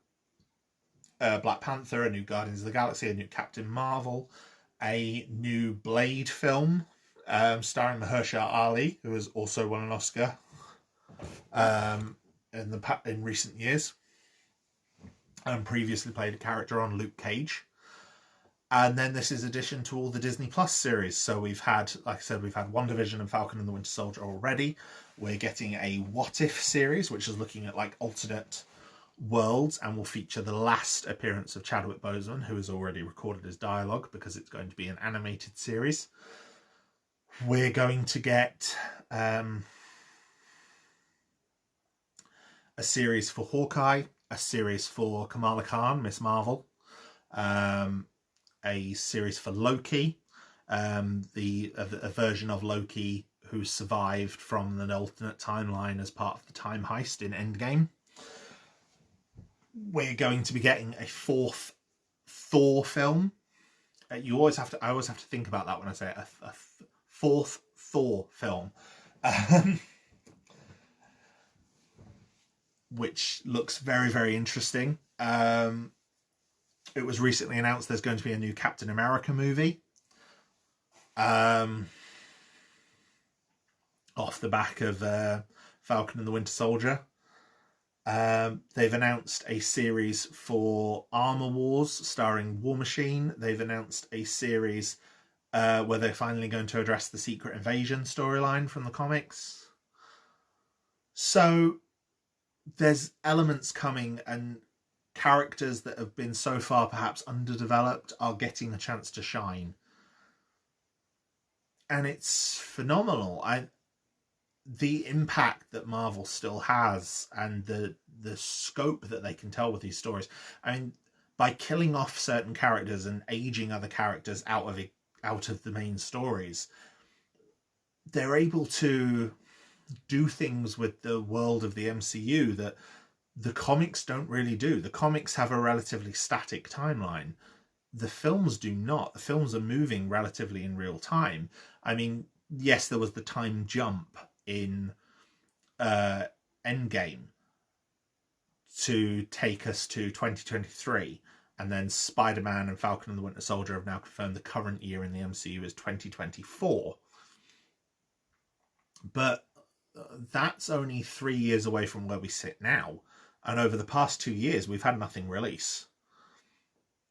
Black Panther, a new Guardians of the Galaxy, a new Captain Marvel, a new Blade film starring Mahershala Ali, who has also won an Oscar in recent years, and previously played a character on Luke Cage. And then this is addition to all the Disney Plus series. So we've had, like I said, we've had WandaVision and Falcon and the Winter Soldier already. We're getting a What If series, which is looking at like alternate worlds and will feature the last appearance of Chadwick Boseman, who has already recorded his dialogue because it's going to be an animated series. We're going to get a series for Hawkeye, a series for Kamala Khan, Miss Marvel, a series for Loki, a version of Loki who survived from an alternate timeline as part of the time heist in Endgame. We're going to be getting a fourth Thor film. I always have to think about that when I say it, a fourth Thor film, which looks very, very interesting. It was recently announced there's going to be a new Captain America movie. Off the back of Falcon and the Winter Soldier. They've announced a series for Armor Wars starring War Machine. They've announced a series where they're finally going to address the Secret Invasion storyline from the comics. So there's elements coming, and characters that have been so far perhaps underdeveloped are getting a chance to shine. And it's phenomenal. The impact that Marvel still has and the scope that they can tell with these stories. I mean, by killing off certain characters and aging other characters out of the main stories, they're able to do things with the world of the MCU that the comics don't really do. The comics have a relatively static timeline. The films do not. The films are moving relatively in real time. I mean, yes, there was the time jump in Endgame to take us to 2023, and then Spider-Man and Falcon and the Winter Soldier have now confirmed the current year in the MCU is 2024. But that's only 3 years away from where we sit now. And over the past 2 years, we've had nothing release.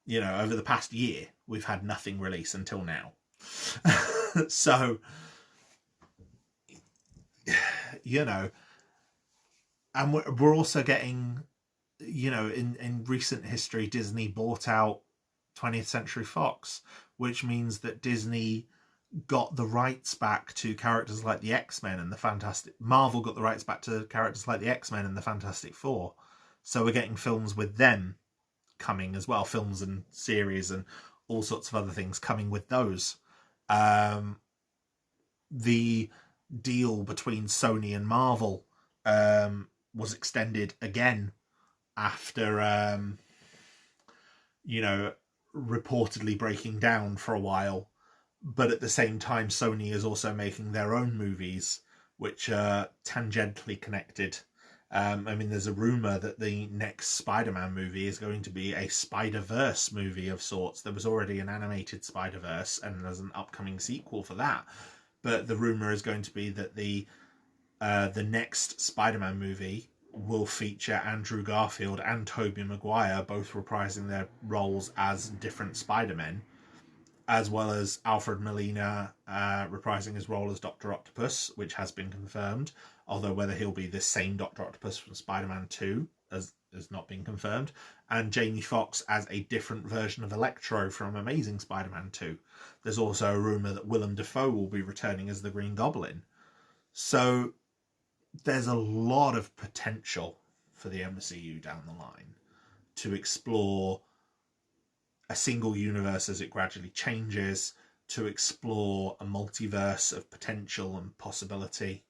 You know, over the past year, we've had nothing release until now. So, you know, and we're also getting, you know, in recent history, Disney bought out 20th Century Fox, which means that Disney got the rights back to characters like the X-Men and the Fantastic... Marvel got the rights back to characters like the X-Men and the Fantastic Four. So we're getting films with them coming as well, films and series and all sorts of other things coming with those. The deal between Sony and Marvel was extended again after, you know, reportedly breaking down for a while. But at the same time, Sony is also making their own movies, which are tangentially connected. I mean, there's a rumor that the next Spider-Man movie is going to be a Spider-Verse movie of sorts. There was already an animated Spider-Verse, and there's an upcoming sequel for that. But the rumor is going to be that the next Spider-Man movie will feature Andrew Garfield and Tobey Maguire both reprising their roles as different Spider-Men, as well as Alfred Molina reprising his role as Dr. Octopus, which has been confirmed, although whether he'll be the same Dr. Octopus from Spider-Man 2 has not been confirmed, and Jamie Foxx as a different version of Electro from Amazing Spider-Man 2. There's also a rumour that Willem Dafoe will be returning as the Green Goblin. So there's a lot of potential for the MCU down the line to explore a single universe as it gradually changes, to explore a multiverse of potential and possibility.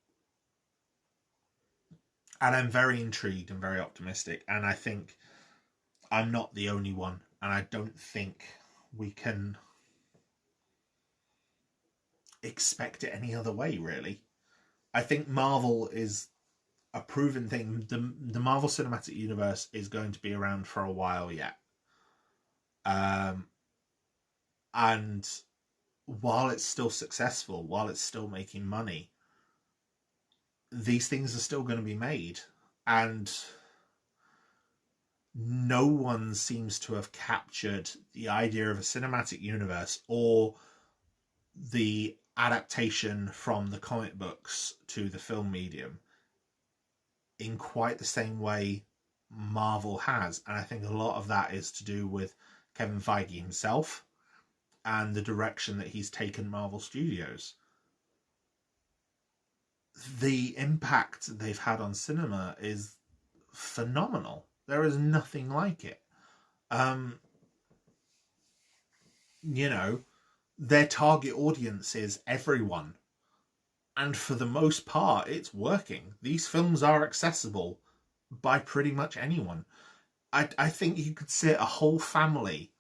And I'm very intrigued and very optimistic, and I think I'm not the only one, and I don't think we can expect it any other way, really. I think Marvel is a proven thing. The Marvel Cinematic Universe is going to be around for a while yet. And while it's still successful, while it's still making money, these things are still going to be made. And no one seems to have captured the idea of a cinematic universe or the adaptation from the comic books to the film medium in quite the same way Marvel has. And I think a lot of that is to do with Kevin Feige himself and the direction that he's taken Marvel Studios. The impact they've had on cinema is phenomenal. There is nothing like it. You know, their target audience is everyone. And for the most part, it's working. These films are accessible by pretty much anyone. I think you could sit a whole family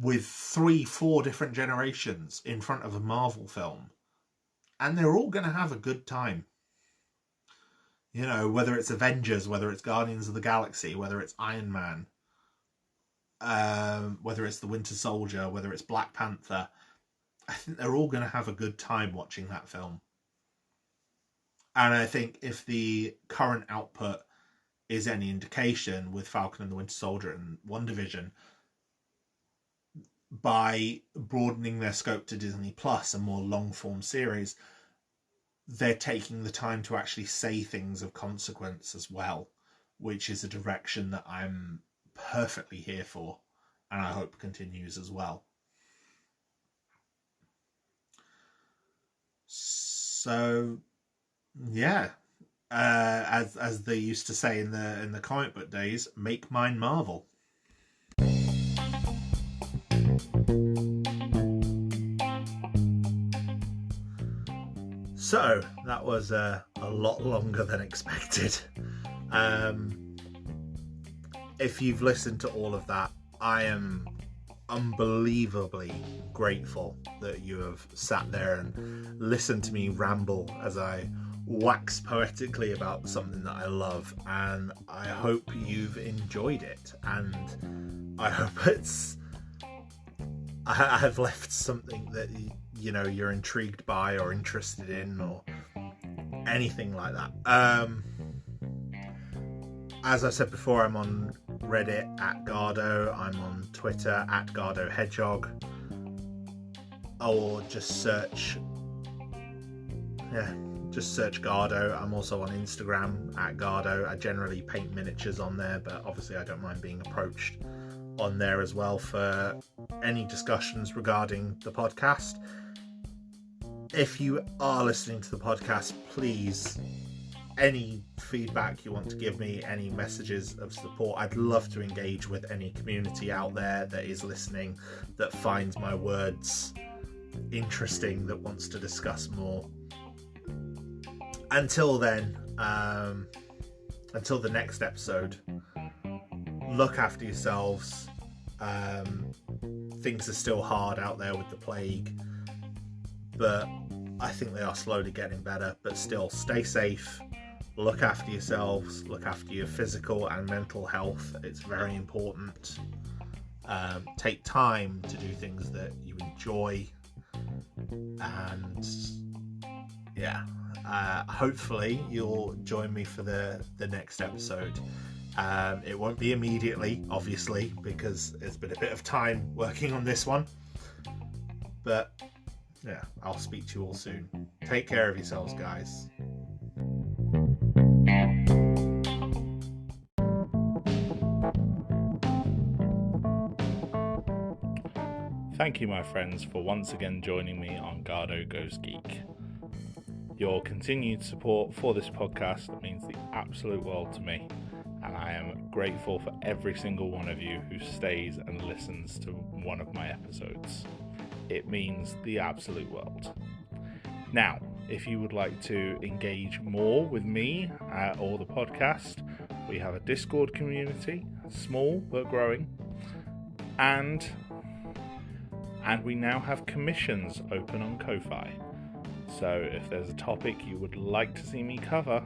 with 3-4 different generations in front of a Marvel film, and they're all going to have a good time. You know, whether it's Avengers, whether it's Guardians of the Galaxy, whether it's Iron Man, whether it's the Winter Soldier, whether it's Black Panther, I think they're all going to have a good time watching that film. And I think if the current output is any indication, with Falcon and the Winter Soldier and WandaVision, by broadening their scope to Disney Plus, a more long-form series, they're taking the time to actually say things of consequence as well, which is a direction that I'm perfectly here for, and I hope continues as well. So, yeah, as they used to say in the comic book days, make mine Marvel. So that was a lot longer than expected. If you've listened to all of that, I am unbelievably grateful that you have sat there and listened to me ramble as I wax poetically about something that I love, and I hope you've enjoyed it, and I hope I've left something that you're intrigued by or interested in or anything like that. As I said before, I'm on Reddit at Garhdo. I'm on Twitter at Garhdo Hedgehog. Or just search Garhdo. I'm also on Instagram at Garhdo. I generally paint miniatures on there, but obviously I don't mind being approached on there as well for any discussions regarding the podcast. If you are listening to the podcast, please, any feedback you want to give me, any messages of support, I'd love to engage with any community out there that is listening, that finds my words interesting, that wants to discuss more. Until then, until the next episode, look after yourselves. Things are still hard out there with the plague, but I think they are slowly getting better. But still, stay safe, look after yourselves, look after your physical and mental health. It's very important. Take time to do things that you enjoy, and yeah, hopefully you'll join me for the next episode. It won't be immediately, obviously, because it's been a bit of time working on this one, but yeah, I'll speak to you all soon. Take care of yourselves, guys. Thank you, my friends, for once again joining me on Garhdo Goes Geek. Your continued support for this podcast means the absolute world to me, and I am grateful for every single one of you who stays and listens to one of my episodes. It means the absolute world. Now, if you would like to engage more with me or the podcast, we have a Discord community, small but growing, and we now have commissions open on Ko-Fi. So if there's a topic you would like to see me cover,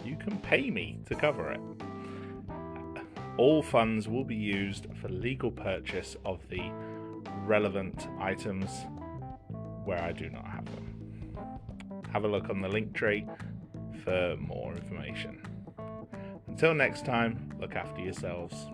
you can pay me to cover it. All funds will be used for legal purchase of the relevant items where I do not have them. Have a look on the link tree for more information. Until next time, look after yourselves.